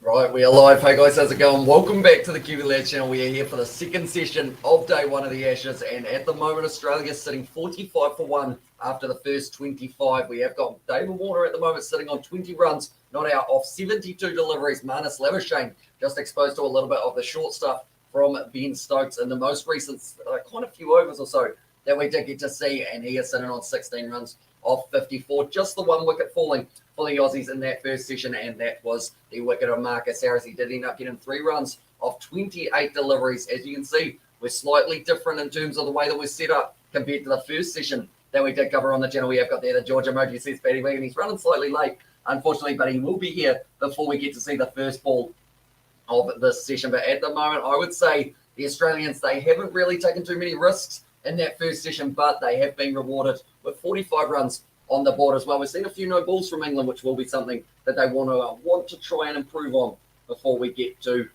Right, we are live. Hey guys, how's it going? Welcome back to the QB Lad channel. We are here for the second session of day one of the Ashes, and at the moment Australia is sitting 45 for 1 after the first 25. We have got David Warner at the moment sitting on 20 runs, not out, off 72 deliveries. Marnus Labuschagne just exposed to a little bit of the short stuff from Ben Stokes in the most recent kind of few overs or so that we did get to see, and he is sitting on 16 runs off 54. Just the one wicket falling for the Aussies in that first session, and that was the wicket of Marcus Harris. He did end up getting 3 runs off 28 deliveries. As you can see, we're slightly different in terms of the way that we're set up compared to the first session that we did cover on the channel. We have got there the George emoji says Paddy Wiggin. He's running slightly late, unfortunately, but he will be here before we get to see the first ball of this session. But at the moment, I would say the Australians, they haven't really taken too many risks in that first session, but they have been rewarded with 45 runs on the board as well. We've seen a few no balls from England, which will be something that they want to try and improve on before we get too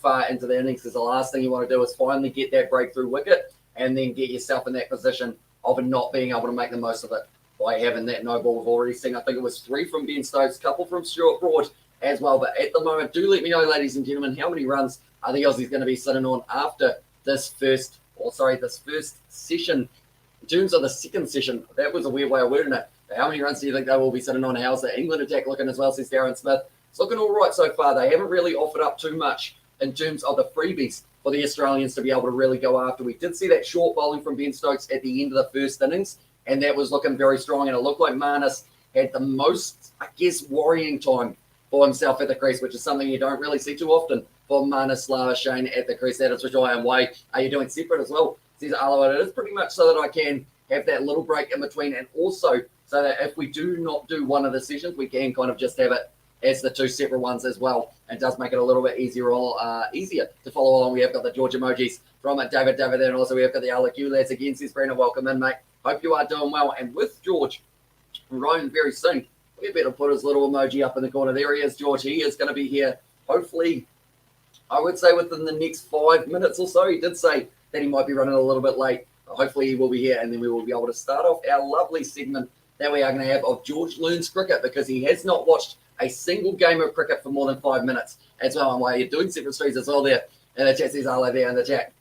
far into the innings, because the last thing you want to do is finally get that breakthrough wicket and then get yourself in that position of not being able to make the most of it by having that no ball. We've already seen, I think it was 3 from Ben Stokes, a couple from Stuart Broad as well. But at the moment, do let me know, ladies and gentlemen, how many runs are the Aussies going to be sitting on after this first session. In terms of the second session, that was a weird way of wording it. How many runs do you think they will be sitting on? How's the England attack looking as well, says Darren Smith? It's looking all right so far. They haven't really offered up too much in terms of the freebies for the Australians to be able to really go after. We did see that short bowling from Ben Stokes at the end of the first innings, and that was looking very strong. And it looked like Marnus had the most, worrying time for himself at the crease, which is something you don't really see too often for Marnus Labuschagne at the crease. That is for Joy and Way. Are you doing separate as well? Says Arlo. It is pretty much so that I can have that little break in between, and also so that if we do not do one of the sessions, we can kind of just have it as the 2 separate ones as well. It does make it a little bit easier to follow along. We have got the George emojis from David there, and also we have got the LQ lads again, says Brandon. Welcome in, mate. Hope you are doing well. And with George Ryan very soon, we better put his little emoji up in the corner. There he is, George. He is going to be here, hopefully, I would say within the next 5 minutes or so. He did say that he might be running a little bit late. Hopefully he will be here, and then we will be able to start off our lovely segment that we are going to have of George Learns Cricket, because he has not watched a single game of cricket for more than 5 minutes as well. And while you're doing separate streets as well there, and the chat says hello there in the chat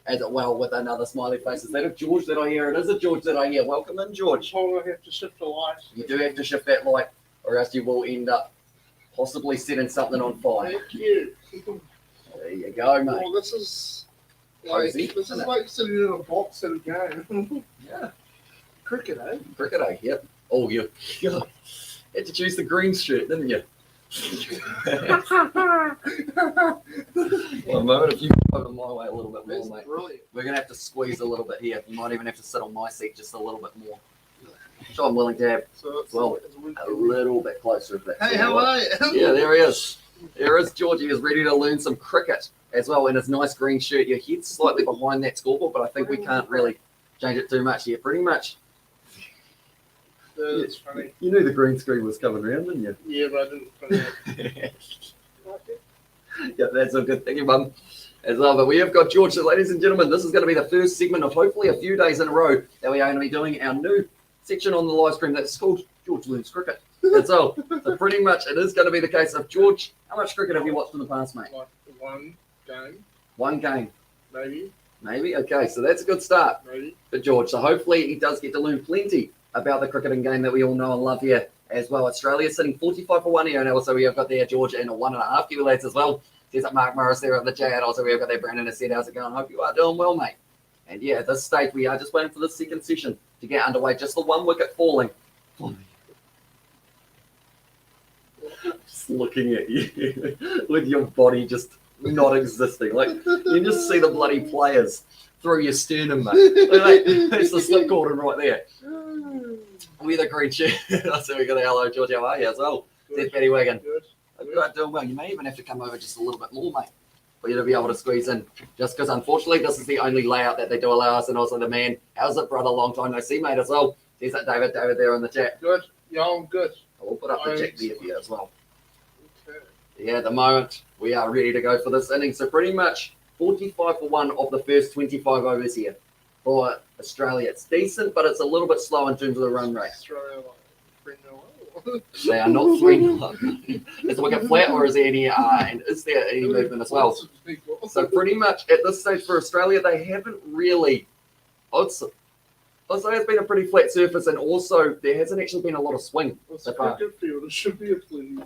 as well with another smiley face. Is that a George that I hear? It is a George that I hear. Welcome in, George. Oh, I have to shift the light. You do have to shift that light, or else you will end up possibly setting something on fire. Thank you. There you go, mate. Oh, this is Cozy, like sitting in a box at a game. Yeah. Cricket, eh? Cricket, yep. Oh, you had to choose the green shirt, didn't you? One moment, if you go over my way a little bit more, That's mate. brilliant. We're going to have to squeeze a little bit here. You might even have to sit on my seat just a little bit more. So I'm willing to have, It's a little bit closer. If that's Hey, how are you? Yeah, there he is. There is George. He is ready to learn some cricket as well in his nice green shirt. Your head's slightly behind that scoreboard, but I think we can't really change it too much here. Pretty much. That's funny. You knew the green screen was coming around, didn't you? Yeah, but I didn't put it. Yeah, that's a good thing, Mum. As well, but we have got George. So, ladies and gentlemen, this is going to be the first segment of hopefully a few days in a row that we are going to be doing our new section on the live stream that's called George Learns Cricket. That's all. So pretty much it is going to be the case of George. How much cricket have you watched in the past, mate? Like one game, One game. maybe. Okay, so that's a good start Maybe. for George. So hopefully he does get to learn plenty about the cricketing game that we all know and love here as well. Australia sitting 45 for 1 here, and also we have got there George and a 1.5 kilo lads as well. There's Mark Morris there at the chat. Also we have got there Brandon and said, how's it going? Hope you are doing well, mate. And yeah, at this stage we are just waiting for the second session to get underway. Just the one wicket falling. Just looking at you with your body just not existing. Like you just see the bloody players through your sternum, mate. Like, that's the slip cordon right there. With a green shirt. So we got a hello, George. How are you as well? There's Paddy Wiggin. Good. You're doing well. You may even have to come over just a little bit more, mate, for you to be able to squeeze in. Just because, unfortunately, this is the only layout that they do allow us. And also the man, how's it, brother? Long time no see, mate, as well. There's that David there in the chat. Good. Yeah, I'm good. We'll put up the check there for you as well. Okay. Yeah, at the moment, we are ready to go for this inning. So pretty much 45 for 1 of the first 25 overs here for Australia. It's decent, but it's a little bit slow in terms of the run rate. Australia, like 3-0. They are not 3-0. Is the wicket flat or is there any and is there any movement as well? So pretty much at this stage for Australia, they haven't really. I'd say it's been a pretty flat surface, and also there hasn't actually been a lot of swing. It's a cricket field. It should be a pretty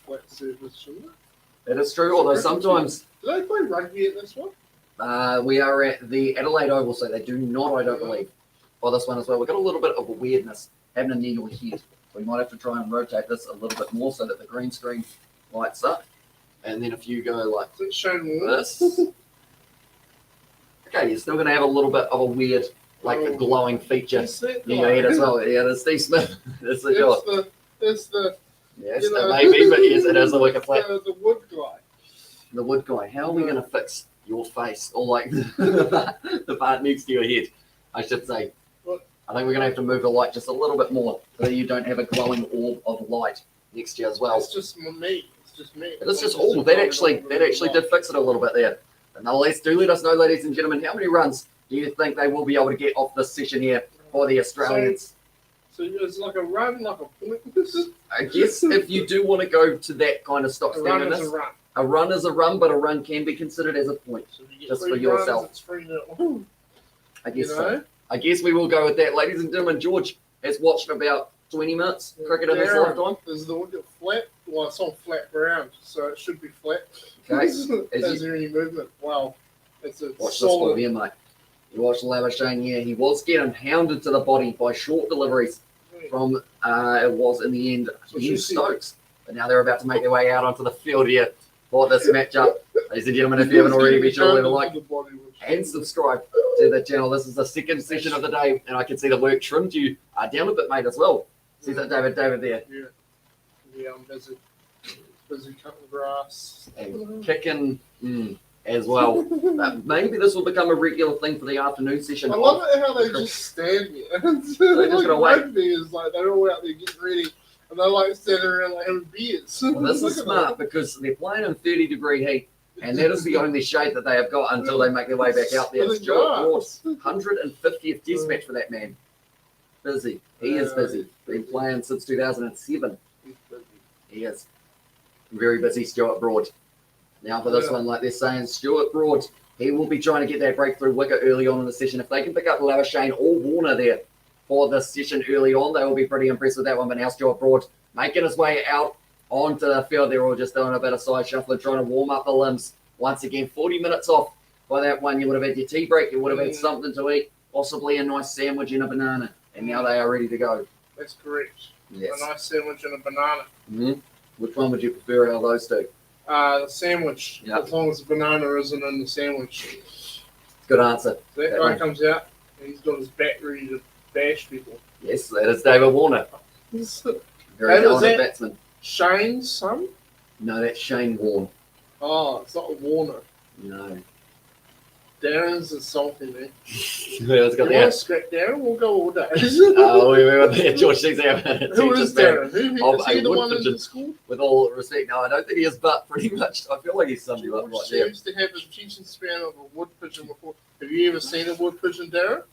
flat surface, shouldn't it? That is true, although sometimes. Do they play rugby at this one? We are at the Adelaide Oval, so they do not, I don't believe, for this one as well. We've got a little bit of a weirdness happening near your head. We might have to try and rotate this a little bit more so that the green screen lights up. And then if you go like this. Okay, you're still going to have a little bit of a weird, like a glowing feature in your head as well. Yeah, there's Steve Smith. That's the job. It's the yes, maybe, but yes, it is the wicket flat. The wood guy. The wood guy. How are we going to fix your face or like the part next to your head, I should say? What? I think we're going to have to move the light just a little bit more so that you don't have a glowing orb of light next to you as well. It's just me. It's just me. It's just all. That actually did fix it a little bit there. But nonetheless, do let us know, ladies and gentlemen, how many runs do you think they will be able to get off this session here for the Australians? So it's like a run, like a point. I guess if you do want to go to that kind of stock standardness, a run is a run, but a run can be considered as a point. So if you get just three for yourself. Runs, it's 3-0. I guess so. I guess we will go with that. Ladies and gentlemen, George has watched about 20 minutes cricket in his lifetime. Is the wicket flat? Well, it's on flat ground, so it should be flat. Okay. Is there any movement? Wow. It's a watch solid. this one here, mate. You watch Labuschagne here. He was getting hounded to the body by short deliveries from, it was in the end, Stokes. But now they're about to make their way out onto the field here for this matchup. Ladies and gentlemen, if you haven't already, be sure to leave a like and subscribe to the channel. This is the second session of the day, and I can see the work trimmed you down a bit, mate, as well. See that David there? Yeah, I'm busy cutting grass. And kicking as well. Maybe this will become a regular thing for the afternoon session. I love it how they just stand there. They're just gonna wait. Rugby is like they're all out there getting ready, and they're like standing around like having beers. Well, this is smart because they're playing in 30-degree heat, and that is the only shade that they have got until they make their way back out there. Stuart Broad's 150th test match for that man. Busy. He is busy. Been playing since 2007. He's busy. He is. Very busy, Stuart Broad. Now for this one, like they're saying, Stuart Broad, he will be trying to get that breakthrough wicket early on in the session. If they can pick up Labuschagne or Warner there for this session early on, they will be pretty impressed with that one. But now Stuart Broad making his way out onto the field. They're all just doing a bit of side shuffling, trying to warm up the limbs. Once again, 40 minutes off by that one. You would have had your tea break. You would have had something to eat, possibly a nice sandwich and a banana. And now they are ready to go. That's correct. Yes. A nice sandwich and a banana. Mm-hmm. Which one would you prefer out of those two? The sandwich. Yep. As long as the banana isn't in the sandwich. Good answer. That guy comes out and he's got his bat ready to bash people. Yes, that is David Warner. Very talented batsman. Shane's son? No, that's Shane Warne. Oh, it's not Warner. No. Darren's insulting me. Let's go there. Scrap Darren, we'll go all day. Oh, we were there. George thinks they have Who is Darren? Is he the one in the school? With all respect, no, I don't think he is, but pretty much, I feel like he's somebody up right there. He used to have a teaching span of a wood pigeon before. Have you ever seen a wood pigeon, Darren?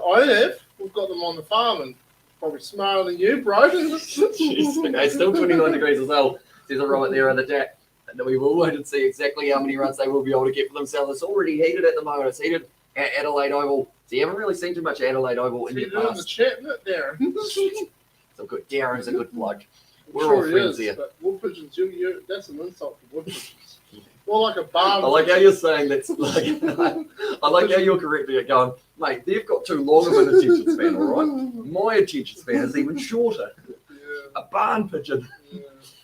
I have. We've got them on the farm and probably smarter than you, bro. Jeez, okay, still 29 degrees as well. Says a Robert there in the chat. And we will wait and see exactly how many runs they will be able to get for themselves. It's already heated at the moment. It's heated at Adelaide Oval. So you haven't really seen too much Adelaide Oval in your past. The chat, isn't it, Darren? So good. Darren's a good bloke. We're sure all friends here. But wood pigeons, that's an insult to wood pigeons. More like a barn. I like how you're saying that's like. I like how you're correcting it, going, mate. They've got too long of an attention span. All right, my attention span is even shorter. Yeah. A barn pigeon. Yeah.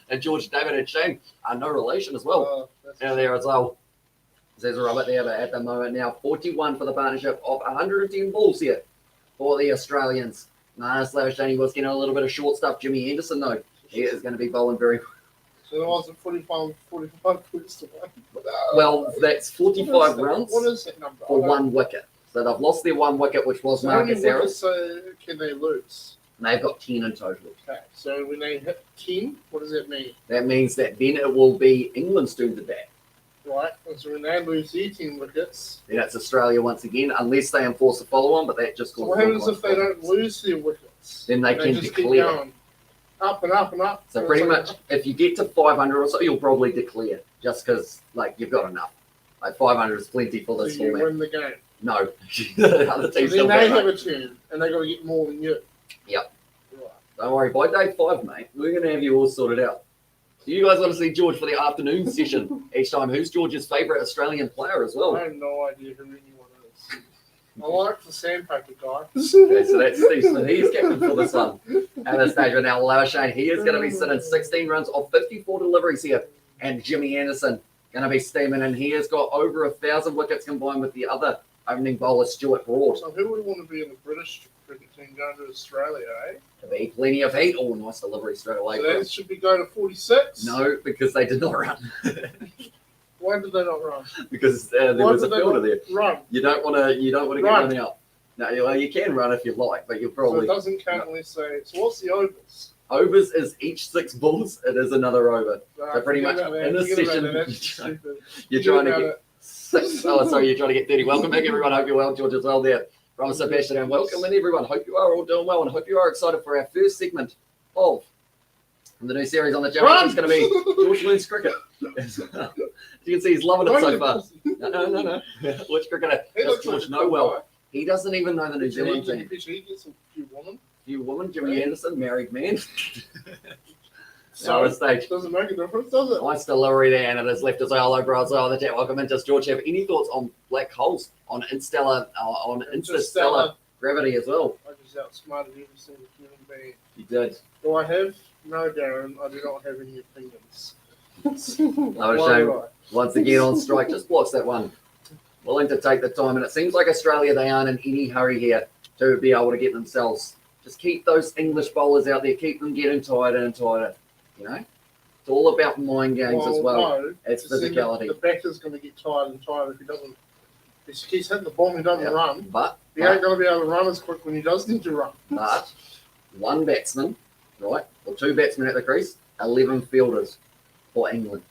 And George, David, and Shane are no relation as well. Now there as well. There's a Robert there, but at the moment now 41 for the partnership of 110 balls here for the Australians. Labuschagne was getting a little bit of short stuff. Jimmy Anderson, though, he is going to be bowling very well. So there wasn't 45 points to win. Well, that's 45 runs what is that number? for one wicket. So they've lost their one wicket, which was Marcus Harris. So can they lose? And they've got 10 in total. Okay, so when they hit 10, what does that mean? That means that then it will be England's turn to bat. Right, and so when they lose their 10 wickets... Then it's Australia once again, unless they enforce a follow-on, but that just... So what happens if they don't lose their wickets? Then they can declare. Up and up and up. So pretty much, if you get to 500 or so, you'll probably declare, just because like you've got enough. Like 500 is plenty for this so you format. win the game. No, the other So teams then still they got have it. a turn, and they got to get more than you. Yep. Right. Don't worry, by day 5, mate, we're going to have you all sorted out. Do you guys want to see George for the afternoon session each time? Who's George's favourite Australian player as well? I have no idea who anyone is. I like the sandpaper guy. Okay, so that's Steve Smith. He's captain for this one. At this stage right now, Shane, he is going to be sitting 16 runs off 54 deliveries here. And Jimmy Anderson going to be steaming, and he has got over 1,000 wickets combined with the other opening bowler, Stuart Broad. So who would want to be in the British cricket team going to Australia, eh? To be plenty of heat. Oh, nice delivery straight away. So that should be going to 46? No, because they did not run. Why did they not run? Because there Why was a did they fielder not there. Run. You don't want to get Run. run out. No, well, you can run if you like, but you'll So probably it doesn't currently say. So what's the overs? overs is each 6 balls. It is another over. So pretty Forget much about that. in this Forget session, about that. That's stupid. you're Forget trying to about get it. 6. Oh, sorry, you're trying to get 30. Welcome back, everyone. Hope you're well. George as well there. From Sebastian, and welcome in, everyone. Hope you are all doing well, and hope you are excited for our first segment of the new series on the channel. Run! It's going to be George Learns Cricket. As you can see, he's loving it so far. No. Which cricketer He does looks like George a know cool well? guy. He doesn't even know the New Zealand He team. gets a few women. You woman, Jimmy Anderson, married man. So Our stage. doesn't make a difference, does it? Nice delivery there, and it is left as well. Hello, bro. So the chat. Welcome in. Does George have any thoughts on black holes, on interstellar gravity as well? I just outsmarted every single human being. You did. Do I have? No, Darren. I do not have any opinions. No Why shame. would I? Once again on strike, just blocks that one. Willing to take the time, and it seems like Australia, they aren't in any hurry here to be able to get themselves. Just keep those English bowlers out there, keep them getting tighter and tighter. You know, it's all about mind games as well. No, It's then physicality. The batter's going to get tired and tired if he doesn't. If he keeps hitting the ball and he doesn't Yeah. run. But He ain't going to be able to run as quick when he does need to run. But one batsman, right, or 2 batsmen at the crease, 11 fielders for England.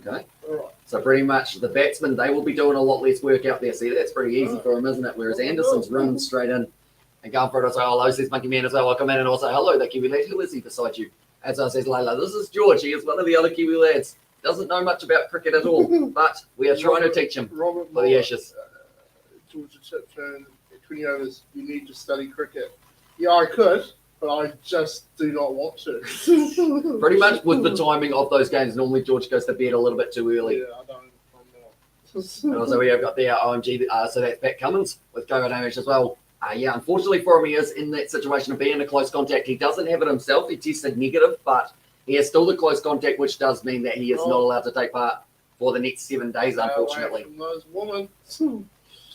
Okay, All right. so pretty much the batsmen, they will be doing a lot less work out there. See, that's pretty easy for him, isn't it? Whereas Anderson's running straight in and going for it. I say, hello, says Monkey Man as well. Welcome in, and also hello, the Kiwi lad. Who is he beside you? As I says, Layla, this is George. He is one of the other Kiwi lads. Doesn't know much about cricket at all, but we are trying to teach him Robert for the Ashes. Georgia tip turn, 20 overs, you need to study cricket. Yeah, I could, but I just do not want to. Pretty much with the timing of those games, normally George goes to bed a little bit too early. Yeah, I don't. I'm And not. also we have got the OMG, so that's Pat Cummins with COVID damage as well. Yeah, unfortunately for him, he is in that situation of being in a close contact. He doesn't have it himself. He tested negative, but he has still the close contact, which does mean that he is not allowed to take part for the next 7 days, unfortunately. Away from those women.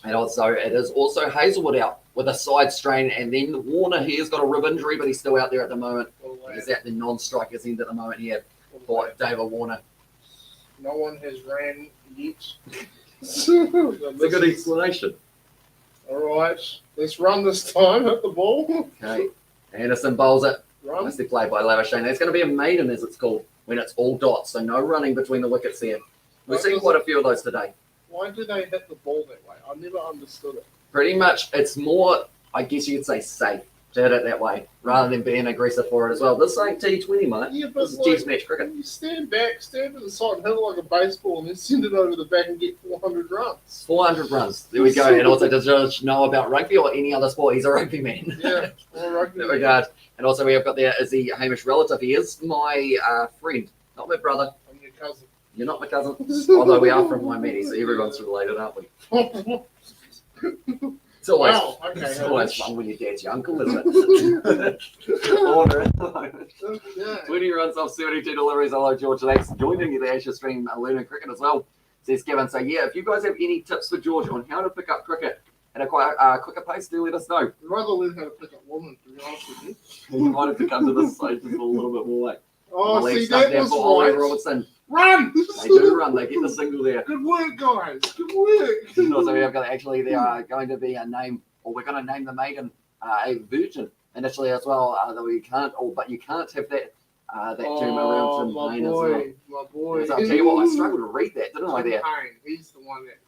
And also, it is also Hazelwood out with a side strain, and then Warner, he has got a rib injury, but he's still out there at the moment. He's at the non-strikers end at the moment here for David Warner. No one has ran yet. It's a good explanation. All right, let's run this time. Hit the ball. Okay, Anderson bowls it. Run. Nicely played by Lavashane. That's going to be a maiden, as it's called, when it's all dots, so no running between the wickets there. We've seen quite a few of those today. Why do they hit the ball that way? I never understood it. Pretty much, it's more, I guess you could say, safe to hit it that way, rather than being aggressive for it as well. This ain't T20, mate. Yeah, but This is Test match cricket. you stand back, stand to the side and hit it like a baseball and then send it over the back and get 400 runs. 400 runs. There we go. And also, does George know about rugby or any other sport? He's a rugby man. Yeah, all right. In that regard. And also, we have got there is the Hamish relative. He is my friend, not my brother. I'm your cousin. You're not my cousin, although we are from Waimea, so everyone's related, aren't we? It's always, Wow, okay, it's Hamish. always fun when your dad's your uncle, isn't it? Order at the moment. Yeah. 20 runs off 72 deliveries. Hello, George. Thanks for joining the Ashes stream, learning cricket as well. Says Kevin. So, yeah, if you guys have any tips for George on how to pick up cricket at a quite quicker pace, do let us know. I'd rather learn how to pick up women, to be honest with you. You might have to come to this stage just a little bit more like. Oh, see, stuff that there was for Ollie right. Robertson. Run! They do run. They get the single there. Good work, guys. Good work. And also, we have got actually they are going to be a name, or we're going to name the maiden a virgin initially as well. That we can't, but you can't have that term around my champagne as well. boy, my boy. So I'll tell you what, I struggled to read that, didn't I? There. Champagne. He's the one that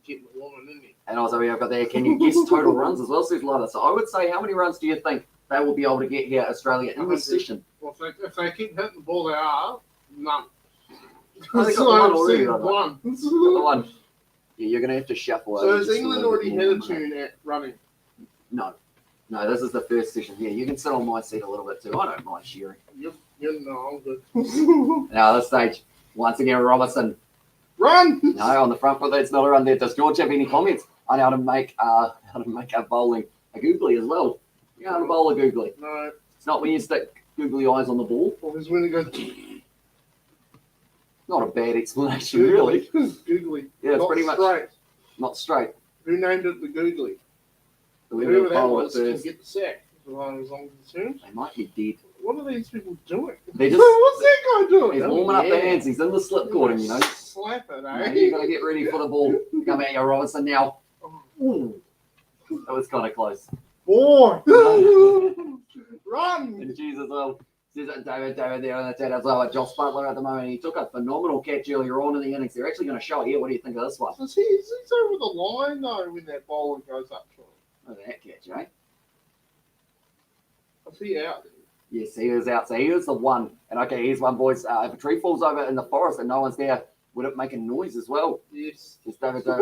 get the woman, isn't he? And also, we have got there. Can you guess total runs as well, says Lila? So I would say, how many runs do you think they will be able to get here, Australia, in this 100. session. Well, if they keep hitting the ball, they are none. Oh, they got So the one I've already, seen haven't they? one. Got the one. Yeah, you're going to have to shuffle So over has just a England little already bit had a more, mate. tune at running? No. No, this is the first session. Yeah, you can sit on my seat a little bit too. I don't mind sharing. You know, I'm good. Now, this stage, once again, Robertson. Run! No, on the front foot, that's not a run there. Does George have any comments on how to make our bowling a googly as well? You know how to bowl a googly. No. It's not when you stick googly eyes on the ball. Well, it's when it goes. Not a bad explanation, really. Googly. Yeah, it's Not pretty much straight. not straight. Who named it the Googly? Whoever Whoever that bowled it was can first, get the sack, as long as I'm concerned. they might be dead. What are these people doing? They just- What's that guy doing? He's warming up the hands. He's in the slip cording, you know. Slap it, eh? You got to get ready for the ball. Come at you, Robertson, now. Ooh. That was kind of close. Boy! Run! And Jesus, well, says it David there on the chat as well. Josh Butler at the moment. He took a phenomenal catch earlier on in the innings. They're actually going to show it here. What do you think of this one? He's over the line, though, when that bowler goes up to him. Look at that catch, eh? Is he out? Yes, he is out. So he is the one. And okay, here's one, boys. If a tree falls over in the forest and no one's there, would it make a noise as well? Yes. Just David. I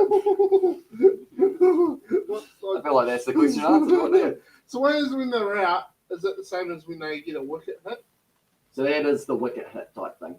feel like that's the question answered right there. So when they're out, is it the same as when they get a wicket hit? So that is the wicket hit type thing.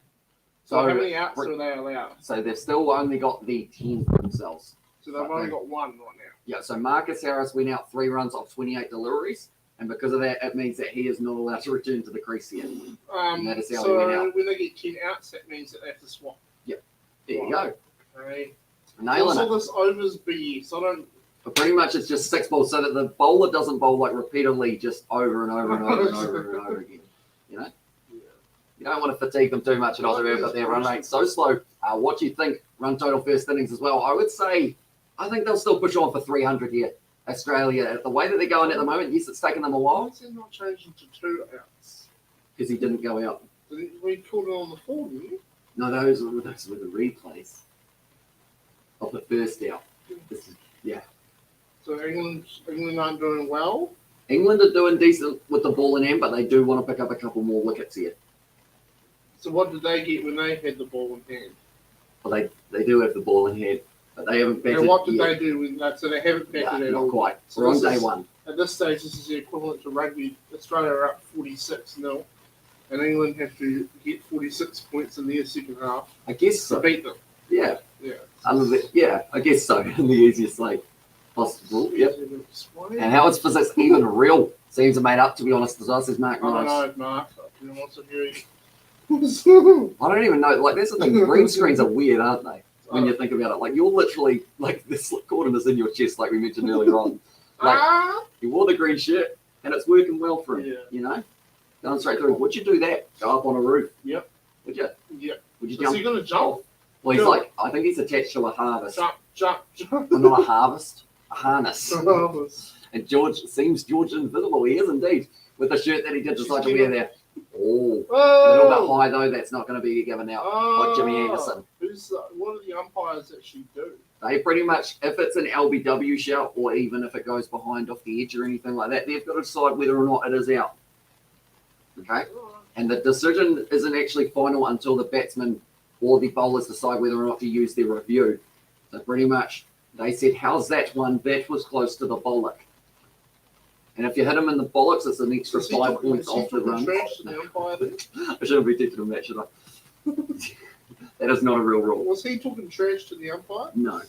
So how many outs are they allowed? So they've still only got the 10 for themselves. So they've only got one right now. Yeah, so Marcus Harris went out 3 runs off 28 deliveries. And because of that, it means that he is not allowed to return to the crease yet. And that is how he went out. When they get 10 outs, that means that they have to swap. Yep. There you go. Okay. Nailing What's it. all this overs BS? I don't. But pretty much it's just 6 balls so that the bowler doesn't bowl like repeatedly just over and over and over and over and over again. You know? Yeah. You don't want to fatigue them too much at all. But their run rate so slow. What do you think? Run total first innings as well. I would say, I think they'll still push on for 300 here. Australia, the way that they're going at the moment, yes, it's taken them a Why while is it not changing to 2 outs? because he didn't go out. We called it on the 4, didn't we? No, those were the replays of the first out. This is, yeah. So England aren't doing well. England are doing decent with the ball in hand, but they do want to pick up a couple more wickets here. So what did they get when they had the ball in hand? Well, they do have the ball in hand, but they haven't batted And what did yet. they do with that? So they haven't batted at Not all. quite. So We're on this day is- one. At this stage, this is the equivalent to rugby. Australia are up 46-0, and England have to get 46 points in their second half I guess to so. beat them. Yeah. Yeah. Yeah, I guess so. In the easiest way possible. Yep. Explain. And how is physics even real? Seems made up, to be honest, as well, says Mark I don't Morris. know, Mark. I didn't want to hear you. I don't even know. Like, that's the thing. Green screens are weird, aren't they? When you think about it. Like, you're literally, like, the slip cord is in your chest, like we mentioned earlier on. Like, he wore the green shirt, and it's working well for him, Yeah. you know? Going straight through. Would you do that? Go up on a roof? Yep. Would you? Yeah. Would you Is jump? he going to jump? off? Well, he's Jump. like, I think he's attached to a harvest. Jump. Well, not a harvest, a harness. And George invisible. He is indeed, with the shirt that he did decide to wear there. Oh, a little bit high though. That's not going to be given out by Jimmy Anderson. What do the umpires actually do? They pretty much, if it's an LBW shout, or even if it goes behind off the edge or anything like that, they've got to decide whether or not it is out. Okay, and the decision isn't actually final until the batsman or the bowlers decide whether or not to use their review. So pretty much, they said, "How's that one? That was close to the bollock." And if you hit him in the bollocks, it's an extra 5 points off the run. Trash to the umpire then? I shouldn't be teaching him that, should I? That is not a real rule. Was he talking trash to the umpire? No.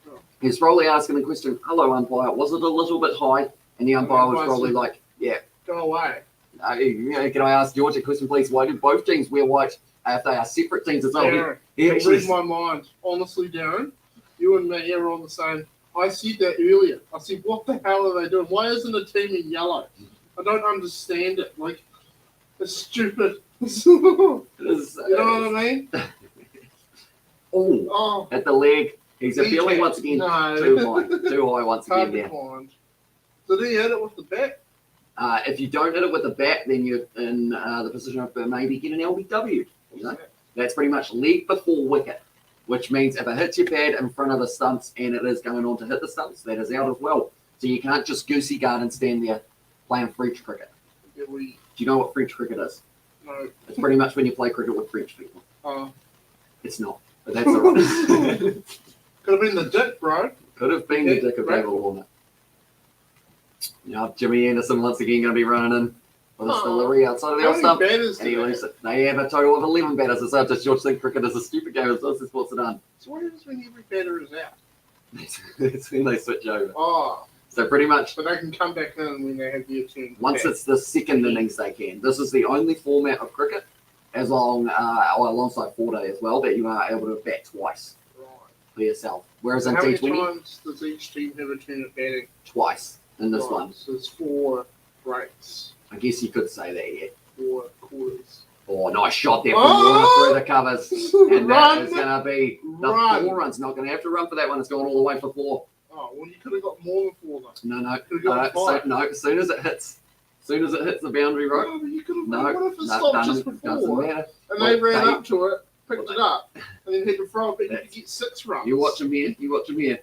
Oh. He's probably asking the question, "Hello, umpire, was it a little bit high?" And the umpire was probably like, "Yeah." Go away. Can I ask George a question, please? Why do both teams wear white if they are separate teams as well? Darren, He you actually, read my mind. Honestly, Darren, you and me are on the same. I said that earlier. I said, what the hell are they doing? Why isn't a team in yellow? I don't understand it. Like, it's stupid. You know what I mean? Oh, at the leg. He's appealing once again. No. Too high once Hard again to there. find. Did he hit it with the bat? If you don't hit it with the bat, then you're in the position of maybe getting an LBW. You know? That's pretty much leg before wicket, which means if it hits your pad in front of the stumps and it is going on to hit the stumps, that is out as well. So you can't just goosey guard and stand there playing French cricket. Yeah, Do you know what French cricket is? no. It's pretty much when you play cricket with French people. Oh. It's not, but that's all right. Could have been the dick, bro. Could have been the dick of David Warner. Yeah, Jimmy Anderson once again going to be running in with a delivery outside of the How off many stump. batters And do he they leaves have? it. They have a total of 11 batters. It's up to George think cricket is a stupid game as well as sports are done. So what happens when every batter is out? It's when they switch over. Oh, So pretty much, but they can come back in when they have their turn. once it's the second innings they can. This is the only format of cricket, as long alongside 4-day as well, that you are able to bat twice Right. for yourself. Whereas So in how many T20, times does each team have a turn at batting? twice in this Right, one. So it's 4 breaks, I guess you could say that, yeah. 4 quarters. Oh, nice shot there from Oh! Warner through the covers. And that is Run! going to be the Run! 4 runs. Not going to have to run for that one. It's going all the way for 4. Oh, well, you could have got more than 4 though. No. Could've got five. As soon as it hits the boundary rope. No, but you could have. No, What if it stopped just doesn't before? matter. And Well, they ran they- up to it, picked it up, and then had to throw it back. You could get 6 runs. You watch him here.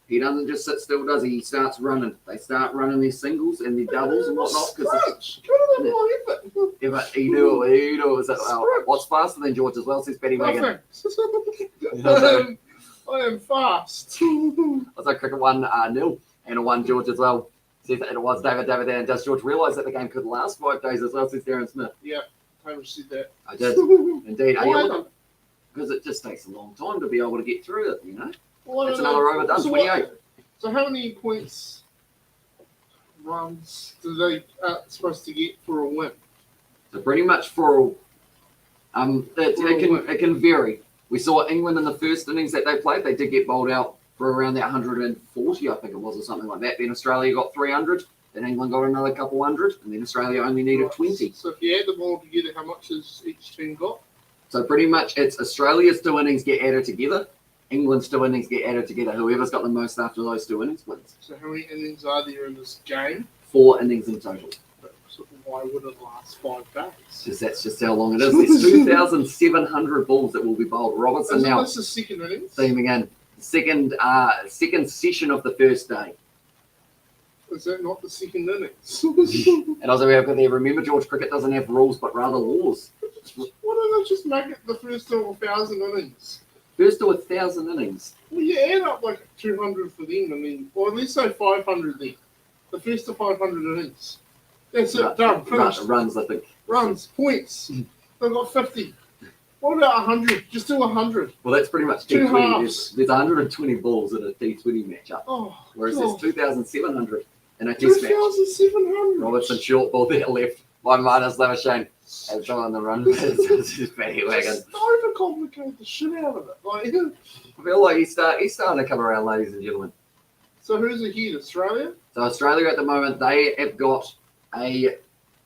He doesn't just sit still, does he? He starts running. They start running their singles and their doubles and whatnot. Crunch. Give it a more effort. Yeah, but he knew it. What's faster than George as well, says Betty Wagon. Nothing. I am fast. Also, cricket 1-0 and a 1 George as well. Says that it was David there. And does George realise that the game could last 5 days as well, says Darren Smith. Yeah, Hamish said that. I did. Indeed. Why not? Because it just takes a long time to be able to get through it, you know? Well, I It's don't another know. over done, So 28. So how many points runs do they supposed to get for a win? So pretty much for it can vary. We saw England in the first innings that they played, they did get bowled out for around that 140, I think it was, or something like that. Then Australia got 300, then England got another couple hundred, and then Australia only needed Right. 20. So if you add them all together, how much has each team got? So pretty much it's Australia's 2 innings get added together, England's 2 innings get added together. Whoever's got the most after those 2 innings wins. So how many innings are there in this game? 4 innings in total. So why would it last 5 days? That's just how long it is. There's 2,700 balls that will be bowled. Robertson Isn't now this the second innings? theming in. Second session of the first day. Is that not the second innings? And also we have got there, remember George, cricket doesn't have rules but rather laws. Why don't they just make it the first to 1,000 innings? First to 1,000 innings. Well, you add up like 200 for them, and then, or let's say 500 then. The first to 500 innings. That's it, done, finished. Runs, I think. Runs, points. They've got 50. What about 100? Just do 100. Well, that's pretty much 2 T20. halves. There's 120 balls in a T20 matchup, Oh, whereas God. there's 2,700 in a test match. 2,700. Robertson short ball there left by Marnus Lavashane. As on the run, it's just Betty Wagon. Just overcomplicate the shit out of it. Like, I feel like he's starting to come around, ladies and gentlemen. so who's ahead? Australia? So Australia at the moment, they have got a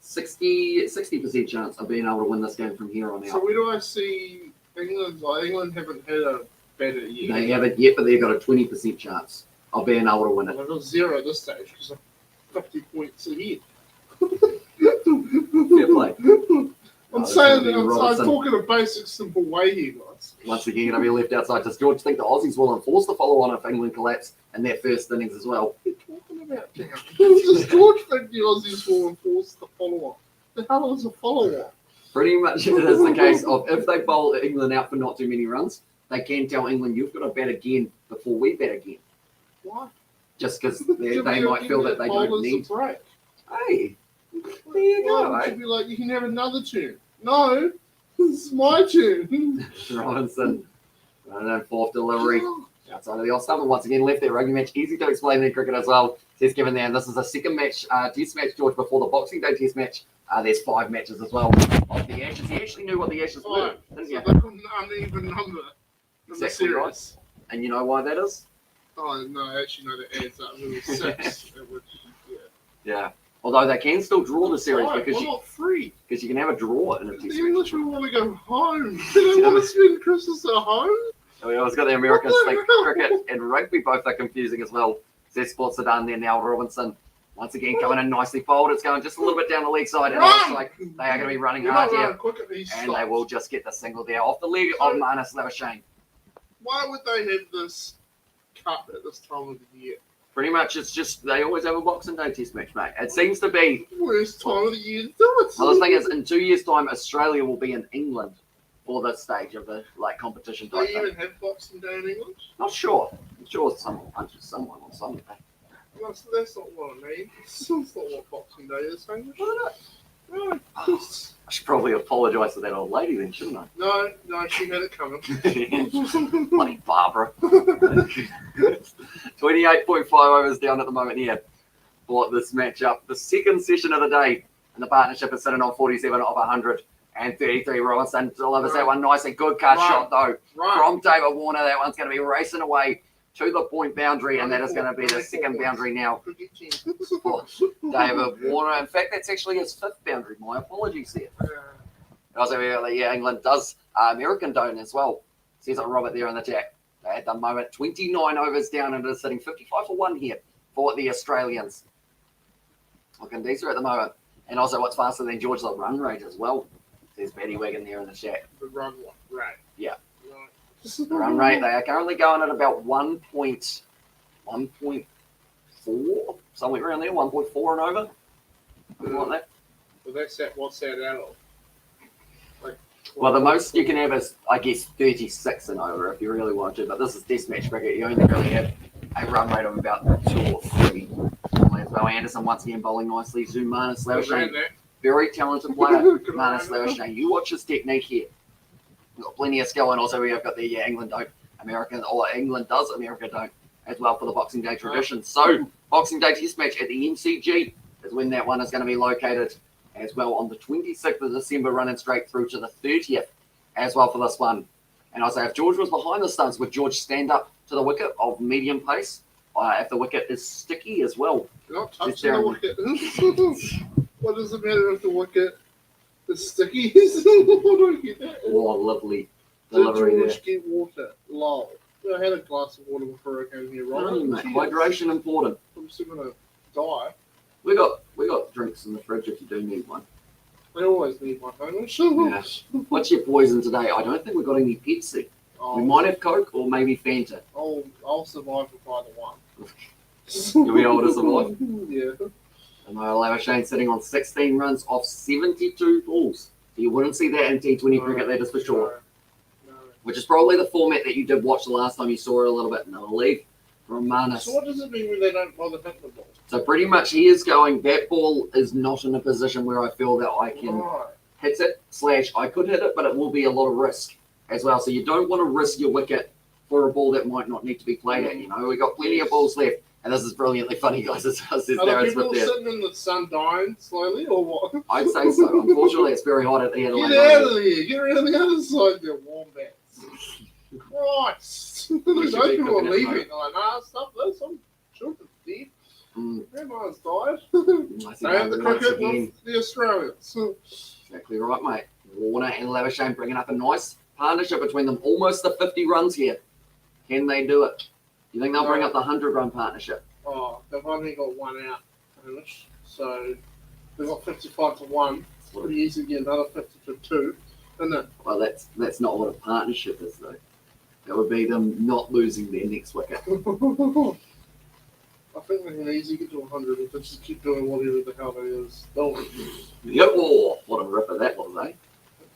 60% chance of being able to win this game from here on So out. where do I see England? Like, England haven't had a batter yet. They haven't yet, but they've got a 20% chance of being able to win it. They've got 0 at this stage because they're 50 points ahead. Fair play. I'm it's saying gonna be I'm Robertson. talking a basic, simple way here, guys. Once again, going to be left outside. Does George think the Aussies will enforce the follow-on if England collapse in their first innings as well? What are you talking about now? Does George think the Aussies will enforce the follow-on? The hell is a follow-on? Pretty much it is the case of if they bowl England out for not too many runs, they can tell England, you've got to bat again before we bat again. Why? Just because they might feel that they don't need. a break. Hey, there you go, Why? eh? It should be like, you can have another turn. No, this is my turn. Robinson, and then 4th delivery outside of the off stump. And once again, left there. Rugby match, easy to explain in cricket as well. Test given there. And this is a second match, test match, George, before the Boxing Day test match. There's 5 matches as well of the Ashes. He actually knew what the Ashes were, didn't So you? they put an uneven number in the Exactly right. series. And you know why that is? Oh, no, actually, no, that adds up. It was 6. It would, yeah. Yeah. Although they can still draw the series Why? because Why you not 3? can have a draw in a The test match. Englishmen want to go home. They don't want to spend Christmas at home. So we always got the Americans What the think hell? cricket and rugby both are confusing as well. Z Sports are done there now. Robinson once again coming in nicely fold. It's going just a little bit down the leg side, and it looks like they are going to be running They're hard not here, running quick at these and they stops. will just get the single there off the leg of Marnus Lavashane. Why would they have this cut at this time of the year? Pretty much, it's just they always have a Boxing Day test match, mate. It seems to be. Worst time of the year to do it. Well, the thing is, in 2 years' time, Australia will be in England for this stage of the competition Do type you thing. even have Boxing Day in England? Not sure. I'm sure someone punches someone on Sunday. That's not what I mean. That's not what Boxing Day is, Hamish. No. I should probably apologise to that old lady then, shouldn't I? No, she had it coming. Bloody Barbara. 28.5 overs down at the moment here for this matchup. The second session of the day, and the partnership is sitting on 47 of 133. Robinson delivers that one nice and good cut shot though from David Warner. That one's going to be racing away to the point boundary, and that is going to be the second boundary now for David Warner. In fact, that's actually his fifth boundary. My apologies there. Also, yeah, England does American don't as well. Says it Robert there in the chat. At the moment, 29 overs down, and it's sitting 55 for 1 here for the Australians. Looking decent at the moment. And also, what's faster than George, the run rate as well. Says Betty Wagon there in the chat. The run rate. Yeah. The run rate, they are currently going at about 1.4, somewhere around there, 1.4 and over. Something like that. Well, that's that. What's that out of? Well, the most you can have is, I guess, 36 and over if you really want to. But this is test match cricket. You only really have a run rate of about 2 or 3. Well, Anderson once again bowling nicely to Marnus Lavishane. Very talented player, Marnus Lavishane. You watch his technique here. We've got plenty of skill, and also we have got the England don't, American, or England does, America don't, as well for the Boxing Day tradition. So, Boxing Day test match at the MCG is when that one is going to be located as well on the 26th of December, running straight through to the 30th as well for this one. And also, if George was behind the stumps, would George stand up to the wicket of medium pace? If the wicket is sticky as well. You're not touching the wicket. What does it matter if the wicket is sticky? I don't get that. Oh, lovely delivery there. Did George get water? Lol. I had a glass of water before I came here, right? No, mate. Hydration important. I'm still going to die. We got drinks in the fridge if you do need one. I always need one, Hamish. Yeah. What's your poison today? I don't think we've got any Pepsi. We might have Coke or maybe Fanta. I'll survive with either one. You'll be able to survive? Yeah. And Lavishane sitting on 16 runs off 72 balls. You wouldn't see that in T20 cricket, that is for sure. No. Which is probably the format that you did watch the last time you saw it a little bit in the league from Marnus. So what does it mean when they don't bother hitting the ball? So pretty much he is going, that ball is not in a position where I feel that I can hit it, / I could hit it, but it will be a lot of risk as well. So you don't want to risk your wicket for a ball that might not need to be played at. You know, we've got plenty of balls left. And this is brilliantly funny, guys. Are the people sitting in the sun dying slowly, or what? I'd say so. Unfortunately, it's very hot at the Adelaide Oval. Get out of there. Get around the other side, you wombats. Christ. Those people are leaving. They're like, nah, stop this. I'm children's dead. Grandma's died. They have the cricket with the Australians. Exactly right, mate. Warner and Lavishane bringing up a nice partnership between them. Almost the 50 runs here. Can they do it? You think they'll bring up the 100-run partnership? Oh, they've only got one out, Hamish. So they've got 55 to 1. It's pretty easy to get another 50 to 2, isn't it? Well, that's not what a partnership is, though. That would be them not losing their next wicket. I think they can easily get to 100 if they just keep doing whatever the hell they is doing. Yep, oh, what a ripper that was, eh?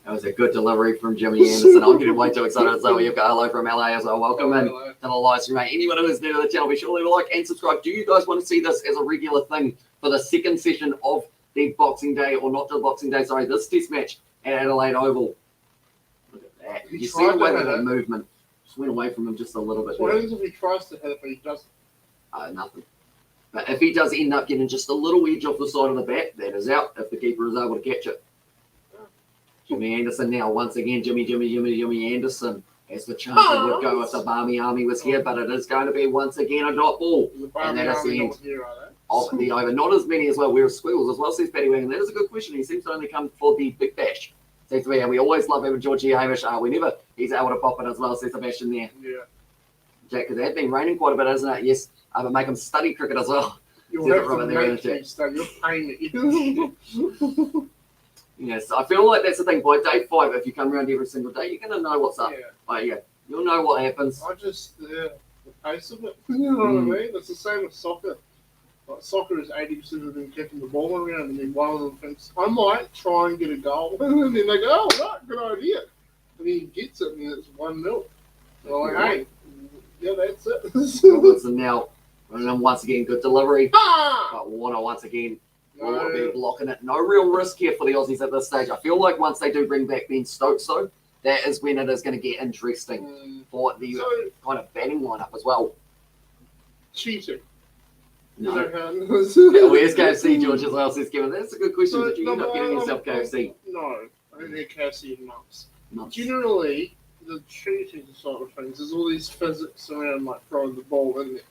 That was a good delivery from Jimmy Anderson. I'm getting way too excited. So you've got hello from LA as well. Welcome in to the live stream, mate. Anyone who is new to the channel, be sure to leave a like and subscribe. Do you guys want to see this as a regular thing for the second session of the Boxing Day, or not the Boxing Day, sorry, this test match at Adelaide Oval? Look at that. You see the way that movement just went away from him just a little bit. What happens if he tries to hit it, but he doesn't? Nothing. But if he does end up getting just a little edge off the side of the bat, that is out if the keeper is able to catch it. Jimmy Anderson now, once again, Jimmy Anderson has the chance it would go if the Barmy Army was here, but it is going to be once again a dot ball. And that is the end of the over. Not as many as well. We're squiggles as well, says Paddy Wagon. That is a good question. He seems to only come for the Big Bash. Seems to be, and we always love having Georgie Hamish. Whenever he's able to pop it as well, says Sebastian there. Yeah. Jack, because it has been raining quite a bit, hasn't it? Yes. But make him study cricket as well. You'll have to make me study. You're paying it. Yes, I feel like that's the thing. By day 5, if you come around every single day, you're going to know what's up. Yeah. But yeah, you'll know what happens. I just, the pace of it. You know what I mean? It's the same with soccer. Like, soccer is 80% of them kicking the ball around, and then one of them thinks, I might try and get a goal. And then they go, oh, right, good idea. And then he gets it, and it's 1-0. They're like, hey, yeah, that's it. Robinson now, and then once again, good delivery. Ah! But Warner once again will be blocking it. No real risk here for the Aussies at this stage. I feel like once they do bring back Ben Stokes, though, that is when it is going to get interesting for the kind of batting lineup as well. Cheating. No. Yeah, where's KFC, George, as well, says Kevin? That's a good question. Did you end up getting yourself KFC? No, I didn't get KFC in months. Months. Generally, the cheating side of things, there's all these physics around, like throwing the ball in there.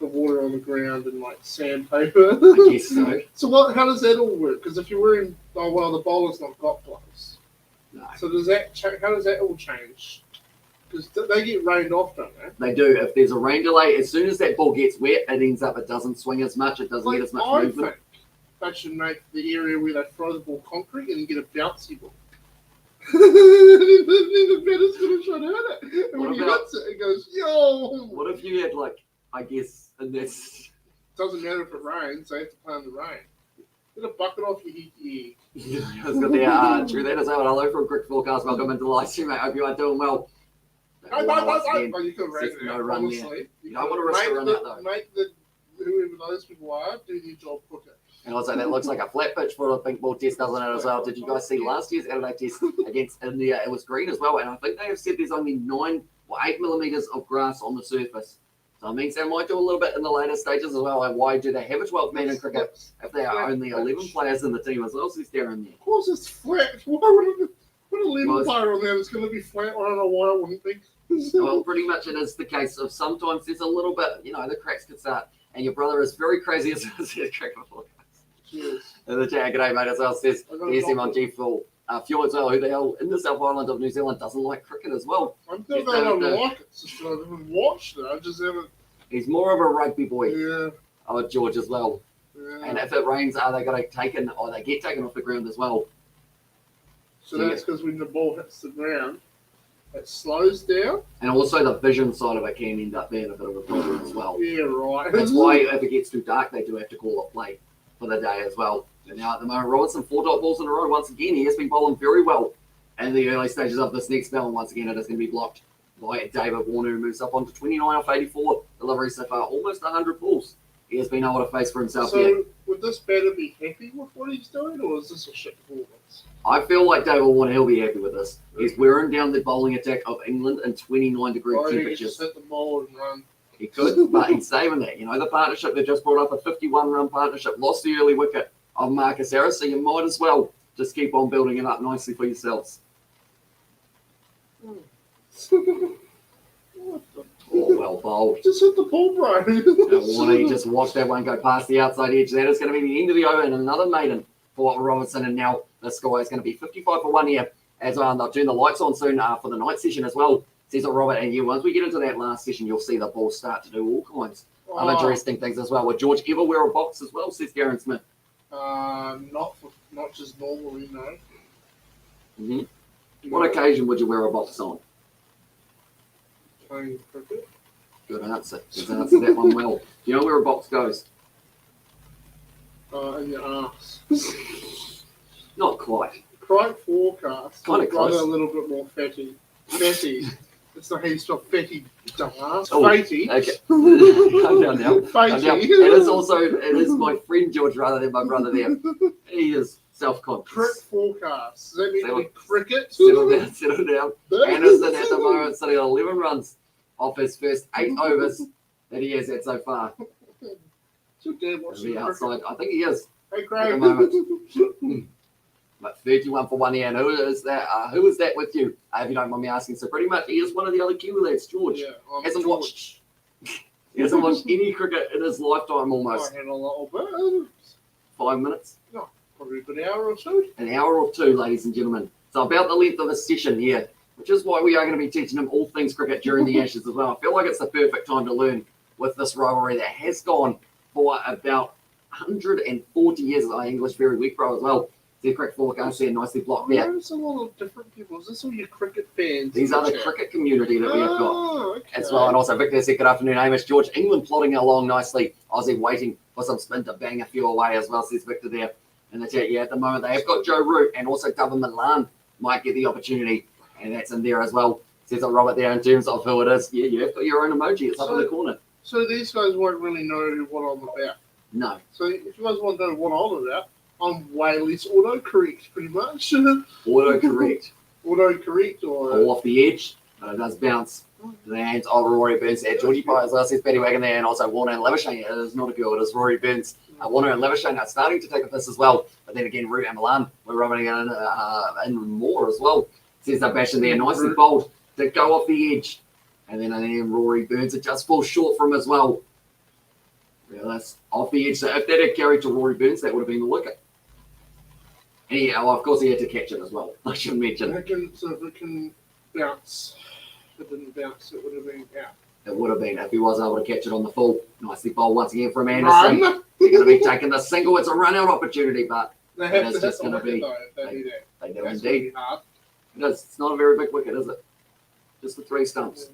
The water on the ground and like sandpaper. I guess so. So how does that all work? Because if you're wearing, oh well, the bowler's not got gloves. No. So does that how does that all change? Because they get rained off, don't they? They do. If there's a rain delay, as soon as that ball gets wet, it ends up, it doesn't swing as much, it doesn't get as much movement. I think they should make the area where they throw the ball concrete and get a bouncy ball. Then the batter's going to try to hit it. And when he hits it, it goes, yo! What if you had, like, I guess, in this... Doesn't matter if it rains, they have to play in the rain. Get a bucket off your heat. I was going to true that as well. Hello from Cricket Forecast. Welcome into the live stream, mate. Hope you are doing well. No, you can raise it out, run honestly. You don't want to risk a run out, though. Make whoever those people are, do their job quicker. And also, that looks like a flat pitch for a pink ball test, doesn't it, as well? Did you guys see last year's Adelaide test against India? It was green as well, and I think they have said there's only 9 or 8 millimetres of grass on the surface. So it means they might do a little bit in the later stages as well. And why do they have a 12th man in cricket if there are only 11 players in the team as well? So they're in there. Of course it's flat. Why would put a 11 player on there that's going to be flat? I don't know why it wouldn't be. Well, pretty much it is the case of sometimes there's a little bit, the cracks could start. And your brother is very crazy as well, says Cricket Forecast. Cheers. And the chat, g'day mate, as well, says SM on G Fuel. Fuel as well, who the hell in the South Island of New Zealand doesn't like cricket as well. I don't think they don't like it. It's just I haven't watched it. I just haven't. He's more of a rugby boy. Yeah. Oh, George as well. Yeah. And if it rains, are they going to taken, or they get taken off the ground as well? So that's because when the ball hits the ground, it slows down. And also the vision side of it can end up being a bit of a problem as well. Yeah, right. That's why if it gets too dark, they do have to call it play for the day as well. And now at the moment, Robinson, 4 dot balls in a row. Once again, he has been bowling very well in the early stages of this next spell. And once again, it is going to be blocked by David Warner, who moves up onto 29 off 84. Delivery so far, almost 100 balls. He has been able to face for himself here. So would this batter be happy with what he's doing, or is this a shit performance? I feel like David Warner, he'll be happy with this. He's wearing down the bowling attack of England in 29-degree temperatures. He just hit the ball and run. He could, but he's saving that. The partnership, they just brought up a 51-run partnership, lost the early wicket of Marcus Harris, so you might as well just keep on building it up nicely for yourselves. Oh, well bowled. Just hit the ball, bro. Warner, he just watched that one go past the outside edge. That is going to be the end of the over and another maiden for Robinson. And now the score is going to be 55 for 1 here as well. And they'll turn the lights on soon for the night session as well, says Robert. And once we get into that last session, you'll see the ball start to do all kinds of interesting things as well. Would George ever wear a box as well, says Darren Smith? Not just normally, no. Mm-hmm. What occasion would you wear a box on? Playing cricket. Good answer. He's answered that one well. Do you know where a box goes? In your arse. Not quite. Cricket forecast. Kind of close. A little bit more fatty. It's not how you stop fatty, dumbass. Oh, fatty. Okay. Calm down now. Fatty. It is my friend George rather than my brother there. He is self-conscious. Cricket forecast. Does that mean to be cricket? Settle down. Anderson at the moment sitting on 11 runs off his first 8 overs that he has had so far. The outside. I think he is. Hey, Craig. At the moment. But 31 for 1 here. And who is that? Who is that with you? If you don't mind me asking. So pretty much he is one of the other Kiwi lads, George. Yeah, hasn't watched any cricket in his lifetime almost. I had a little bit. 5 minutes? No, probably a good hour or two. An hour or two, ladies and gentlemen. So about the length of a session here, which is why we are going to be teaching him all things cricket during the Ashes as well. I feel like it's the perfect time to learn with this rivalry that has gone for about 140 years. English very weak, bro, as well. See a cricket ball, can't see it nicely blocked there. There's a lot of different people. Is this all your cricket fans? These are the cricket community that we have got Okay. as well. And also Victor said, good afternoon, Hamish. George, England plodding along nicely. Aussie waiting for some spin to bang a few away as well, says Victor there in the chat. Yeah, at the moment they have got Joe Root and also Dava Milan might get the opportunity. And that's in there as well. Says Robert there in terms of who it is. Yeah, you have got your own emoji. It's up in the corner. So these guys won't really know what I'm about. No. So if you guys want to know what I'm about, I'm way less autocorrect, pretty much. Autocorrect. Autocorrect or... Ball off the edge, but it does bounce to the hands of Rory Burns at Georgie Pye as well. Says Paddy Wagon there, and also Warner and Levershane. It is not a girl, it is Rory Burns. Warner and Levershane are starting to take a piss as well. But then again, Root and Milan, we're rubbing it in more as well. Says they're bashing there, nicely bold to go off the edge. And then Rory Burns, it just falls short from as well. Yeah, that's off the edge. So if that had carried to Rory Burns, that would have been the wicket. And of course, he had to catch it as well. I should mention. So if it can bounce, if it didn't bounce, it would have been out. It would have been if he was able to catch it on the full. Nicely bowled once again from Anderson. They're going to be taking the single. It's a run-out opportunity, but they have it's just going to be. They do indeed. It is. It's not a very big wicket, is it? Just the 3 stumps.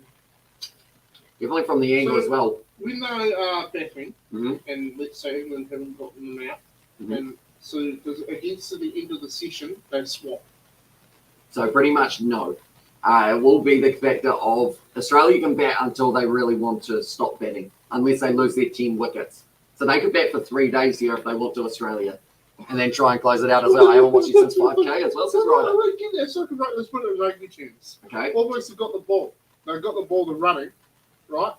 Definitely from the angle as well. When they are batting, and let's say England haven't gotten them out, and so against the end of the session, they swap. So pretty much no. It will be the factor of Australia can bat until they really want to stop batting, unless they lose their 10 wickets. So they could bat for 3 days here if they want to Australia, and then try and close it out as well. I haven't watched you since 5K as well, says Ryder. I don't get that. So let's put it in rugby terms. Okay. Almost have got the ball. They've got the ball, they're running, right?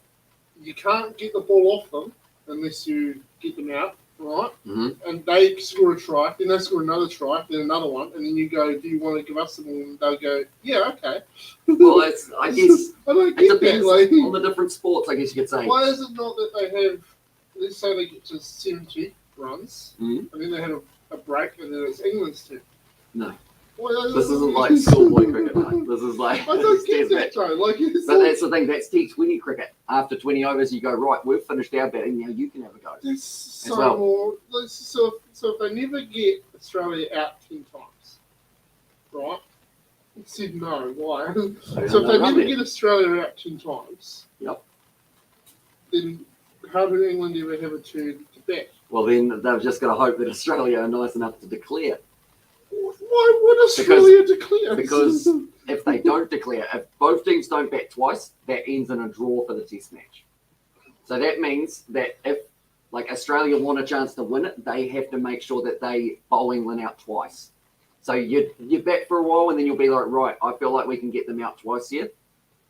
You can't get the ball off them unless you get them out, right? And they score a try, then they score another try, then another one, and then you go, do you want to give us the ball? And they'll go, yeah, okay. Well, it's, I guess I don't it get depends that. Like, on the different sports, I guess you could say. why is it not that they have, let's say they get to 70 runs, and then they have a break, and then it's England's turn? No. This isn't like schoolboy cricket, mate. This is like... I don't get that, though. Like, but that's the thing. That's T20 cricket. After 20 overs, you go, right, we've finished our batting. Now you can have a go. That's so more... So if they never get Australia out 10 times, right? He said no. Why? So if they never get Australia out 10 times, then how did England ever have a turn to bat? Well, then they've just got to hope that Australia are nice enough to declare. Why would Australia declare? Because if they don't declare, if both teams don't bat twice, that ends in a draw for the test match. So that means that if, like, Australia want a chance to win it, they have to make sure that they bowl England out twice. So you bat for a while, and then you'll be like, right, I feel like we can get them out twice here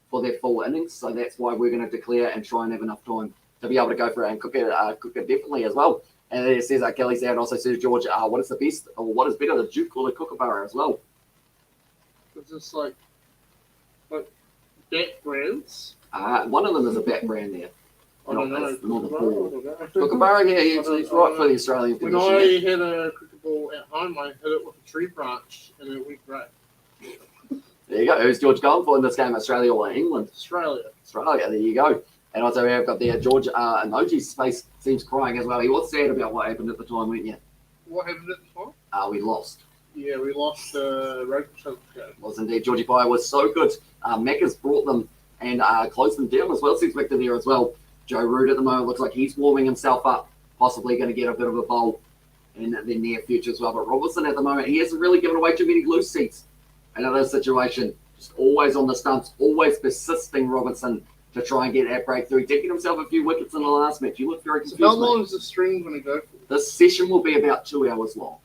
for their full innings. So that's why we're going to declare and try and have enough time to be able to go for it and cook it definitely as well. And it says Kelly's there, and also says George, what is the best, or what is better, the Duke or the Kookaburra as well? It's just like bat brands. One of them is a bat brand there. I don't know. Not the ball. Kookaburra, yeah, he's right for the Australian When position. I had a cricket ball at home, I hit it with a tree branch, and it went great. There you go. Who's George going for in this game, Australia or England? Australia. Australia, there you go. And also we have got there, George Emoji's face seems crying as well. He was sad about what happened at the time, weren't you? What happened at the time? We lost. Yeah, we lost rugby championship. Was indeed. Georgie Pye was so good. Macca's brought them and closed them down as well. Seems Victor there as well. Joe Root at the moment looks like he's warming himself up, possibly going to get a bit of a bowl in the near future as well. But Robertson at the moment, he hasn't really given away too many loose seats. Another situation, just always on the stumps, always persisting Robertson to try and get that breakthrough. Taking himself a few wickets in the last match. You look very confused. So how long is the stream going to go for? This session will be about 2 hours long.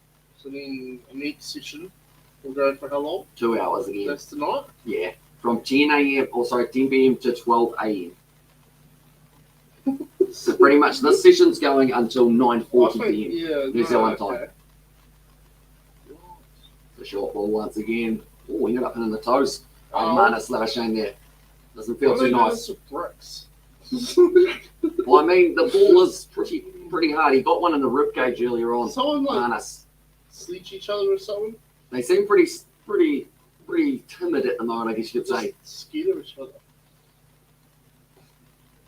So then the next session will go for how long? 2 hours again. That's tonight? Yeah. From 10 p.m. to 12 a.m. So pretty much this session's going until 9:40 p.m. Yeah, New Zealand time. The short ball once again. Oh, ended up in the toes. Marnus Levershane there. Doesn't feel too nice. Bricks. Well, I mean, the ball is pretty hard. He got one in the rib cage earlier on. Someone like Marnus. sleech each other or something? They seem pretty timid at the moment, I guess you could say. Scared of each other.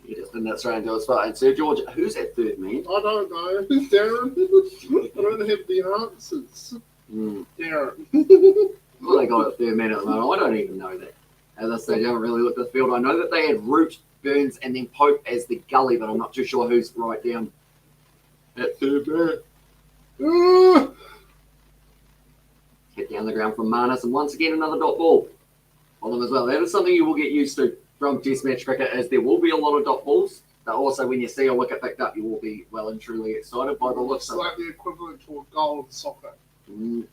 He just didn't straight into his foot. And Sir George, who's at third man? I don't know. Darren. I don't have the answers. Darren. Well, they got it third man at the moment. I don't even know that. At this stage, I haven't really looked at the field. I know that they had Root, Burns, and then Pope as the gully, but I'm not too sure who's right down at third man. Hit down the ground from Marnus, and once again, another dot ball on them as well. That is something you will get used to from Test match cricket, as there will be a lot of dot balls. But also, when you see a wicket picked up, you will be well and truly excited by the looks It's of it. like the equivalent to a goal in soccer.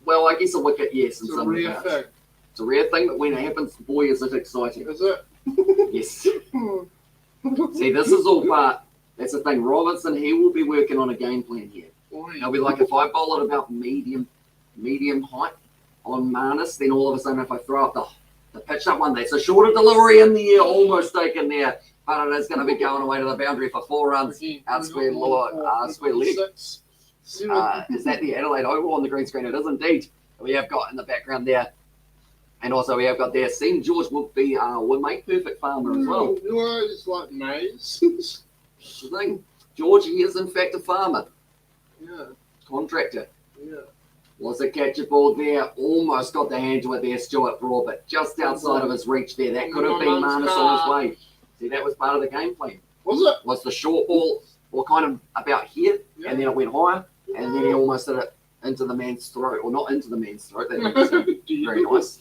Well, I guess a wicket, yes. It's a rare thing. It's a rare thing, but when it happens, boy, is it exciting. Is it? Yes. See, this is all part. That's the thing. Robertson, he will be working on a game plan here. He'll be like, if I bowl at about medium height on Marnus, then all of a sudden, if I throw up the pitch up one, that's a shorter delivery in the air, almost taken there, but it is going to be going away to the boundary for 4 runs. Out square leg. Is that the Adelaide Oval on the green screen? It is indeed. We have got in the background there. And also we have got there, St. George would make perfect farmer as well. You know, it's like maize. The thing, George, he is in fact a farmer. Yeah. Contractor. Yeah. Was a catch ball there, almost got the hand to it there, Stuart Broad, but just outside of his reach there. That could have been Marnus on his way. See, that was part of the game plan. Was it? Was the short ball, or kind of about here, and then it went higher, and then he almost hit it into the man's throat, or not into the man's throat. That was very nice.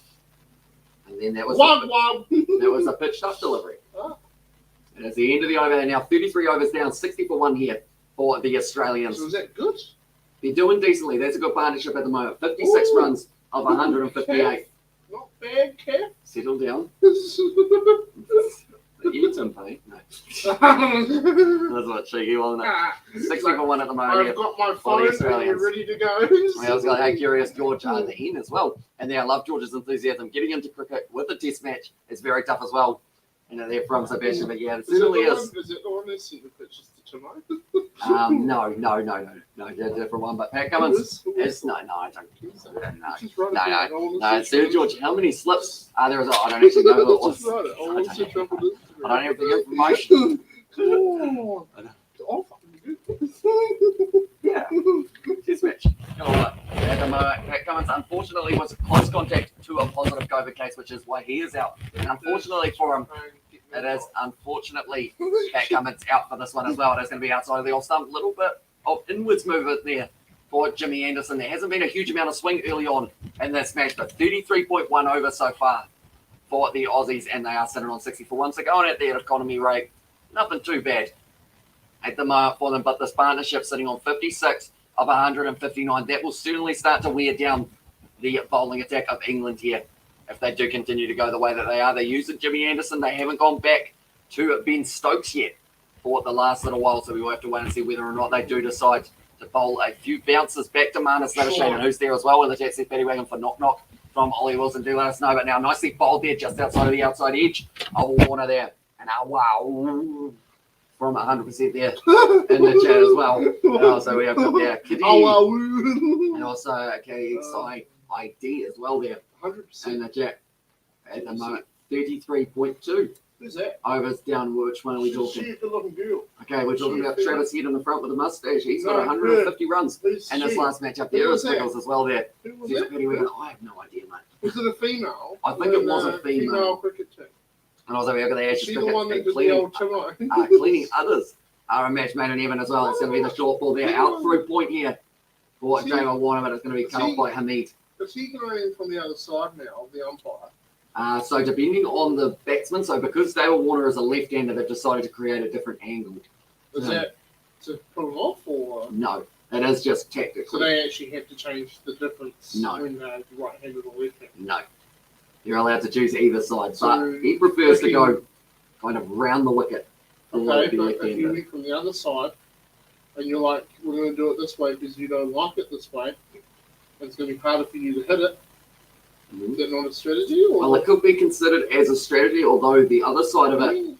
And then that was a pitched up delivery. Oh. And it's the end of the over. Now 33 overs down, 60 for 1 here for the Australians. So was that good? They're doing decently. That's a good partnership at the moment. 56 runs of 158. Not bad, Kev. Settle down. You Tim Payne? No. That's what cheeky, wasn't it? 60 for 1 at the moment. I've got my phone and you're ready to go. I was like, hey, curious George the end as well. And then I love George's enthusiasm. Getting into cricket with a test match is very tough as well. You know, they're from Sebastian, but yeah, it certainly is. Is it the one that sent the pictures to Timo? No, different one. But Pat Cummins is no, I don't think so. No. Sir George, how many slips are there? I don't actually know what it was. I don't have the information. Yeah, test match. At the moment, Pat Cummins unfortunately was close contact to a positive COVID case, which is why he is out. And unfortunately for him, it is unfortunately Pat Cummins out for this one as well. It is going to be outside of the off stump. A little bit of inwards movement there for Jimmy Anderson. There hasn't been a huge amount of swing early on in this match, but 33.1 over so far for the Aussies, and they are sitting on 60 for 1. So going at their economy rate, nothing too bad at the moment for them, but this partnership sitting on 56 of 159. That will certainly start to wear down the bowling attack of England here if they do continue to go the way that they are. They use Jimmy Anderson. They haven't gone back to Ben Stokes yet for the last little while, so we will have to wait and see whether or not they do decide to bowl a few bounces back to Marnus Latishane, who's there as well with the jet set Paddy Wagon for knock from Ollie Wilson. Do let us know. But now nicely bowled there just outside of the outside edge of Warner there. And wow, from 100% there in the chat as well. So we have got there Kitty and also KXI ID as well there 100% in the chat at the moment. 33.2 Who's that? overs down. Which one are we talking? She's a good-looking girl. Okay, we're talking about Travis Head in the front with the mustache. He's got 150 runs. And this last match up there is Squiggles as well there. Who was that? I have no idea, mate. Was it a female? I think it was a female. Female cricket team. And also we have got the Ashes She's the one that did the cleaning, old Timo. cleaning others are a match made in heaven as well. It's going to be the short ball there. Out through point here for Jamal Warner, but it's going to be cut off by Hamid. Is he going from the other side now, the umpire? So depending on the batsman, so because Dale Warner is a left-hander, they've decided to create a different angle. Is that to put him off, or? No, it is just tactically. So they actually have to change the difference No. when they're right-handed or left-handed? No. You're allowed to choose either side, So but he prefers to go kind of round the wicket. Okay, but if you went from the other side and you're like, we're going to do it this way because you don't like it this way, and it's going to be harder for you to hit it, is that not a strategy? Or? Well, it could be considered as a strategy, although the other side of it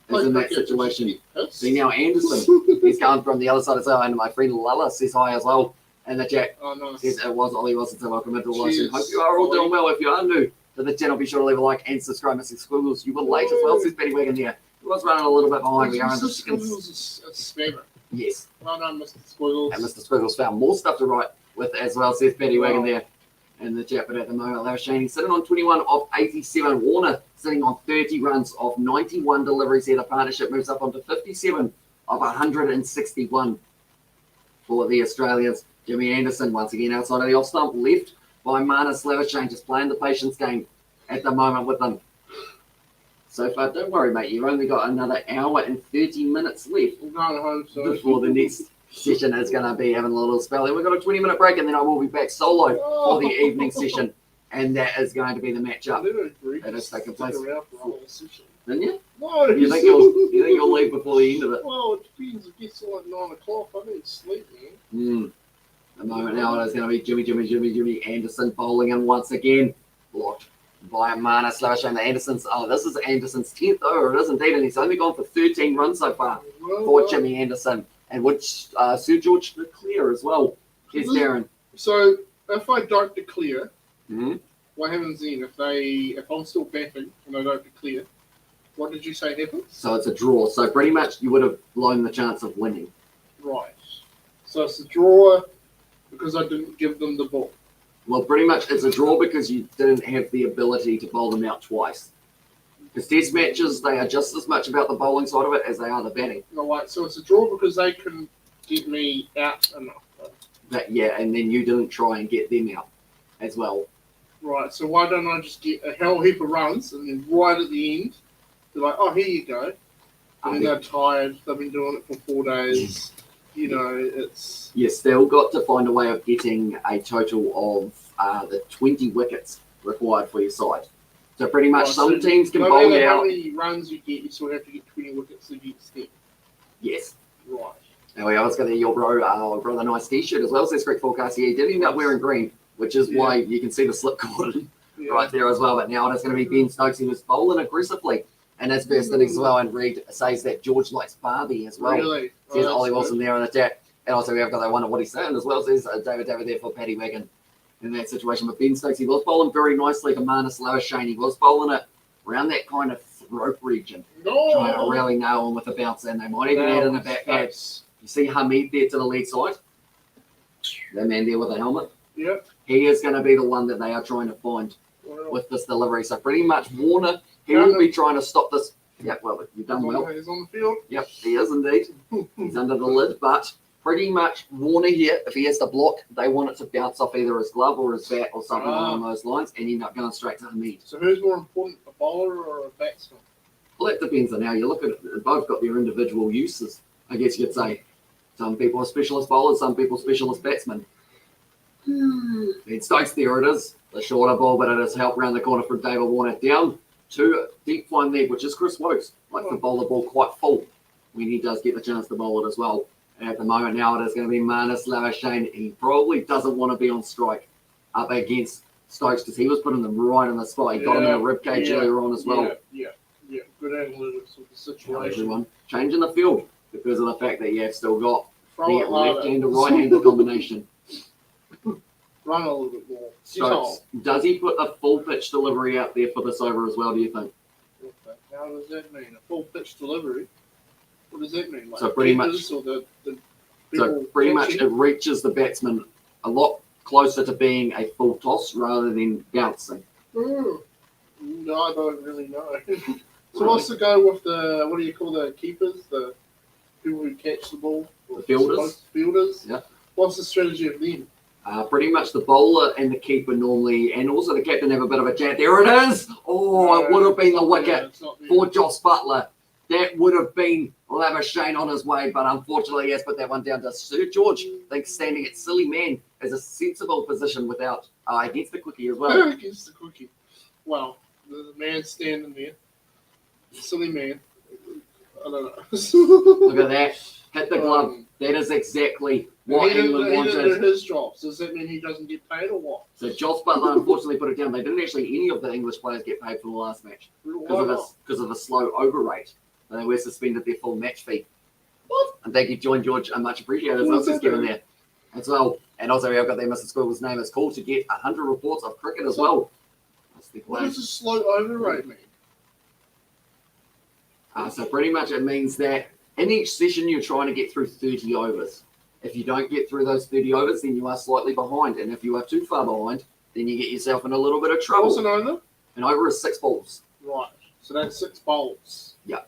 is in that situation. See now Anderson, he's going from the other side as well, and my friend Lala says hi as well in the chat. Oh, nice. Says it was Ollie Wilson, so welcome into the live stream. Hope you are all doing well. If you are new to the channel, be sure to leave a like and subscribe. Missing Squiggles, you were late as well, says Betty Wagon there. He was running a little bit behind. We are in the Squiggles is a spammer. Yes. Well done, Mr. Squiggles. And Mr. Squiggles found more stuff to write with as well, says Paddy Wagon there in the chat. But at the moment, Lavashani sitting on 21 of 87. Warner sitting on 30 runs of 91 deliveries here. The partnership moves up onto 57 of 161 for the Australians. Jimmy Anderson once again outside of the off stump, left by Marnus Lavashane, just playing the patience game at the moment with them. So far, don't worry, mate. You've only got another hour and 30 minutes left I'm going home, so before the next session is going to be having a little spell. And we've got a 20-minute break, and then I will be back solo for the evening session. And that is going to be the matchup that is taking place. Didn't you? No, You think you'll leave before the end of it? Well, it depends. It gets to like 9 o'clock. I need to sleep, man. The moment now it is going to be Jimmy Anderson bowling in once again. Blocked by Marnus Lavashane. This is Anderson's 10th over. It is indeed, and he's only gone for 13 runs so far for Jimmy Anderson. And which Sir George declare as well. Here's Darren. So if I don't declare, what happens then? If I'm still batting and I don't declare, what did you say happens? So it's a draw. So pretty much you would have blown the chance of winning. Right. So it's a draw because I didn't give them the ball. Well, pretty much it's a draw because you didn't have the ability to bowl them out twice. Because test matches, they are just as much about the bowling side of it as they are the batting. Right. So it's a draw because they couldn't get me out enough. And then you didn't try and get them out as well. Right. So why don't I just get a hell heap of runs and then right at the end, they're like, oh, here you go. And then they're tired. They've been doing it for 4 days. You know, it's... You still got to find a way of getting a total of the 20 wickets required for your side. So pretty much some teams can bowl out. How many runs you get, you still have to get 20 wickets to get step. Yes. Right. Anyway, I was going to your brother nice t-shirt as well, says Greg Forecast. He did end up wearing green, which is why you can see the slip cord right there as well. But now it's going to be Ben Stokes. He was bowling aggressively in his first innings as well. And Reed says that George likes Barbie as well. Really? Says Ollie Wilson there in the chat. And also we have got that one of what he's saying as well, says David there for Paddy Wagon in that situation. But Ben Stokes, he was bowling very nicely to Marnus Lavashane. He was bowling it around that kind of throat region. Trying to really nail him with a bounce. And they might even add in a back edge. You see Hamid there to the leg side. That man there with a helmet. Yep. He is going to be the one that they are trying to find with this delivery. So pretty much Warner, he will be trying to stop this. Yeah, well, you've done well. He's on the field. Yep, he is indeed. He's under the lid, but pretty much Warner here, if he has to block, they want it to bounce off either his glove or his bat or something along those lines and end up going straight to Hamid. So who's more important, a bowler or a batsman? Well, that depends on how you look at it. They've both got their individual uses, I guess you'd say. Some people are specialist bowlers, some people specialist batsmen. Ben Stokes, there it is. The shorter ball, but it has helped round the corner from David Warner. Down to deep fine leg, which is Chris Wokes. Like to bowl the ball quite full when he does get the chance to bowl it as well. And at the moment now, it is going to be Marnus Lavashane. He probably doesn't want to be on strike up against Stokes because he was putting them right in the spot. He got him in a rib cage earlier on as well. Yeah. Good analytics of the situation. Everyone changing the field because of the fact that you have still got the left-hander, right-hander combination. Run a little bit more. Stokes, does he put a full pitch delivery out there for this over as well, do you think? How does that mean? A full pitch delivery? What does that mean? Like so pretty much, it reaches the batsman a lot closer to being a full toss rather than bouncing. No, I don't really know. So what's the go with the, what do you call the keepers? The people who catch the ball? The fielders? Fielders? Yeah. What's the strategy of them? Pretty much the bowler and the keeper normally, and also the captain have a bit of a chat. There it is! Oh, it would have been the wicket for Joss Butler. That would have been Lavashane on his way, but unfortunately he has put that one down to Sir George. I think standing at silly man is a sensible position without against the quickie as well. Against the quickie. Well, there's a man standing there. Silly man. I don't know. Look at that. Hit the glove. That is exactly what England wanted. He didn't do his job. So does that mean he doesn't get paid or what? So Joss Butler unfortunately put it down. They didn't actually, any of the English players get paid for the last match because of a slow over rate. They were suspended their full match fee. What? And thank you, John George. I much appreciate it. As well, given there as well. And also, I've got there, Mr. Squiggle's name is called to get 100 reports of cricket as well. What does a slow over rate mean? So pretty much it means that in each session you're trying to get through 30 overs. If you don't get through those 30 overs, then you are slightly behind. And if you are too far behind, then you get yourself in a little bit of trouble. What's an over? An over is 6 balls. Right. So that's 6 bowls. Yeah.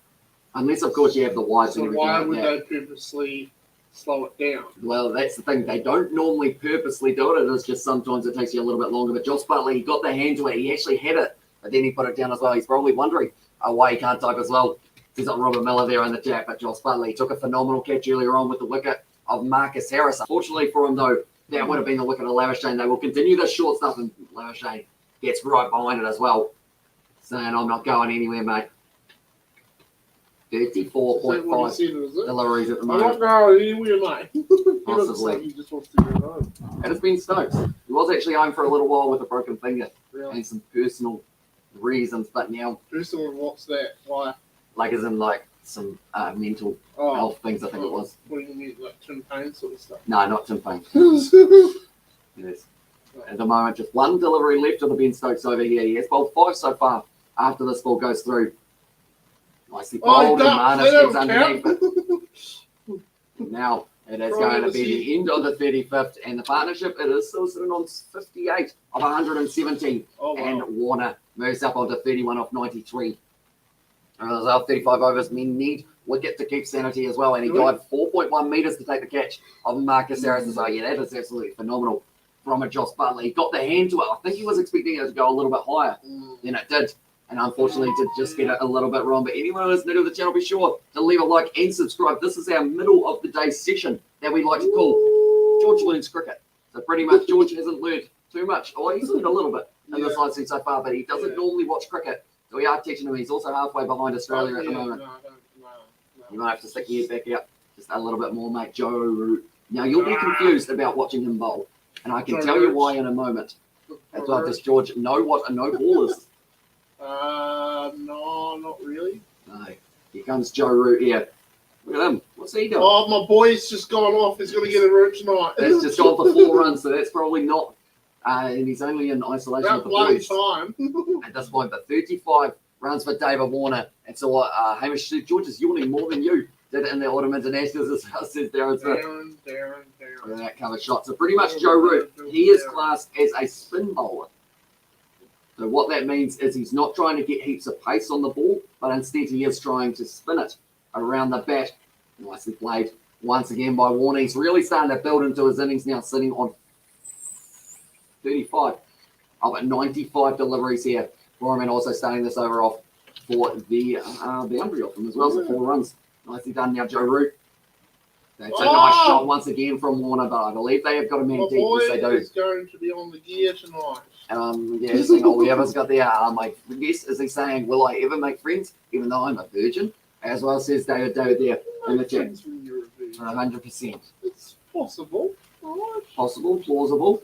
Unless, of course, you have the wides and So everything why like would that. they purposely slow it down? Well, that's the thing. They don't normally purposely do it. It is just sometimes it takes you a little bit longer. But Josh Butley, he got the hand to it. He actually had it, but then he put it down as well. He's probably wondering why he can't type as well. He's got Robert Miller there in the chat, but Josh Butley took a phenomenal catch earlier on with the wicket of Marcus Harris. Unfortunately for him, though, that would have been the wicket of Lavishane. They will continue this short stuff, and Lavishane gets right behind it as well, saying, I'm not going anywhere, mate. 34.5 deliveries at the I'm moment. not going anywhere, mate. He Possibly. looks like he just wants to go home. And it's been Stokes. He was actually home for a little while with a broken finger Really? and some personal reasons, but now, Personal, what's that? Why? like, as in, like, some mental Oh, health things, I think it was. what do you mean, like Tim Payne sort of stuff? No, not Tim Payne. Oh, Yes. At the moment, just one delivery left of the Ben Stokes over here. He has bowled 5 so far after this ball goes through. Nicely bowled, and Marnus gets underneath it. And now it is going to be the end of the 35th, and the partnership, it is still sitting on 58 of 117. Oh, wow. And Warner moves up onto 31 off 93. And as well, 35 overs, men need wicket to keep sanity as well. And he dived 4.1 metres to take the catch of Marcus Harris. So, yeah, that is absolutely phenomenal from a Josh Butley. He got the hand to it. I think he was expecting it to go a little bit higher than it did. And unfortunately, did just get it a little bit wrong. But anyone who is new to the channel, be sure to leave a like and subscribe. This is our middle of the day session that we like to call George Learns Cricket. So pretty much George hasn't learned too much. Oh, he's learned a little bit in this lesson so far, but he doesn't normally watch cricket. So we are teaching him. He's also halfway behind Australia at the moment. No. You might have to stick your head back out just a little bit more, mate. Joe Root. Now, you'll be confused about watching him bowl. And I can tell you why in a moment. That's why does George know what a no ball is? No, not really. No. Here comes Joe Root here. Look at him. What's he doing? Oh, my boy's just gone off. He's going to get a root tonight. That's just gone for 4 runs, so that's probably not. And he's only in isolation About with the bloody boys time. at this point. But 35 runs for David Warner. And so Hamish George is yawning more than you did in the Autumn Internationals, as says Darren Smith. Darren. Look at that cover shot. So pretty much Joe Root, he is classed as a spin bowler. So what that means is he's not trying to get heaps of pace on the ball, but instead he is trying to spin it around the bat. Nicely played once again by Warner. He's really starting to build into his innings now, sitting on 35 of 95 deliveries here for him, and also starting this over off for the boundary off him as well. So 4 runs. Nicely done now, Joe Root. That's a nice shot once again from Warner, but I believe they have got a man deep. Yes, they do. Is going to be on the gear tonight. Yeah, saying all we ever's got there. My guess is he saying, will I ever make friends, even though I'm a virgin? As well says David there in the chat. 100%. It's possible. Possible, plausible.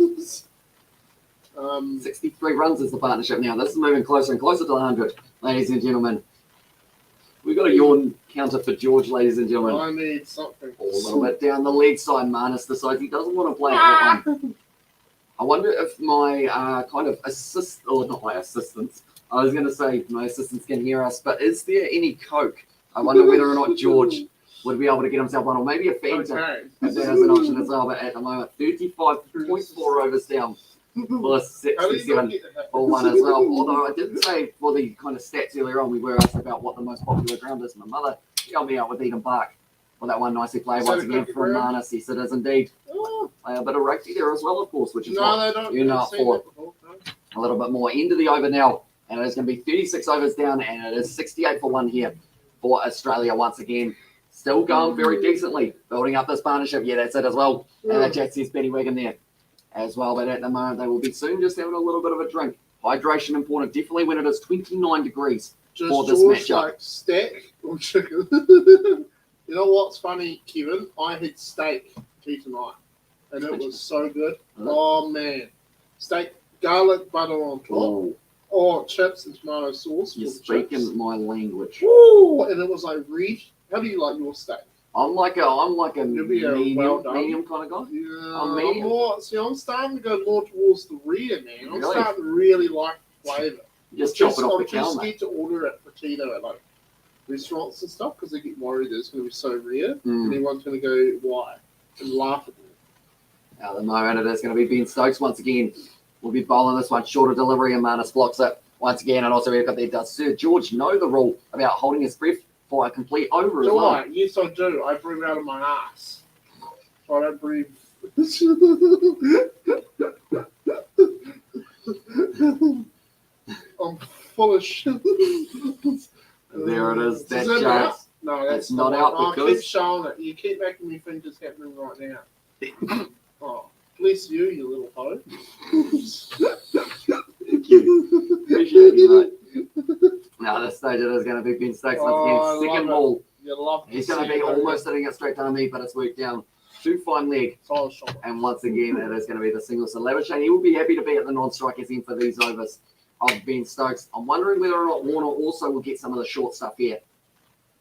63 runs is the partnership now. This is moving closer and closer to 100, ladies and gentlemen. We've got a yawn counter for George, ladies and gentlemen. I need something. A little bit down the leg side. Marnus decides he doesn't want to play at that one. I wonder if my kind of not my assistants, I was going to say my assistants can hear us, but is there any Coke? I wonder whether or not George would be able to get himself one, or maybe a Fanta, if that is an option as well. But at the moment, 35.4 overs down, plus 67 for 1 as well. Although I did say for the kind of stats earlier on, we were asked about what the most popular ground is. My mother helped me out with Eden Park. Well, that one nicely played once again from Marnus. Yes, it is indeed. A bit of rugby there as well, of course, which is what you're not for. A little bit more. End of the over now, and it is going to be 36 overs down, and it is 68 for 1 here for Australia once again. Still going very decently, building up this partnership. Yeah, that's it as well. And the chat says Betty Wagon there as well, but at the moment they will be soon just having a little bit of a drink. Hydration important, definitely when it is 29 degrees for this matchup. Like steak or chicken. You know what's funny, Kevin? I had steak tea tonight, and it was so good. Oh, man. Steak, garlic butter on top, or chips and tomato sauce. You're speaking my language. Ooh, and it was like red. How do you like your steak? I'm like a medium kind of guy. Yeah, I'm medium. I'm starting to go more towards the rear, man. I'm Really? starting to really like the flavour. Just chop it off the I'm cow, too mate. scared to order it for Tito at like restaurants and stuff because they get worried that it's going to be so rare and everyone's going to go, why? and laughable. At the moment, it is going to be Ben Stokes once again. We'll be bowling this one. Shorter delivery, and Manus blocks it once again. And also, we've got there. Does Sir George know the rule about holding his breath for a complete over as Do well? I? Yes, I do. I breathe out of my ass. I don't breathe. I'm full of shit. There it is. That Is that chance. out? No, that's not out I because- keep showing it. You keep making me think it's happening right now. Oh, bless you, you little hoe. Thank you. Appreciate you, mate. Now, this stage, it is going to be Ben Stokes once Oh, again. I Second love it. ball. You love to He's going to see be it. almost hitting it straight down me, but it's worked down. Too fine leg. Solid shot. And once again, it is going to be the single. So Labuschagne, he will be happy to be at the non-strikers end for these overs of Ben Stokes. I'm wondering whether or not Warner also will get some of the short stuff here.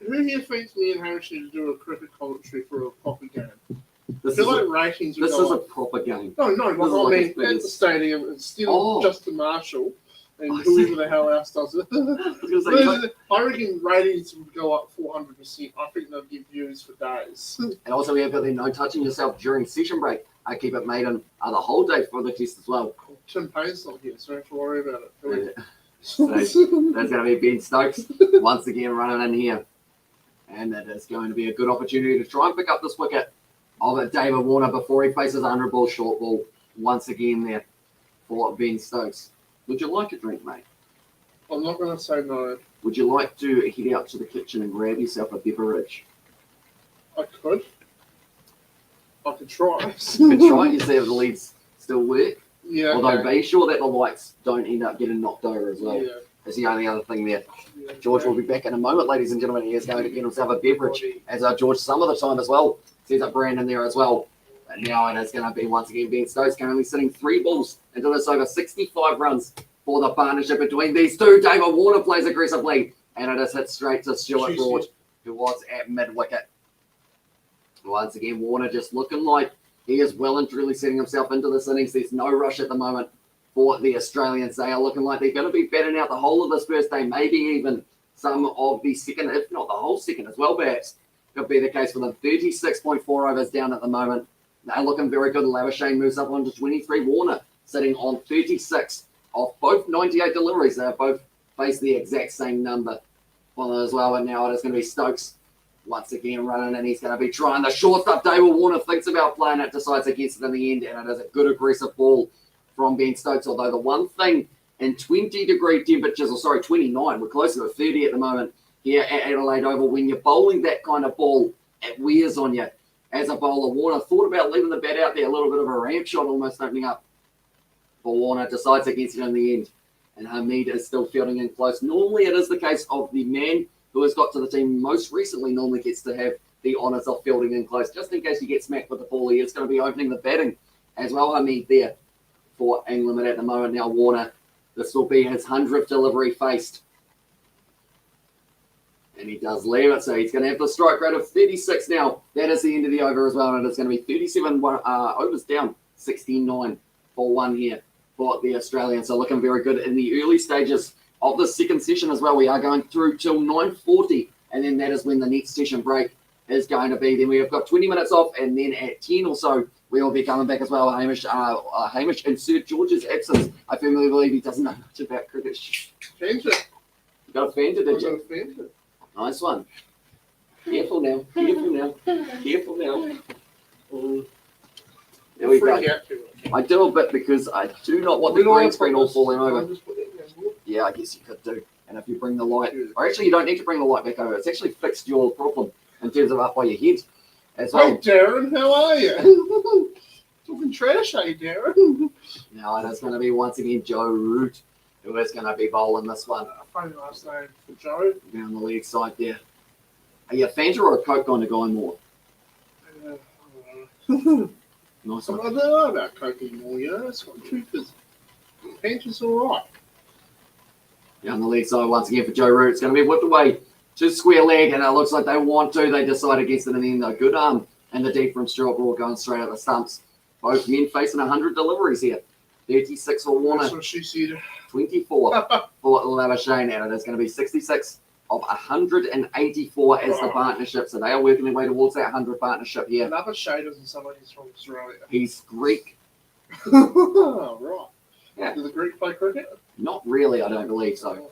Who here thinks me and Hamish need to do a cricket commentary for a proper game? I This feel is like a, ratings would this go is a up. proper game. No, This is I like mean, as big at as- the stadium, instead Oh. of Justin Marshall and I whoever see. the hell else does it. I was going to say, I reckon ratings would go up 400%. I think they'll give views for days. and also we have got the no touching yourself during session break. I keep it maiden the whole day for the test as well. Tim Payne's not here, so don't have to worry about it. So that's going to be Ben Stokes once again running in here. And it is going to be a good opportunity to try and pick up this wicket of David Warner before he faces 100 ball short ball once again there for Ben Stokes. Would you like a drink, mate? I'm not going to say no. Would you like to head out to the kitchen and grab yourself a beverage? I could. I could try. You could try and see if the leads still work. Yeah. Although okay. be sure that the lights don't end up getting knocked over as well. Yeah. That's the only other thing there. Yeah, George okay. will be back in a moment, ladies and gentlemen. He is going to get himself a beverage, as George some of the time as well. Sees up Brandon there as well. And now it is going to be once again Ben Stokes currently sitting 3 balls into this over 65 runs for the partnership between these two. David Warner plays aggressively, and it is hit straight to Stuart Jeez, Broad, who was at mid-wicket. Once again, Warner just looking like he is well and truly setting himself into this innings. There's no rush at the moment for the Australians. They are looking like they're going to be batting out the whole of this first day, maybe even some of the second, if not the whole second as well, perhaps. Could be the case for them. 36.4 overs down at the moment. They're looking very good. Labuschagne moves up onto 23. Warner sitting on 36 of both 98 deliveries. They both face the exact same number as well. And now it is going to be Stokes once again running, and he's going to be trying the short stuff. David Warner thinks about playing it, decides against it in the end, and it is a good aggressive ball from Ben Stokes. Although the one thing in 20-degree temperatures, or sorry, 29, we're closer to 30 at the moment here at Adelaide Oval. When you're bowling that kind of ball, it wears on you. As a bowler, Warner thought about leaving the bat out there, a little bit of a ramp shot almost opening up. But Warner decides against it in the end, and Hamid is still fielding in close. Normally, it is the case of the man who has got to the team most recently normally gets to have the honours of fielding in close. Just in case you get smacked with the ball, he is going to be opening the batting as well. Hamid there for England at the moment. Now Warner, this will be his 100th delivery faced. And he does leave it, so he's going to have the strike rate of 36 now. That is the end of the over as well, and it's going to be 37 overs down, 69 for 1 here for the Australians. So looking very good in the early stages of the second session as well. We are going through till 9:40, and then that is when the next session break is going to be. Then we have got 20 minutes off, and then at 10 or so, we will be coming back as well. Hamish in Sir George's absence. I firmly believe he doesn't know much about cricket. Fanta. You got a Fanta, did I you? got a Fanta. Nice one. Careful now. Careful now. Careful now. There we go. Freak out too much. I do a bit because I do not want the green screen all falling I'll over. just put it in there. Yeah, I guess you could do. And if you bring the light, or actually you don't need to bring the light back over. It's actually fixed your problem in terms of up by your head as Hey, well. Darren, how are you? Talking trash, eh, Darren? Now it is going to be once again Joe Root who is going to be bowling this one. Funny last name for Joe. Down the leg side there. Are you a Fanta or a Coke on the guy more? I don't know. Nice I one. don't know about Coke anymore, you know. That's what the truth is. Fanta's all right. Down the leg side once again for Joe Root. It's going to be whipped away to square leg, and it looks like they want to. They decide against it in the end, though. Good arm and the deep from Stuart Broad going straight at the stumps. Both men facing 100 deliveries here. 36 for Warner, That's what she said. 24 for Labuschagne, and it is going to be 66 of 184 as the partnership. So they are working their way towards that 100 partnership here. Another shade isn't someone who's from Australia. He's Greek. Right. Yeah. Do the Greek play cricket? Not really, I don't believe so.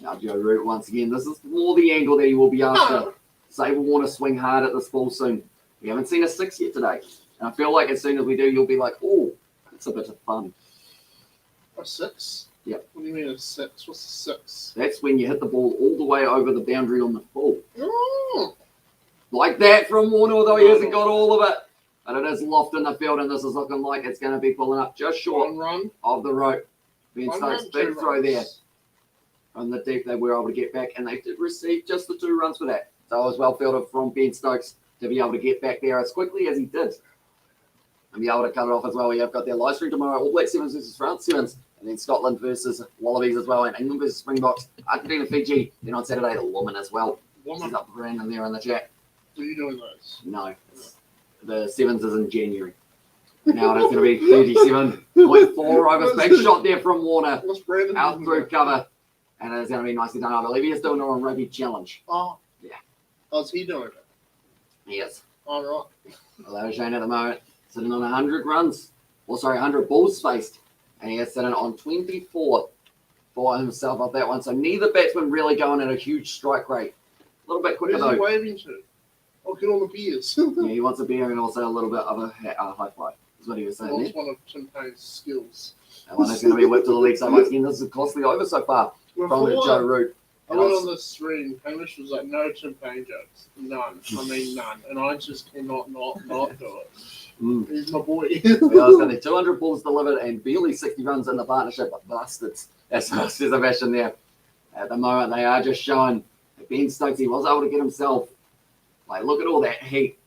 Now Joe Root once again. This is more the angle that he will be after. Sable want to swing hard at this ball soon. We haven't seen a 6 yet today. And I feel like as soon as we do, you'll be like, oh, it's a bit of fun. A 6? Yep. What do you mean a 6? What's a 6? That's when you hit the ball all the way over the boundary on the full. Oh. Like that from Warner, although he hasn't got all of it. And it is loft in the field, and this is looking like it's going to be pulling up just short of the rope. Ben Stokes, big throw there. On the deep, they were able to get back, and they did receive just the 2 runs for that. So it was well fielded from Ben Stokes to be able to get back there as quickly as he did. And be able to cut it off as well. We have got their live stream tomorrow. All Black Sevens versus France Sevens. And then Scotland versus Wallabies as well. And England versus Springboks. Argentina, Fiji. Then on Saturday, the woman as well. She's up Brandon there in the chat. Are you doing those? No. The Sevens is in January. Now it's going to be 37.4 overs. Big shot there from Warner. What's Brandon out through cover. And it's going to be nicely done. I believe he is doing it on Rugby Challenge. Oh. Yeah. How's he doing it? Yes. All right. Although Shane at the moment sitting on 100 runs. Or sorry, 100 balls faced. And he is sitting on 24 for himself off that one. So neither batsman really going at a huge strike rate. A little bit quicker though. Where's he waving to? Oh, get on the beers. Yeah, he wants a beer and also a little bit of a high five. Is what he was saying. That's one of Tim Payne's skills. That one is going to be whipped to the leg so much. Again, this is costly over so far. From Joe Root. I went on the stream. Hamish was like, no Tim Payne jokes. None. I mean, none. And I just cannot not do it. He's my boy. Yeah, it's got the 200 balls delivered and barely 60 runs in the partnership. Bastards. That's what says Sebastian there. At the moment, they are just showing that Ben Stokes, he was able to get himself. Like, look at all that heat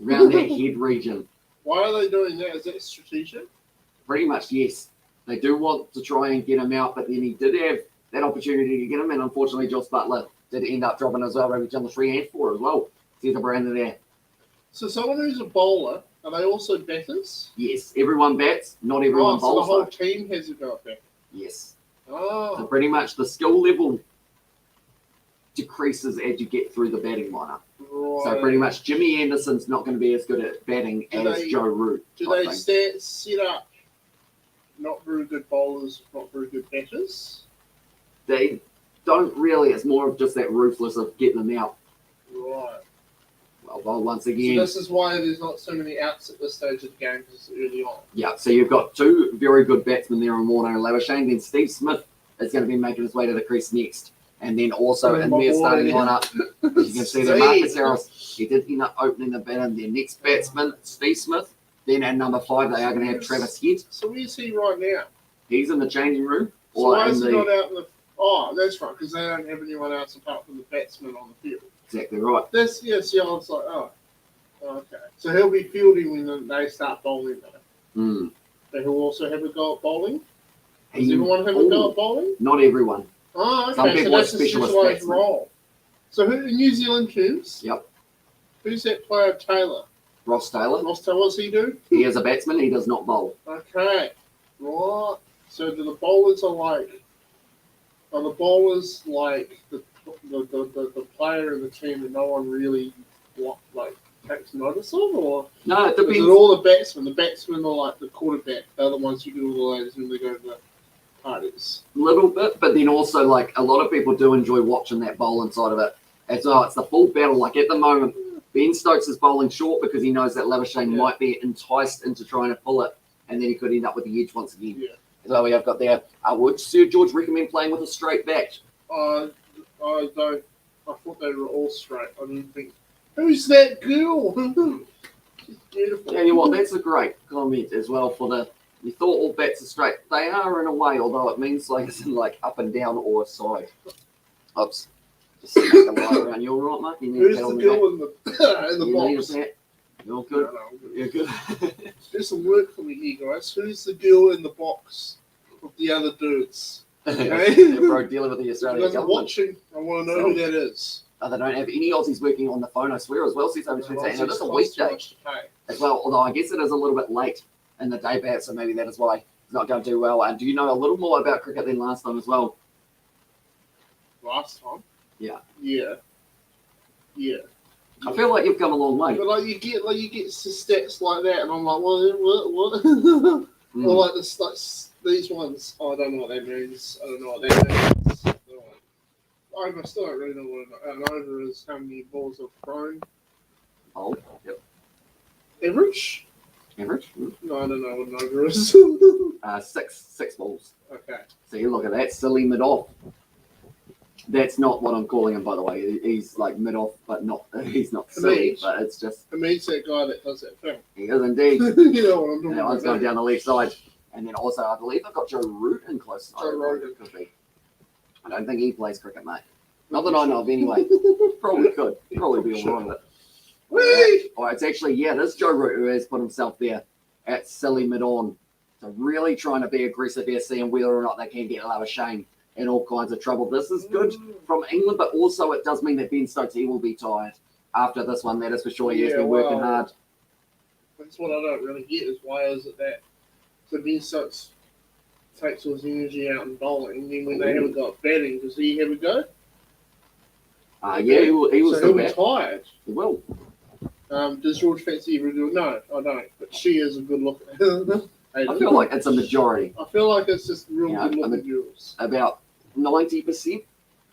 around that head region. Why are they doing that? Is that strategic? Pretty much, yes. They do want to try and get him out, but then he did have that opportunity to get him, and unfortunately, Josh Butler did end up dropping as well, Rugby Challenge 3 and 4 as well. See the brand there. So someone who's a bowler, are they also batters? Yes, everyone bats, not everyone bowls. So the whole team has a go at batting? Yes. Oh. So pretty much the skill level decreases as you get through the batting lineup. Right. So pretty much Jimmy Anderson's not going to be as good at batting as Joe Root. Do they set up not very good bowlers, not very good batters? They don't really. It's more of just that ruthless of getting them out. Right. Well, once again. So this is why there's not so many outs at this stage of the game because it's early on. Yeah, so you've got 2 very good batsmen there on Warner and Labuschagne. Then Steve Smith is going to be making his way to the crease next. And then also in their starting lineup, as you can see there, Marcus Harris, he did end up opening the bat in their next batsman, Steve Smith. Then at number 5, they are going to have Travis Head. So where's he right now? He's in the changing room. So why is he not out in the... Oh, that's right, because they don't have anyone else apart from the batsman on the field. Exactly right. That's, yeah, see, I was like, oh, okay. So he'll be fielding when they start bowling, though. But he'll also have a go at bowling? Does everyone have a go at bowling? Not everyone. Oh, okay. Some people so that's are a specialist specialised role. So who in New Zealand teams? Yep. Who's that player, Taylor? Ross Taylor. What does he do? He is a batsman. He does not bowl. Okay. Right. So do the bowlers are the bowlers like the player in the team that no one really takes notice of, or no? It depends. Is it all the batsmen? The batsmen are like the quarterback. They're the ones who do all the ladies when they go to the parties. A little bit, but then also like a lot of people do enjoy watching that bowling side of it as well. It's the full battle. Like at the moment, Ben Stokes is bowling short because he knows that Labuschagne might be enticed into trying to pull it, and then he could end up with the edge once again. Yeah. So we have got there. Would Sir George recommend playing with a straight bat? I don't. I thought they were all straight. I didn't think. Who's that girl? She's beautiful. Yeah, you know what? That's a great comment as well for the. You thought all bats are straight. They are in a way, although it means like it's in like up and down or side. Oops. Just smack the light around. You all right, Mark? You need Who's the girl in the box? You're good. No, You're good. Do some work for me here, guys. Who's the girl in the box with the other dudes? Okay? Yeah, bro, dealing with the Australian You guys are government. watching. I want to know who that is. They don't have any Aussies working on the phone, I swear, as well. Since I'm saying it's a weekday as well. Although I guess it is a little bit late in the day, perhaps, so maybe that is why it's not going to do well. And do you know a little more about cricket than last time as well? last time. Yeah. Yeah. I feel like you've come a long way. But you get stats like that, and I'm like, what? Or like this, these ones. Oh, I don't know what that means. I still don't really know what an over is. How many balls are thrown? Oh, yep. Average? Average? No, I don't know what an over is. 6 balls. Okay. So you look at that, silly mid-off. That's not what I'm calling him, by the way. He's like mid-off, but he's not silly, but it's just... It means that guy that does that thing. He is indeed. You know what I'm talking That one's about. going down the left side. And then also, I believe I've got Joe Root in close. Joe Root. Could be. I don't think he plays cricket, mate. Not that I know of anyway. Probably could. Probably be all right with it. Whee! Oh, it's actually, it is Joe Root who has put himself there at silly mid-on. So really trying to be aggressive here, seeing whether or not they can get Shane in all kinds of trouble. This is good from England, but also it does mean that Ben Stokes, he will be tired after this one. That is for sure. He has been working hard. That's what I don't really get is why is it that so Ben Stokes takes all his energy out in bowling, and then when they haven't got batting, does he have a go? Yeah, he will so still he'll be tired. He will. Does George Fancy ever do it? No, I don't. But she is a good looker. I feel like it's a majority. I feel like it's just real good looking girls. About 90%?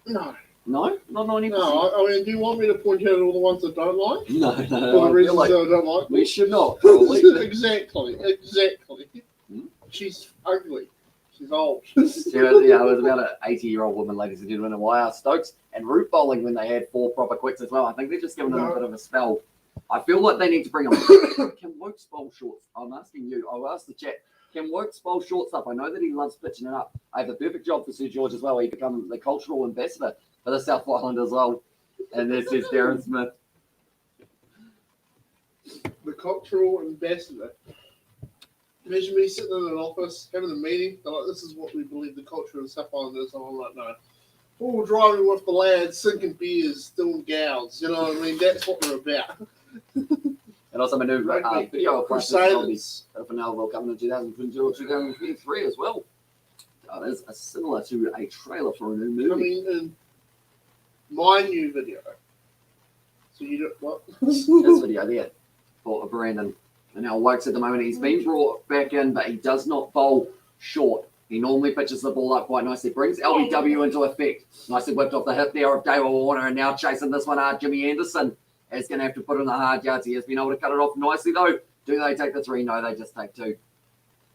No. No? Not 90%? No, I mean, do you want me to point out all the ones I don't like? No. For the reasons that I don't like? We should not, probably. Exactly. She's ugly. She's old. It was about an 80-year-old woman, ladies and gentlemen, and why are Stokes and Root bowling when they had 4 proper quicks as well. I think they're just giving them a bit of a spell. I feel like they need to bring on... Can Wokes bowl shorts? I'm asking you. I'll ask the chat. Can Wokes bowl short stuff? I know that he loves pitching it up. I have a perfect job for Sir George as well. He becomes the cultural ambassador for the South Island as well. And this is Darren Smith. The cultural ambassador. Imagine me sitting in an office, having a meeting. They're like, this is what we believe the culture of the South Island is. And I'm like, no. All driving with the lads, sinking beers, doing gals. You know what I mean? That's what we're about. And also my new video of Crusaders. Open Oval coming in 2022 or 2023 as well. There's similar to a trailer for a new movie. I mean, in my new video. So you don't, what? This video there for Brandon. And now Wokes at the moment, he's been brought back in, but he does not bowl short. He normally pitches the ball up quite nicely. Brings LBW into effect. Nicely whipped off the hip there of Dale Warner, and now chasing this one hard. Jimmy Anderson is going to have to put in the hard yards. He has been able to cut it off nicely, though. Do they take the 3? No, they just take 2.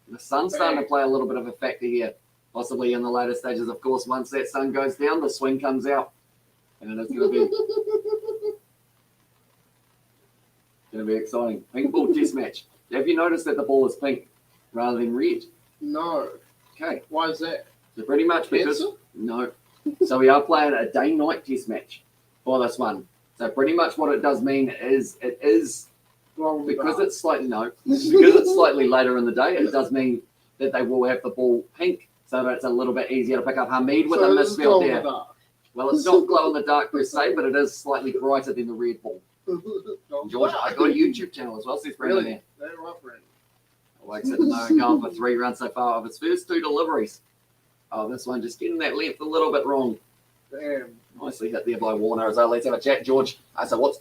The sun's starting to play a little bit of a factor here, possibly in the later stages. Of course, once that sun goes down, the swing comes out, and it's going to be exciting. Pink ball test match. Have you noticed that the ball is pink rather than red? No. Okay. Why is that? So pretty much because... No. So we are playing a day-night test match for this one. So pretty much what it does mean is it is... Because it's slightly... No. Because it's slightly later in the day, it does mean that they will have the ball pink so that it's a little bit easier to pick up. Hamid with a misfield there. Well, it's not glow in the dark per se, but it is slightly brighter than the red ball. George, I got a YouTube channel as well, says Brandon there. They're right, Brandon. Wakes at the moment, going for 3 runs so far of his first 2 deliveries. Oh, this one just getting that length a little bit wrong. Damn. Nicely hit there by Warner as well. Let's have a chat, George. So what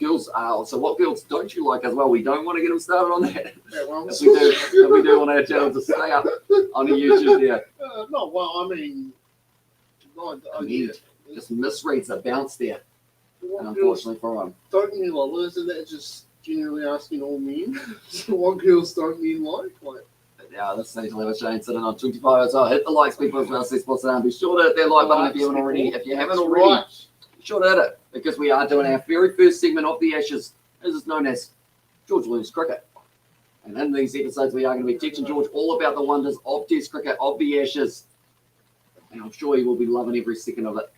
girls don't you like as well? We don't want to get them started on that. Yeah, well, if we do want our channel to stay up on the YouTube there. No, well, I mean, just misreads the bounce there. And unfortunately for him. Don't mean like, isn't that just generally asking all men? So what girls don't men like? Yeah, this stage level Shane sitting on 25 as well. Hit the likes, people as well. See Sports Down. Be sure to hit that like button if you haven't already. If you haven't already, be sure to hit it because we are doing our very first segment of the Ashes, as is known as George Lewis Cricket. And in these episodes, we are going to be teaching George all about the wonders of Test cricket, of the Ashes. And I'm sure he will be loving every second of it.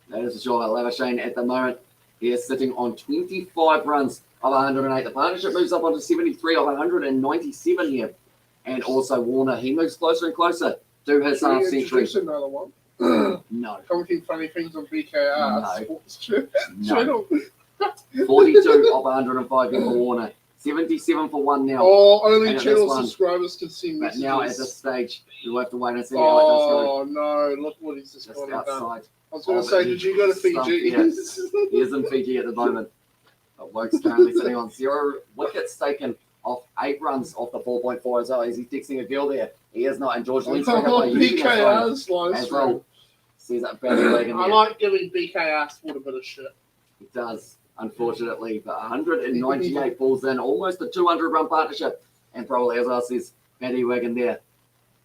That is for sure. Lavashane at the moment, he is sitting on 25 runs of 108. The partnership moves up onto 73 of 197 here. And also Warner, he moves closer and closer to his half century. Another one. No. Commenting funny things on BKR. No. Sports channel. No. 42 of 105 for Warner. 77 for 1 now. Oh, only And at channel this one, subscribers can see But messages. now at this stage, we'll have to wait and see how it does go. Oh no! Look what he's just Just gone and done. outside. I was going Oh, to say, but did you go to stuff, Fiji? yeah. He is in Fiji at the moment. But Woke's currently sitting on 0 wickets taken off 8 runs off the 4.4 as well. Is he texting a girl there? He is not. And George Lynn's pick up by using that phone BKR's live as stream. well. Sees that batting leg in I there. like giving BKR Sport a bit of shit. He does, unfortunately. But 198 balls in, almost a 200-run partnership. And probably, as I says, Paddy Wigan there.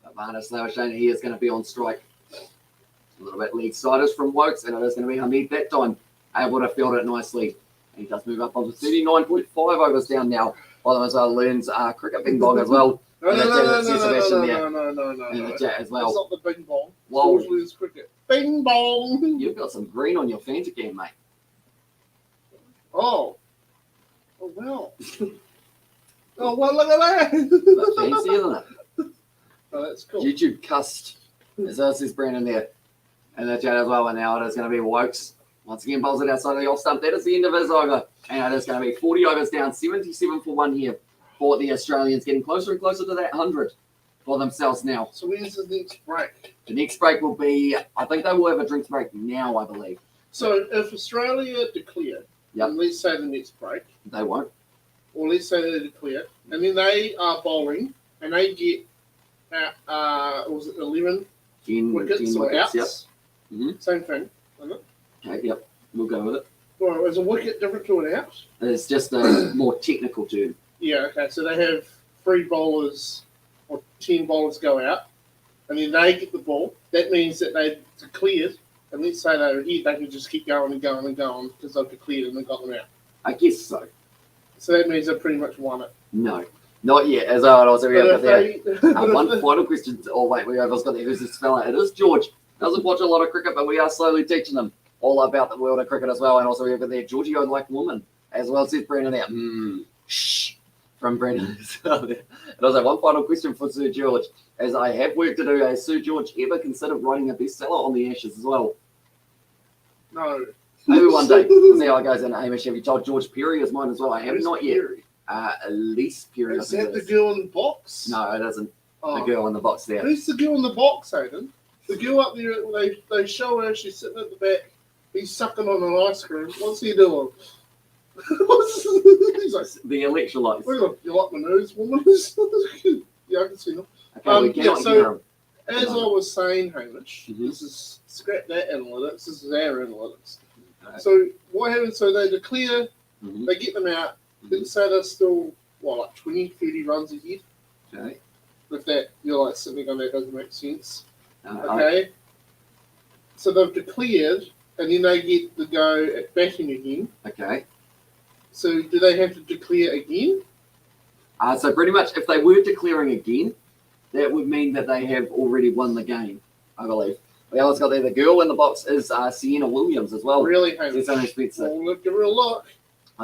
But Marnus Laushane, he is going to be on strike. A little bit lead siders from Wokes, and it is going to be Hamid that time able to field it nicely. And he does move up onto 39.5 overs down now. While as well learns cricket bing bong as well. No, In no, the no, chat, no, it's no, Sebastian no, there. no. In the chat as It's well. not the bing bong. It's Whoa. George Lynn's cricket. Bing bong. You've got some green on your Fanta can, mate. Oh. Oh, well. Oh, well, look at That's that. fancy, isn't it? Oh, that's cool. YouTube cussed. As well as Brandon there. And the chat as well. And now it is going to be Wokes. Once again, bowls it outside of the off stump. That is the end of his over. And it is going to be 40 overs down, 77 for 1 here for the Australians. Getting closer and closer to that 100 for themselves now. So when's the next break? The next break will be, I think they will have a drinks break now, I believe. So if Australia declare, Yep. and let's say the next break, They won't. or let's say they declare, and then they are bowling, and they get, was it 11 10 wickets or outs? Yep. Mhm. Same thing, isn't it? Okay, yep. We'll go with it. Well, is a wicket different to an out? It's just a more technical term. Yeah, okay. So they have 3 bowlers or 10 bowlers go out, and then they get the ball. That means that they declared, and let's say they were here, they can just keep going and going and going because they've declared and they got them out. I guess so. So that means they pretty much won it. No. Not yet. As I also But got there. if they, One final question. Oh, wait. We have got there. Who's this fella? It is George. Doesn't watch a lot of cricket, but we are slowly teaching him all about the world of cricket as well. And also we have got there Georgio like woman as well. Says Brandon there. Shh. From Brandon as well there. And also one final question for Sir George. As I have work to do, has Sir George ever considered writing a bestseller on the Ashes as well? no. Maybe one day. We'll see how it goes. And Hamish, have you told George Perry is mine as well? I have Who's not yet. Perry? Elise Perry. I Is think that it the is. girl in the box? No, it isn't. Oh. The girl in the box there. Who's the girl in the box, Aiden? The girl up there, they show her, she's sitting at the back, he's sucking on an ice cream. What's he doing? He's like, The electrolytes. "Look, you like my nose, woman?" Yeah, I can see them. Okay, we yeah, cannot so- hear him. As I was saying, Hamish, Mhm. this is scrap that analytics, this is our analytics. Okay. So what happens, so they declare, Mhm. they get them out, then say they're still, like 20, 30 runs ahead. Okay. With that, you're like sitting on that doesn't make sense. I- Okay. So they've declared, and then they get the go at batting again. okay. So do they have to declare again? So pretty much, if they were declaring again, that would mean that they have already won the game, I believe. We also got there. The girl in the box is Sienna Williams as well. Really, Says Hamish? Hamish Spencer. Well, look, give her a look.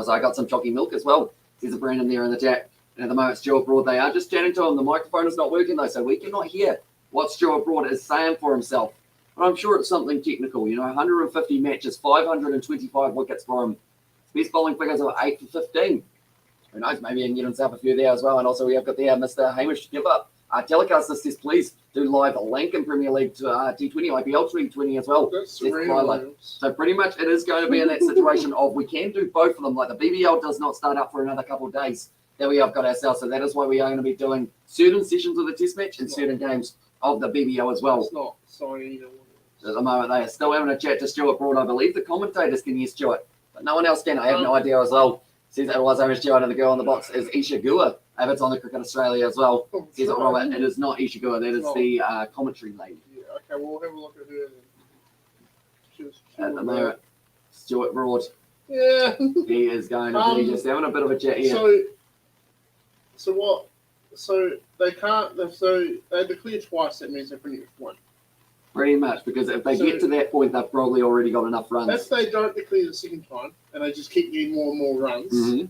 So I got some chalky milk as well. There's a Brandon there in the chat. And at the moment, Stuart Broad, they are just chatting to him. The microphone is not working though, so we cannot hear what Stuart Broad is saying for himself. But I'm sure it's something technical. 150 matches, 525 wickets for him. Best bowling figures of 8 for 15. Who knows? Maybe he can get himself a few there as well. And also we have got there Mr. Hamish Give Up. Telecast this says please do live Lankan Premier League to T20, IPL T20 as well. That's Says Serena Kylo. Williams. So pretty much it is going to be in that situation of we can do both of them. Like the BBL does not start up for another couple of days that we have got ourselves. So that is why we are going to be doing certain sessions of the test match and certain games of the BBL as well. It's not Serena Williams. At the moment they are still having a chat to Stuart Broad. I believe the commentators can hear Stuart, but no one else can. I have no idea as well. Says it was Hamish Stuart and the girl in the box is Isha Gua. If it's on the Cricket Australia as well. Oh, Says it sorry. Robert. It is not Isha Gua. That is the commentary lady. Yeah, okay, we'll have a look at her then. She was At the moment, Stuart Broad. Yeah. He is going to be just having a bit of a chat here. So what? So they can't. So they declare twice. That means they're pretty much won. Pretty much, because if they So- get to that point, they've probably already got enough runs. If they don't declare the second time and they just keep getting more and more runs, Mhm.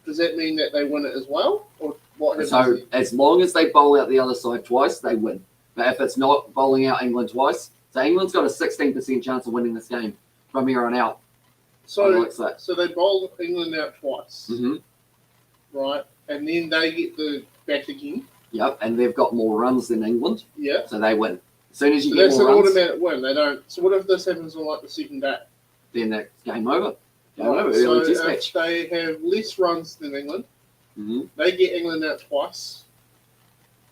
does that mean that they win it as well, or what happens? So then? as long as they bowl out the other side twice, they win. But if it's not bowling out England twice, so England's got a 16% chance of winning this game from here on out. So I like that. so they bowl England out twice. Mhm. right? And then they get the bat again. Yep, and they've got more runs than England, Yeah. so they win. As soon as you So get that's an more runs, automatic win. They don't. So what if this happens on like the second day? then that's game over. Game Right, over, so early test if match. they have less runs than England, Mm-hmm. they get England out twice,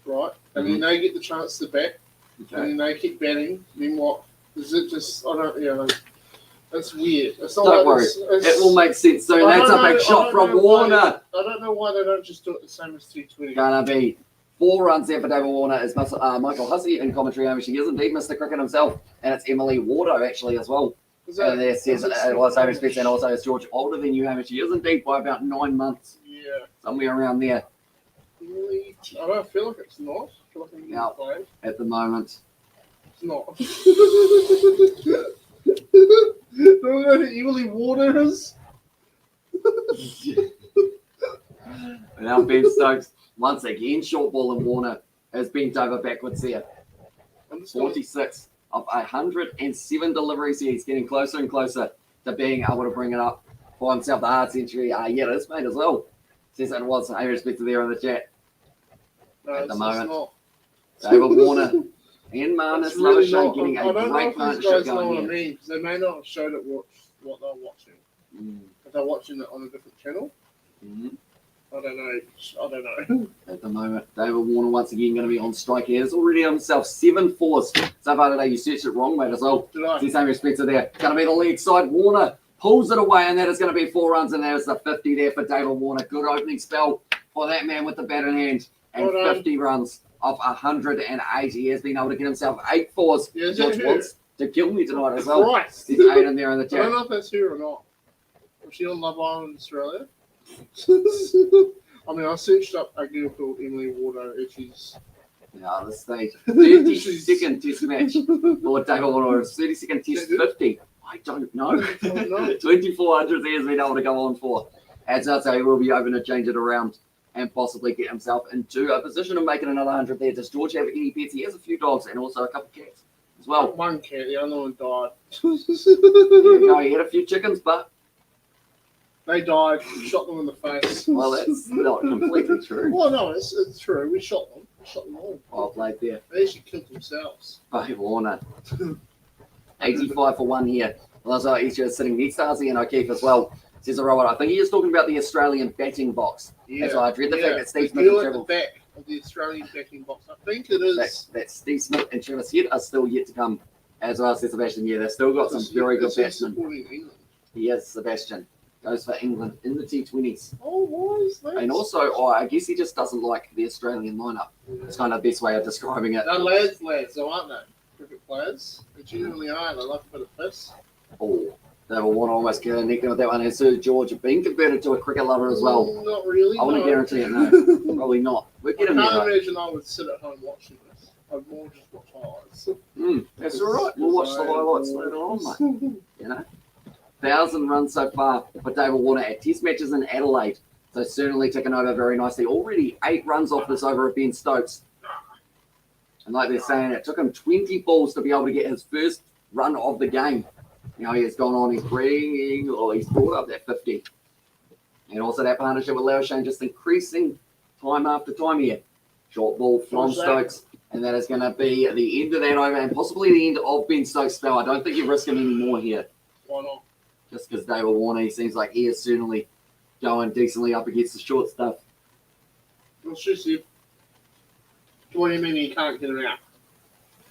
right? And then they get the chance to bat, and Okay. then they keep batting. Then what? Is it just? I don't. Yeah, that's weird. It's not Don't like worry, it's, it will make sense. So I that's don't a big know- shot I don't from know why Warner. I don't know why they don't just do it the same as T20. Gonna be 4 runs there for David Warner. Is Michael Hussey in commentary. She is indeed Mr. Cricket himself, and it's Emily Wardo actually as well. Is that- And there says it was Hamish Spence, and also is George older than you, Hamish. She is indeed by about 9 months, Yeah. somewhere around there Really? I don't feel like it's not. I feel like I'm No. played. at the moment. It's not. Don't know who Emily Water is? Now Ben Stokes once again short ball, and Warner has bent over backwards there. I'm just going 46 of 107 deliveries here. He's getting closer and closer to being able to bring it up for himself. The hard century. Yeah, it is mate as well. Says it was. I respect to there in the chat. no, At the it's moment. not. David Warner and Marnus It's really Lovershay not. getting I a don't know great if these partnership guys know going what I here. mean, because they may not have showed it what they're watching. If they're watching it on a different channel, Mhm. I don't know. At the moment, David Warner once again going to be on strike. He has already on himself 7 fours. So far today, you searched it wrong, mate, as well. Did I? See same respect to there. Going to be the lead side. Warner pulls it away, and that is going to be 4 runs, and there's the 50 there for David Warner. Good opening spell for that man with the bat in hand. And Well done. 50 runs of 180. He has been able to get himself 8 fours. Yeah, is George that her? wants to kill me tonight as well. Christ. There's 8 in there in the I don't chat. know if that's her or not. Was she on Love Island Australia? I mean, I searched up a girl called Emily Wardo, and she's Now, this stage. 32nd test match for David Warner. 32nd test 50. I don't know. I don't know. 2,400 he has been able to go on for. As I say, he will be open to change it around and possibly get himself into a position of making another 100 there. Does George have any pets? He has a few dogs and also a couple cats as well. one cat, the other one died. There you go. He had a few chickens, but, They died. We shot them in the face. well, that's not completely true. Well, no, it's true. We shot them. We shot them all. Well played there. They actually killed themselves. David Warner. 85 for 1 here. Well, so each is sitting next to Hussey and O'Keefe as well. Says a robot. I think he is talking about the Australian batting box. Yeah. That's why I dread the fact that Steve The Smith girl and at the Trevor, back of the Australian backing box. I think it is. that Steve Smith and Travis Head are still yet to come. As well as Sebastian. Yeah, they've still got some very good It's him batsmen. supporting England. He is Sebastian. Goes for England in the T20s. Oh, why is that? And also, I guess he just doesn't like the Australian lineup. It's kind of the best way of describing it. They're lads, though, aren't they? Cricket players. They genuinely are. They love a bit of piss. Oh, David Warner almost connected with that one. And Sir George being converted to a cricket lover as well. Not really. I wouldn't no. guarantee it, no. Probably not. We'll I get him there. can't though. imagine I would sit at home watching this. I'd more just watch highlights. That's all right. We'll watch the highlights later on, mate. You know, 1,000 runs so far for David Warner at Test matches in Adelaide. So certainly ticking over very nicely. Already 8 runs off this over at Ben Stokes. And like they're saying, it took him 20 balls to be able to get his first run of the game. Now he has gone on, he's brought up that 50. And also that partnership with Leo Shane just increasing time after time here. Short ball from What's that? Stokes. And that is going to be the end of that over and possibly the end of Ben Stokes' spell. I don't think you risk him any more here. Why not? Just because David Warner, he seems like he is certainly going decently up against the short stuff. What's just it? What do you mean you can't get him out?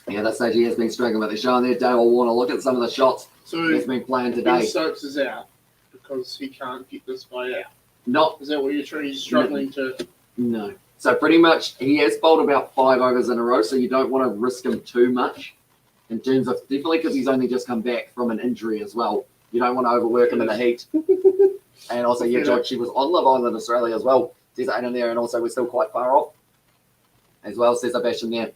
Yeah, that stage he has been struggling, but they're showing there David Warner. Look at some of the shots So he's been playing Ben today. Stokes is out because he can't get this guy out. Not, Is that what you're trying? He's struggling to. no. So pretty much he has bowled about 5 overs in a row, so you don't want to risk him too much in terms of, definitely because he's only just come back from an injury as well. You don't want to overwork him in the heat. And also, yeah, George, she was on Love Island Australia as well. Says 8 in there, and also we're still quite far off as well, says Sebastian there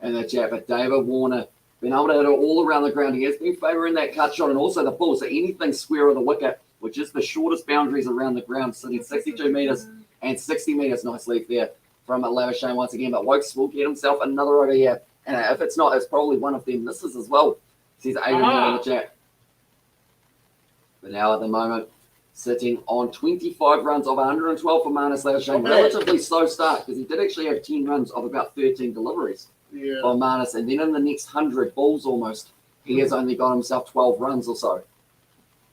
in the chat. But David Warner, been able to hit it all around the ground. He has been favouring that cut shot and also the ball. So anything square of the wicket, which is the shortest boundaries around the ground, sitting 62 metres and 60 metres. Nice leaf there from Lavishane once again. But Wokes will get himself another over here. And if it's not, it's probably one of them misses as well. Says 8 in there in the chat. But now at the moment, sitting on 25 runs of 112 for Marnus Lauschang. Relatively slow start because he did actually have 10 runs of about 13 deliveries for Marnus. And then in the next 100 balls almost, he has only got himself 12 runs or so.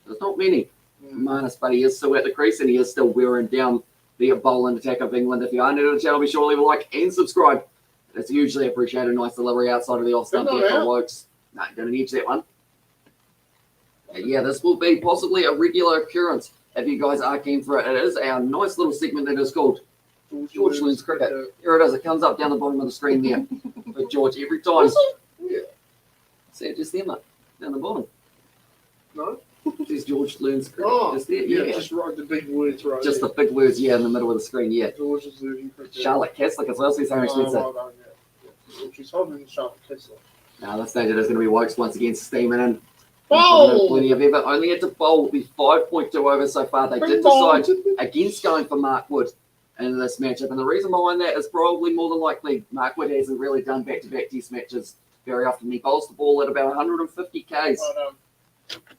There's not many Marnus, but he is still at the crease and he is still wearing down the bowling attack of England. If you are new to the channel, be sure to leave a like and subscribe. It's hugely appreciated. Nice delivery outside of the off stump there for Wokes. No, going to edge that one. Yeah, this will be possibly a regular occurrence if you guys are keen for it. It is our nice little segment that is called George Learns Cricket. Here it is. It comes up down the bottom of the screen there for George every time. Yeah. See it just there, mate, down the bottom. No? It says George Learns Cricket. Oh, Just there, yeah, just write the big words right just there. the big words, yeah, in the middle of the screen, yeah. George is learning cricket. Charlotte Kessler as well, see Sammy Spencer. Well done, yeah. She's holding Charlotte Kessler. Now, this stage it is going to be Wokes once again steaming in. Bowl! Plenty of effort. Only had to bowl the 5.2 overs so far. They did decide against going for Mark Wood in this matchup. And the reason behind that is probably more than likely Mark Wood hasn't really done back-to-back test matches very often. He bowls the ball at about 150 Ks. Well done.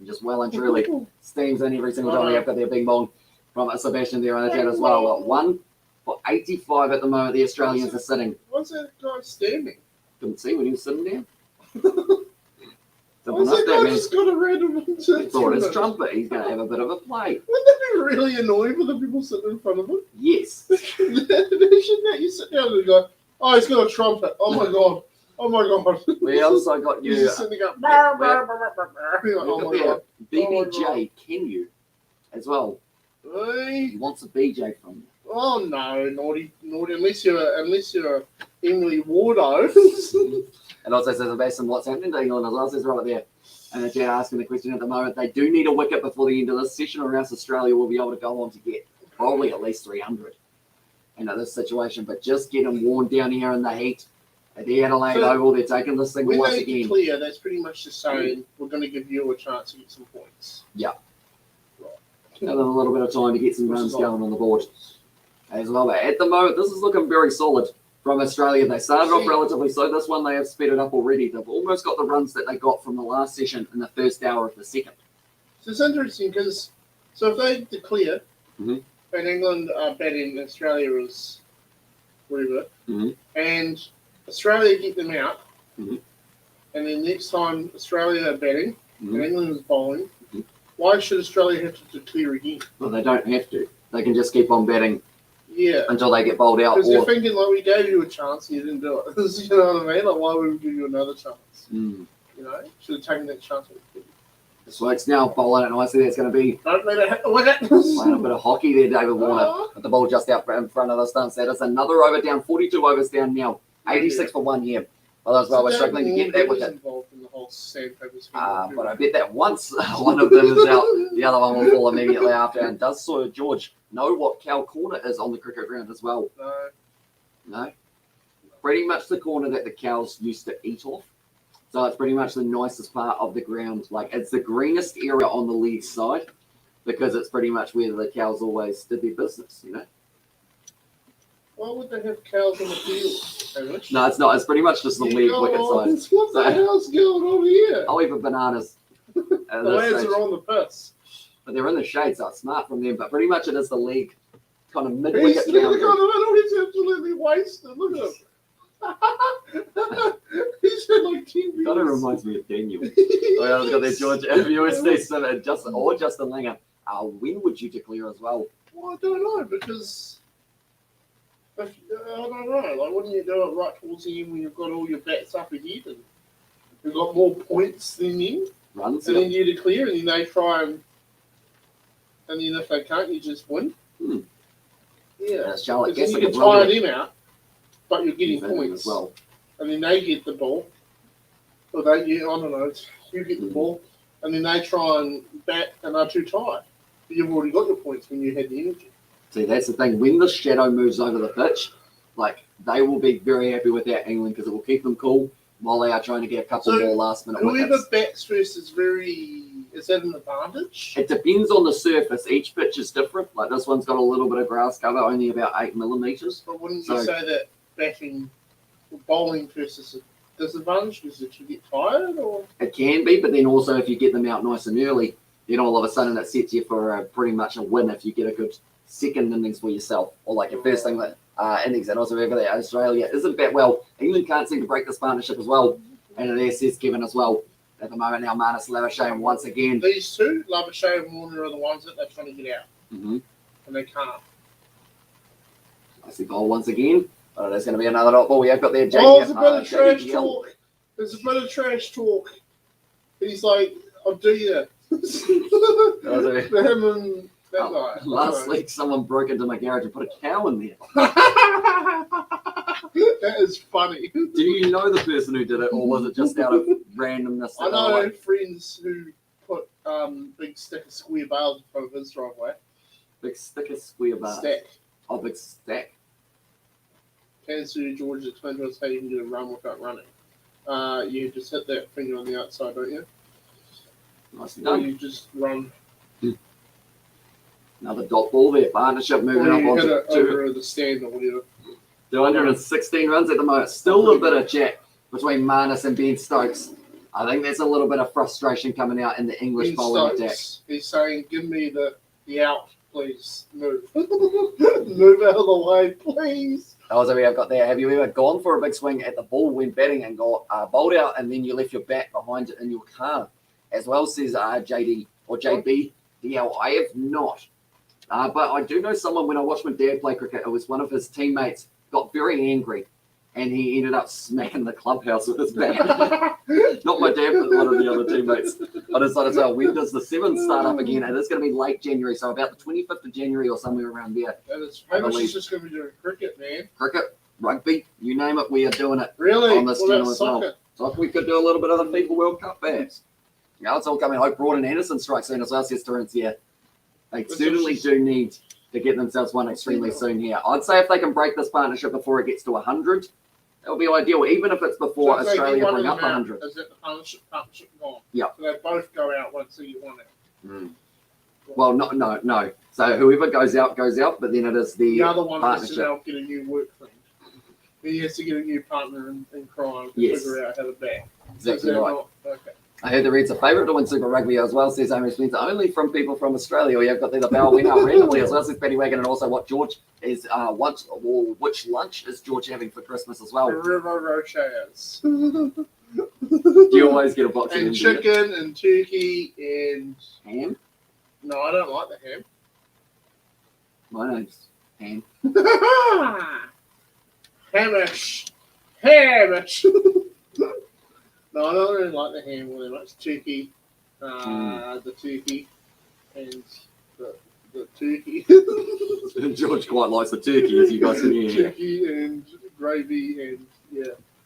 Just well and truly steams in every single time. They've got their bing bong from Sebastian there on the chat as well. 1 for 85 at the moment. The Australians are sitting. What's that guy standing? Couldn't see when he was sitting down. What's that guy just got a random Thought his trumpet. He's going to have a bit of a play. Wouldn't that be really annoying for the people sitting in front of him? Yes. Shouldn't that you sit down and go, oh, he's got a trumpet. Oh my god. Oh my god. We also got you. He's just sitting up. Oh my god. BBJ, can you as well? Hey. He wants a BJ from you. Oh no, naughty, unless you're Emily Wardo. And also says Sebastian, what's happening to England as well? Says right there. And the chat asking the question at the moment. They do need a wicket before the end of this session, or else Australia will be able to go on to get probably at least 300 in this situation. But just get them worn down here in the heat at the Adelaide Oval. They're taking this thing once again. When they declare, that's pretty much just saying we're going to give you a chance to get some points. Yeah. Right. Give them a little bit of time to get some runs going on the board as well. But at the moment, this is looking very solid from Australia. They started off relatively slow. This one, they have sped it up already. They've almost got the runs that they got from the last session in the first hour of the second. So it's interesting because, so if they declare, and England are batting, Australia is whatever, and Australia get them out, and then next time Australia are batting, and England is bowling, why should Australia have to declare again? Well, they don't have to. They can just keep on batting until they get bowled out. Because they're thinking, like, we gave you a chance and you didn't do it. You know what I mean? Like, why would we give you another chance? You know? Should have taken that chance. So it's now bowling it nicely. That's going to be don't let it hit the wicket. Playing a bit of hockey there, David Warner. With the ball just out in front of the stumps. That is another over down. 42 overs down now. 86 for 1 year. Well, as well, we're struggling to get that wicket. Involved in the whole but I bet that once one of them is out, the other one will fall immediately after. And does Sir George know what cow corner is on the cricket ground as well? No. Pretty much the corner that the cows used to eat off. So it's pretty much the nicest part of the ground. Like, it's the greenest area on the leg side because it's pretty much where the cows always did their business, you know? Why would they have cows on the field? No, it's not. It's pretty much just the leg wicket side. What the hell's going on here? I'll eat for bananas. The lads are on the piss. But they're in the shade, so it's smart from them. But pretty much it is the leg kind of mid-wicket. He's absolutely wasted. Look at him. He's had like 10 minutes. Kind of reminds me of Daniel. Oh, I've got their George USD or Justin Langer. When would you declare as well? Well, I don't know, because I don't know. Like, wouldn't you do it right towards the end when you've got all your bats up ahead and you've got more points than you? Runs, and then you declare, and then they try and then if they can't, you just win. Yeah. Charlotte Kessler you can tire them out, but you're getting points as well. And then they get the ball. Or I don't know. You get the ball, and then they try and bat, and they're too tired. But you've already got your points when you had the energy. See, that's the thing. When the shadow moves over the pitch, like, they will be very happy with that, England, because it will keep them cool while they are trying to get a couple more last-minute wickets. Whoever bats first is that an advantage? It depends on the surface. Each pitch is different. Like, this one's got a little bit of grass cover, only about 8 millimetres. But wouldn't you say that batting or bowling first is a disadvantage because you get tired? Or it can be, but then also if you get them out nice and early, then all of a sudden it sets you for pretty much a win if you get a good second innings for yourself, or like your first innings. And also over there, Australia isn't that well. England can't seem to break this partnership as well, and it says Kevin as well. At the moment now, Marnus Labuschagne once again. These two, Labuschagne and Warner, are the ones that they're trying to get out, Mm-hmm. and they can't. I see goal once again. Oh, there's going to be another dot ball. We have got there. There's a bit of trash talk. There's a bit of trash talk. He's like, I'll do you. Him and that guy. Last week, someone broke into my garage and put a cow in there. That is funny. Do you know the person who did it, or was it just out of randomness? I know friends who put big stick of square bales in front of his driveway. Big stick of square bars. Stack. Oh, big stack. Kansas City, Georgia, explained to us how you can get a run without running. You just hit that finger on the outside, don't you? Nicely Or done. you just run. Another dot ball there. Partnership moving Or up you onto hit it over the stand or whatever. 216 runs at the moment. Still a bit of chat between Marnus and Ben Stokes. I think there's a little bit of frustration coming out in the English Ben bowling Stokes, attack. he's saying, give me the out, please. Move. Move out of the way, please. Also, we have got there. Have you ever gone for a big swing at the ball when batting and got bowled out, and then you left your bat behind it in your car? As well, says JD or JB. DL, I have not. But I do know someone, when I watched my dad play cricket, it was one of his teammates got very angry, and he ended up smacking the clubhouse with his bat. Not my dad, but one of the other teammates. I decided to say, when does the Sevens start up again? And it's going to be late January, so about the 25th of January or somewhere around there. Maybe it's just going to be doing cricket, man. Cricket, rugby, you name it, we are doing it. Really? On this channel as well. So we could do a little bit of the FIFA World Cup perhaps. Now it's all coming. Hope Broad and Anderson strike soon as well, says Terence here. They certainly do need to get themselves one extremely soon here. I'd say if they can break this partnership before it gets to 100, that would be ideal, even if it's before Australia bring up 100. Is that the partnership gone? Yeah. So they both go out once you want it. Well, no. So whoever goes out, but then it is the other one has to partnership. now get a new work friend. He has to get a new partner in crime to figure out how to bat. Exactly right. Okay. I heard the Reds are favourite to win Super Rugby as well, says Amy Spencer. Only from people from Australia. We have got the bell winner randomly as well, says Betty Wagon, and also what George is, which lunch is George having for Christmas as well? River Rochers. You always get a box and of chicken and turkey and ham. No, I don't like the ham. My name's Ham. Hamish. Hamish. No, I don't really like the ham very much. Turkey, the turkey, and the turkey. George quite likes the turkey, as you guys can hear. Turkey and gravy and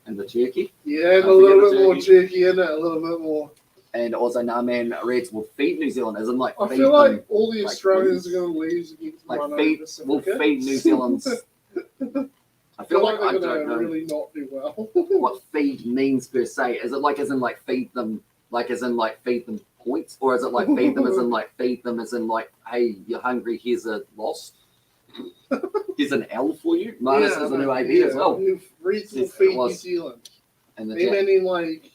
And the turkey. Yeah, and a little bit more turkey in it, a little bit more. And also, Reds will feed New Zealand, as in like. I feel like all the Australians are going to lose against we'll feed New Zealand's. I feel like I they're don't know really not do well. what feed means per se. Is it like as in like feed them, like as in like feed them points, or is it like feed them as in like feed them as in like, hey, you're hungry, here's a loss. Here's an L for you. Minus is the new AB as well. Reds will feed New Zealand. And they meaning like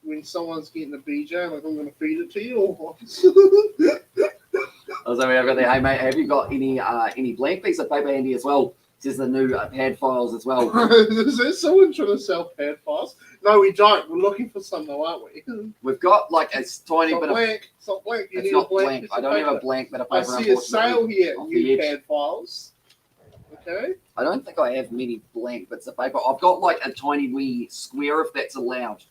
when someone's getting a BJ, like I'm going to feed it to you or what? Also, we have got there. Hey mate, have you got any blank piece of paper handy as well? Says the new pad files as well. Is there someone trying to sell pad files? No, we don't. We're looking for some though, aren't we? We've got like a tiny bit of. It's not blank. You it's need not a blank. I don't have a blank bit of paper. I see a sale here. New pad files. Okay. I don't think I have many blank bits of paper. I've got like a tiny wee square, if that's allowed.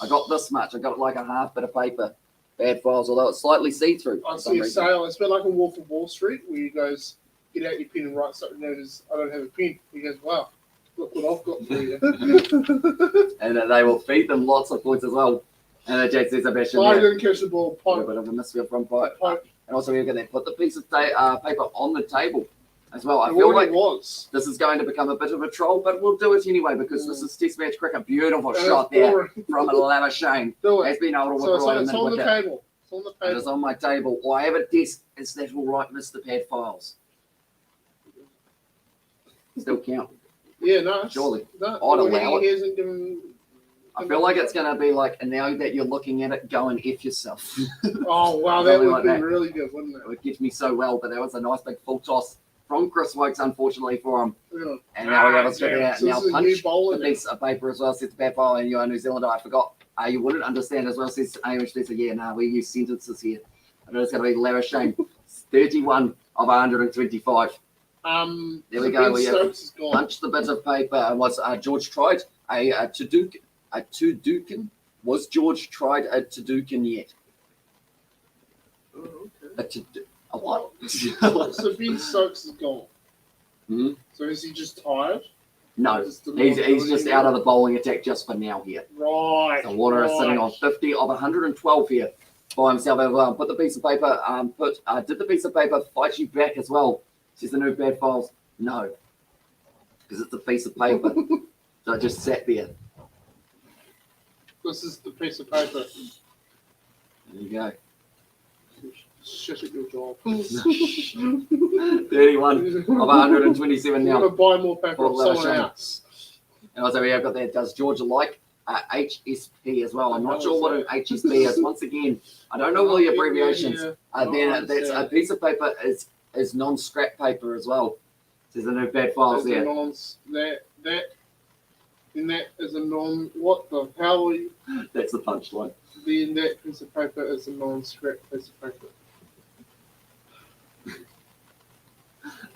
I got this much. I got like a half bit of paper. Pad files, although it's slightly see-through. I see a sale. It's been like a Wolf of Wall Street where you guys get out your pen and write something down as I don't have a pen. He goes, wow, look what I've got for you. And they will feed them lots of points as well. And Jack says, Sebastian, I didn't catch the ball. A bit of a misfield from Pipe. And also, we're going to put the piece of paper on the table as well. I feel like this is going to become a bit of a troll, but we'll do it anyway because this is Test Match Cricket. Beautiful shot there from Labuschagne. Has been able to whip right in the on the table. It's on the table. It is on my table. Or I have a desk. Is that all right, Mr. Pad Files? Still count. Yeah, no. Surely. No, I'd allow it. He hasn't given I feel like it's going to be like, and now that you're looking at it, go and F yourself. Oh, wow, that would like be that. really good, wouldn't it? It would get me so well, but that was a nice big full toss from Chris Wokes, unfortunately for him. Yeah. And now we have a damn. there. So Now this is a punch new bowler the now. piece of paper as well. Says the bad file, and you're a New Zealander. I forgot. You wouldn't understand as well. Says Amish. Says, yeah, nah, we use sentences here. I know it's going to be Lara Shane. 31 of 125. There we go. We have punched the bit of paper. And was George tried a Tudukin? Was George tried a Tudukin yet? Oh, okay. A what? So Ben Stokes is gone. Hmm? So is he just tired? No, he's just out of the bowling attack just for now here. Right. So Warner is sitting on 50 of 112 here by himself as well. Put the piece of paper, did the piece of paper fight you back as well? Says the new bad files. No, because it's a piece of paper. So it just sat there. This is the piece of paper. There you go. Shit at your job. 31 of 127 You're now. going to buy more paper For off someone Shane. else. And also we have got there, does George like HSP as well? I'm not sure what an HSP is. Once again, I don't know all the abbreviations. Then that's a piece of paper is non-scrap paper as well. There's a new bad files there. That is a non. What the hell are you? That's the punchline. Then that piece of paper is a non-scrap piece of paper.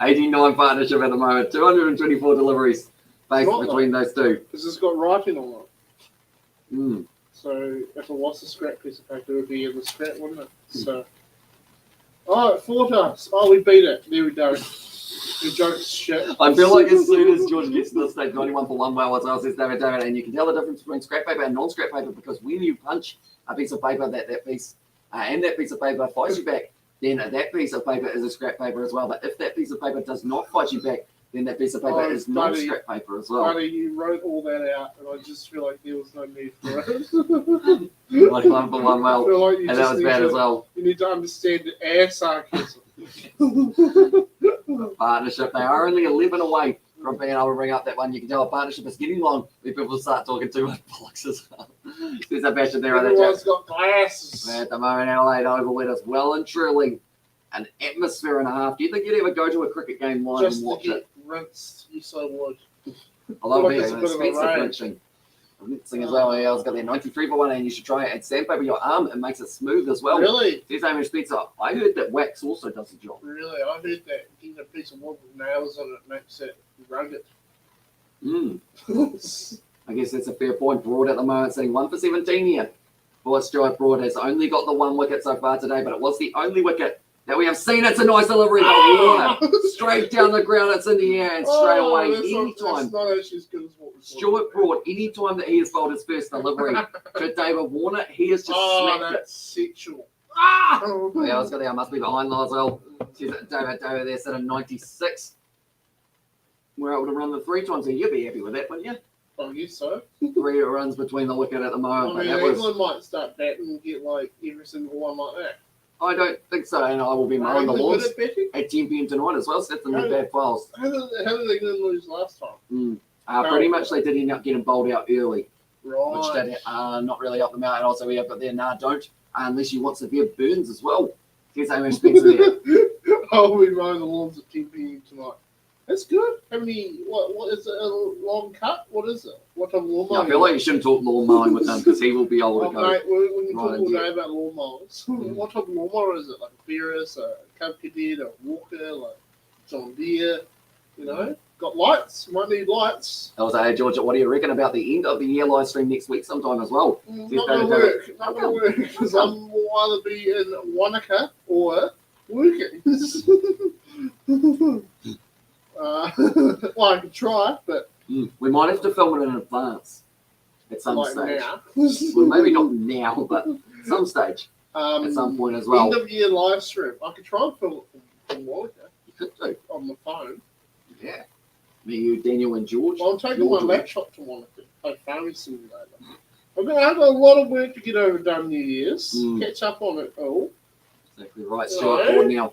89 partnership at the moment. 224 deliveries based between those two. Because it's got writing on it. Mm. So if it was a scrap piece of paper, it would be in the scrap, wouldn't it? So. Oh, it fought us. Oh, we beat it. There we go. Your joke's shit. I feel like as soon as George gets to this stage, 91 for one well, as well says David, and you can tell the difference between scrap paper and non-scrap paper because when you punch a piece of paper, that piece and that piece of paper fights you back, then that piece of paper is a scrap paper as well. But if that piece of paper does not fight you back, then that piece of paper is non-scrap paper as well. Buddy, you wrote all that out, and I just feel like there was no need for it. 91 for one well, I feel like and that was bad as well. You need to understand our sarcasm. Partnership, they are only 11 away from being able to bring up that one. You can tell a partnership is getting long when people start talking too much bollocks as well. There's a basher there. Everyone's got glasses. At the moment, Adelaide Oval is well and truly an atmosphere and a half. Do you think you'd ever go to a cricket game live Just and watch to get it? rinsed, you so would. I love like it. it's a bit of a Expensive rain. flinching. Rinsing as well. Yeah, I was got there 93 for one, and you should try it. And sandpaper your arm, it makes it smooth as well. Really? There's Amish Spencer. I heard that wax also does the job. Really? I heard that getting a piece of wood with nails on it makes it rugged. Mm. I guess that's a fair point. Broad at the moment, sitting 1 for 17 here. For Stuart Broad has only got the one wicket so far today, but it was the only wicket that we have seen. It's a nice delivery. Warner, straight down the ground, it's in the air and straight away. Anytime. That's not actually as good as what we Stuart Broad, anytime that he has bowled his first delivery to David Warner, he has just smacked that's it. sexual. Yeah, I was going to I must be behind Lozelle. David there sitting 96. We're able to run the 3 times, so you'd be happy with that, wouldn't you? I guess so. 3 runs between the wicket at the moment. I mean, but that England might start batting and get like every single one like that. I don't think so, and I will be mowing the lawns at 10 p.m. tonight as well. So that's the new bad files. How did England lose last time? Pretty much they did end up getting bowled out early, Right. which did not really help them out. And also we have got there, don't, unless you want severe burns as well. Here's Amish Spencer there. I'll be mowing the lawns at 10 p.m. tonight. That's good. How many? What is it? A long cut? What is it? What type of lawn mowing? I feel like you shouldn't talk lawn mowing with him because he will be able to go. Mate, we can talk right all day about lawn mowers. What type of lawn mower is it? Like a Ferris, a Cub Cadet, a Walker, like John Deere? You know, got lights. Might need lights. I was like, hey, Georgia, what do you reckon about the end of the year live stream next week sometime as well? Not going to work. Not going to work because I will either be in Wanaka or working. Well, I could try, but we might have to film it in advance at some like stage. now. Well, maybe not now, but some stage at some point as well. End of year live stream. I could try and film it from Wanaka You could do. on the phone. Yeah. Me, you, Daniel, and George. Well, I'm taking my laptop to Wanaka. Play Farming Simulator. I've got a lot of work to get overdone New Year's. Catch up on it all. Exactly right. Stuart Ford now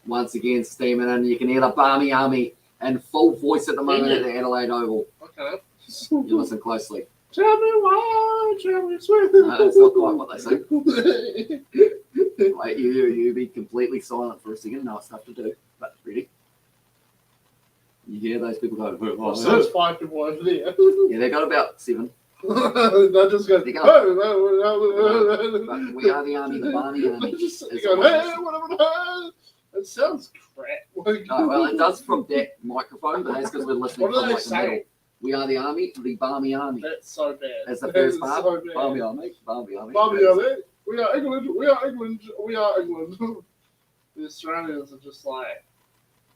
once again steaming in. You can hear the Barmy Army in full voice at the moment at the Adelaide Oval. Okay. You listen closely. Tell me why, tell me sweet. No, that's not quite what they say. Wait, you be completely silent for a second. No, it's tough to do. But ready? You hear those people go, Oh, so there's 5 people over there. yeah, they got about 7. They just go, They go. But we are the army, the Barney army. They're just It's going, always- hey, whatever. It sounds crap. Like, Oh, well, it does from that microphone, but that's because we're listening What do from they like the middle. say? We are the army, the Barmy army. That's so bad. That's the That first is part. so bad. Barmy army, Barmy army. Bobby, are they? We are England. We are England. We are England. The Australians are just like,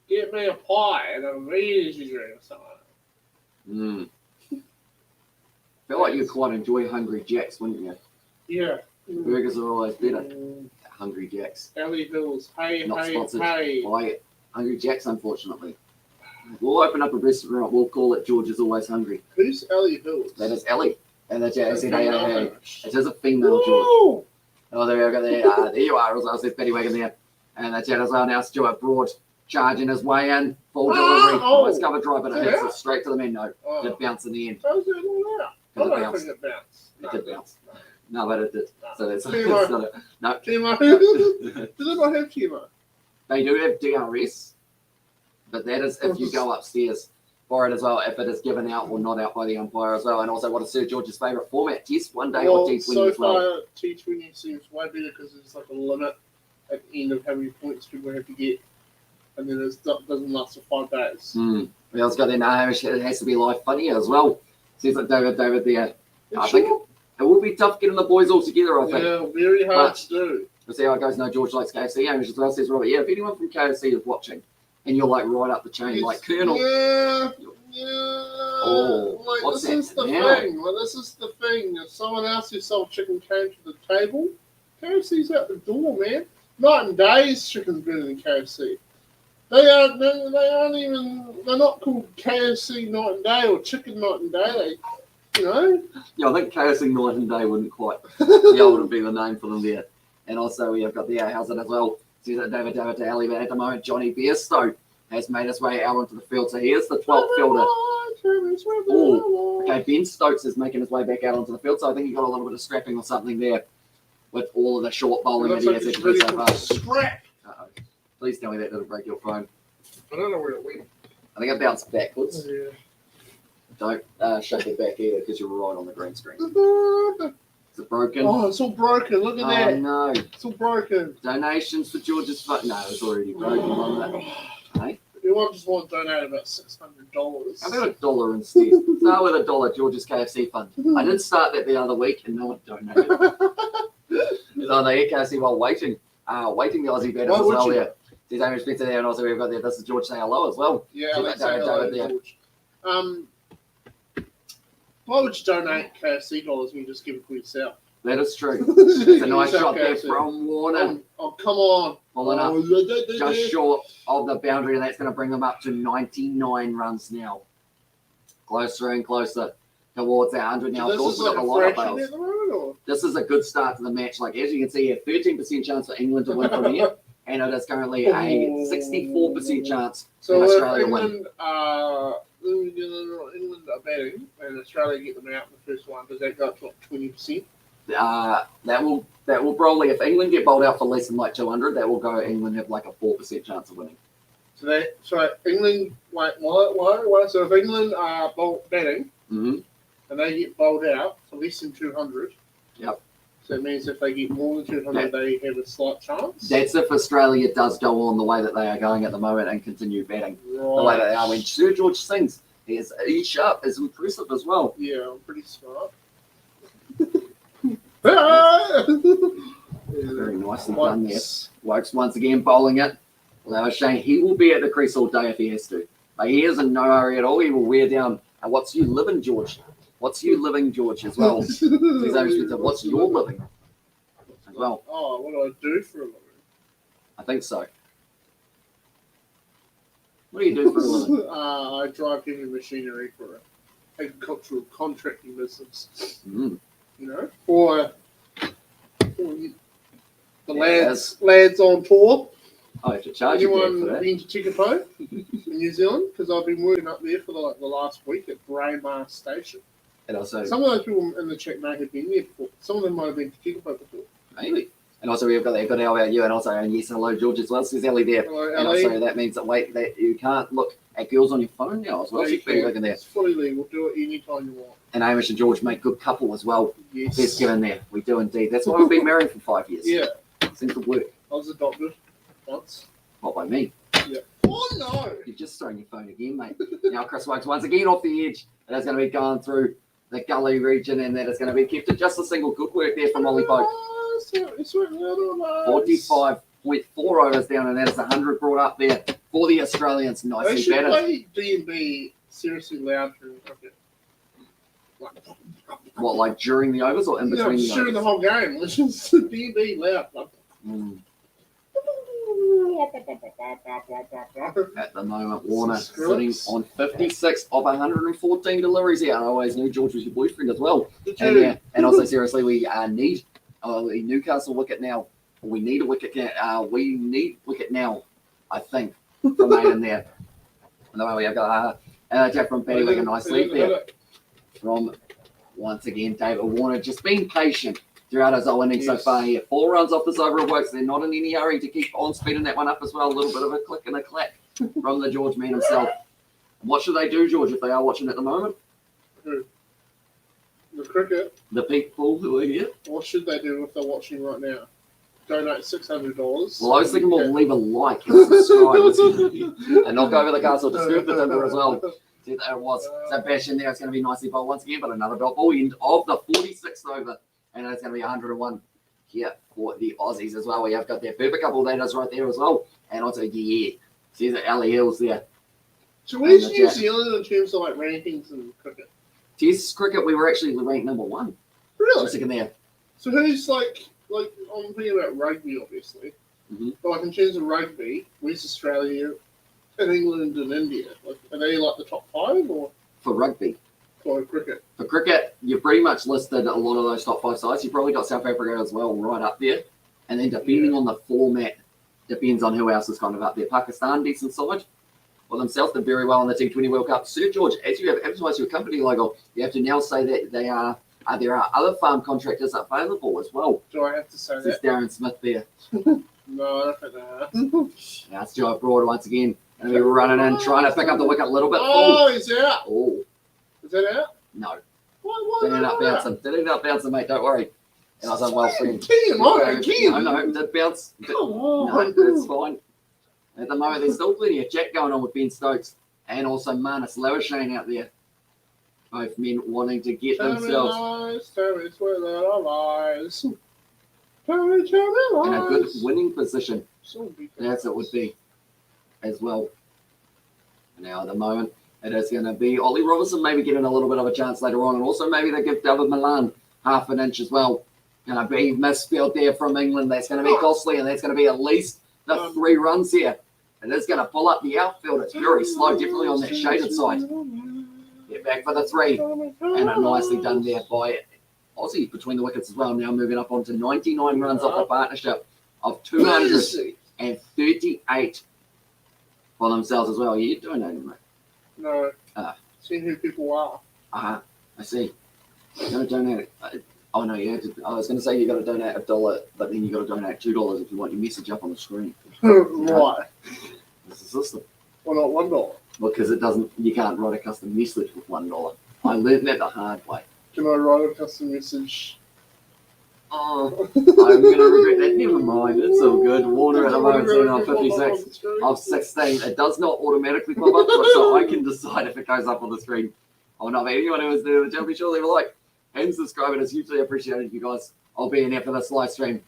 get me a pie and a energy drink or something. Feel like you'd quite enjoy Hungry Jacks, wouldn't you? Yeah. Burgers are always better. Hungry Jacks. Ellie Hills. Hey, Not hey, sponsored hey. by Hungry Jacks, unfortunately. We'll open up a restaurant. We'll call it George's Always Hungry. Who's Ellie Hills? That is Ellie. And the Jacks said, hey, Female hey, hey. finish. It is a female George. Woo! Oh, there we go. There you are. As well, says Betty Wagon there. And the chat as well now. Stuart Broad charging his way in. Full delivery. Oh. Nice cover drive, but it hits Yeah. it straight to the men. No, Oh. did bounce in the end. How's it all out? I Did it don't bounce? think it bounced. It did bounce. No, but it did. No. So that's Chemo. not it. No. Chemo. Do they not have chemo? They do have DRS, but that is if you go upstairs for it as well, if it is given out or not out by the umpire as well. And also, what is Sir George's favourite format? Test, one day, or T20 so as well. far, T20 seems way better because there's like a limit at the end of how many points people have to get, and then it doesn't last for 5 days. We also got their name. It has to be live funny as well. Seems like David there. Yeah, I think it will be tough getting the boys all together, I think. Yeah, very hard But- to do. We'll see how it goes. No, George likes KFC. Amish as well says, Robert, yeah, if anyone from KFC is watching and you're like right up the chain, like Colonel. Yeah. Oh, like, what's this that is the now? thing. Like, this is the thing. If someone else who sold chicken came to the table, KFC's out the door, man. Night and Day's chicken's better than KFC. They aren't even. They're not called KFC Night and Day or Chicken Night and Day. They, Yeah, I think KFC Night and Day wouldn't quite be able to be the name for them there. And also, we have got the how's it as well. See that David to Ali, but at the moment, Johnny Bairstow has made his way out onto the field. So here's the 12th fielder. Okay, Ben Stokes is making his way back out onto the field. So I think he got a little bit of scrapping or something there with all of the short bowling that he has It's actually ready so for far. scrap. Uh-oh. Please tell me that didn't break your phone. I don't know where it went. I think it bounced backwards. Yeah. Don't shake it back either because you're right on the green screen. Is it broken? Oh, it's all broken. Look at Oh, that. no. It's all broken. Donations for George's phone. No, it's already broken. Wasn't it? Hey? You just want to donate about $600. How about $1 instead? Start with $1, George's KFC fund. I did start that the other week and no one donated. It's on the KFC while waiting. Waiting the Aussie betters Why as would well you? there. There's Amy Spencer there, and also we've got there. This is George saying hello as well. Yeah, So let's that say David hello, there. George. Why would you donate KFC dollars when you just give it for yourself? That is true. It's a nice Yourself shot there KFC. from Warner. Oh, come on. Pulling up Oh, just short of the boundary, and that's going to bring them up to 99 runs now. Closer and closer towards our 100 now. Of This course, is we've like got a a lot of fraction bails. at the moment, or? This is a good start to the match. Like, as you can see here, 13% chance for England to win from here, and it is currently a 64% chance So in if Australia to win. England are batting and Australia get them out in the first one, does that go up to like 20%? That will probably, if England get bowled out for less than like 200, that will go. England have like a 4% chance of winning. So England, why? So if England are batting Mm-hmm. and they get bowled out for less than 200, Yep. so it means if they get more than 200, they have a slight chance. That's if Australia does go on the way that they are going at the moment and continue batting the way that they are. When Sir George sings, his E sharp is impressive as well. Yeah, I'm pretty smart. Very nicely done there. Wokes once again bowling it. Although I was saying he will be at the crease all day if he has to. But he is in no hurry at all. He will wear down. And what's you living, George? What's you living, George, as well? What's your living as well? Oh, what do I do for a living? I think so. What do you do for a living? I drive heavy machinery for an agricultural contracting business. Mm. You know, or the lads on tour. I have to charge you Anyone for that. been to Chickapo in New Zealand? Because I've been working up there for the last week at Braemar Station. And also, Some of those people in the chat may have been there before. Some of them might have been to Kikapa before. maybe. And also, we've got that good how about you, and also, and yes, hello, George, as well. Says Ellie there. Hello, And Ellie. also, that means that you can't look at girls on your phone now as well. No, She's been looking there. It's fully legal. Do it anytime you want. And Amish and George make good couple as well. Yes. Best given there. We do indeed. That's why we've been married for 5 years. Yeah. Seems to work. I was adopted once. Not by me. Yeah. Oh, no. You've just thrown your phone again, mate. Now Chris Wokes once again off the edge. And it's going to be going through the gully region, and that is going to be kept at just a single. Good work there from Ollie Pope. 45.4 overs down, and that is 100 brought up there for the Australians. They Nicely should batted. play D&B seriously loud during cricket. What, like during the overs or in between the during the overs? whole game. Let's just D&B loud. Mm. At the moment, Warner sitting on 56 of 114 deliveries here. I always knew George was your boyfriend as well. And also, seriously, we need a Newcastle wicket now. We need a wicket. We need wicket now, I think, from Aiden there. And the way we have got a jack from Paddy Wick, a nice lead there from, once again, David Warner. Just being patient throughout his innings so far here. 4 runs off this over of Wokes. They're not in any hurry to keep on speeding that one up as well. A little bit of a click and a clack from the George man himself. What should they do, George, if they are watching at the moment? Who? The cricket. The people who are here? What should they do if they're watching right now? Donate $600. Well, I was thinking more leave a like and subscribe and knock over the castle to scoop the timber as well. See, there it was. Sebastian there. It's going to be nicely bowled once again, but another dot ball end of the 46th over. And it's going to be 101 here for the Aussies as well. We have got that perfect couple of leaders right there as well. And also, yeah, see the Ali Hills there. So where's New Zealand in terms of like rankings in cricket? Test cricket, we were actually ranked number 1. Really? Second there. So who's like I'm thinking about rugby, obviously. Mm-hmm. But like in terms of rugby, where's Australia and England and India? Like, are they like the top 5 or For rugby. for cricket? For cricket, you've pretty much listed a lot of those top 5 sides. You've probably got South Africa as well right up there. And then depending on the format, depends on who else is kind of up there. Pakistan, decent side. For themselves, they're very well in the T20 World Cup. Sir George, as you have advertised your company logo, you have to now say that they are there are other farm contractors available as well. Do I have to say This is that? Darren Smith there. No, I don't know. Now it's Joe Broad once again. And we're running in, trying to pick up the wicket a little bit. Oh, he's out. Oh, Is that out? no. Why Did it up bouncing. Did it up bouncing, mate. Don't worry. And I was well friend. Come on, again. No, it did bounce. Come on. No, it's fine. At the moment, there's still plenty of chat going on with Ben Stokes and also Marnus Lowershane out there. Both men wanting to get themselves Tell me where there are lies. Tell me in a good lies. winning position. So As it would be as well. Now, at the moment, it is going to be Ollie Robertson maybe getting a little bit of a chance later on. And also maybe they give David Milan half an inch as well. Going to be misfield there from England. That's going to be costly, and that's going to be at least the 3 runs here. It is going to pull up the outfield. It's very slow, definitely on that shaded side. Get back for the 3. And it nicely done there by Aussie between the wickets as well. Now moving up onto 99 runs off a partnership of 238 for themselves as well. Yeah, you're donating, mate. No. See who people are. I see. You got to donate. Oh no, you have to. I was going to say you got to donate $1, but then you got to donate $2 if you want your message up on the screen. Right. It's a system. Why not $1? Because it doesn't. You can't write a custom message with $1. I learned that the hard way. Can I write a custom message? Oh, I'm going to regret that. Never mind. It's all good. Warner at the moment sitting on 56 of 16. It does not automatically pop up, so I can decide if it goes up on the screen or not. But anyone who is new to the channel, be sure to leave a like and subscribe. It is hugely appreciated, you guys. I'll be in there for this live stream.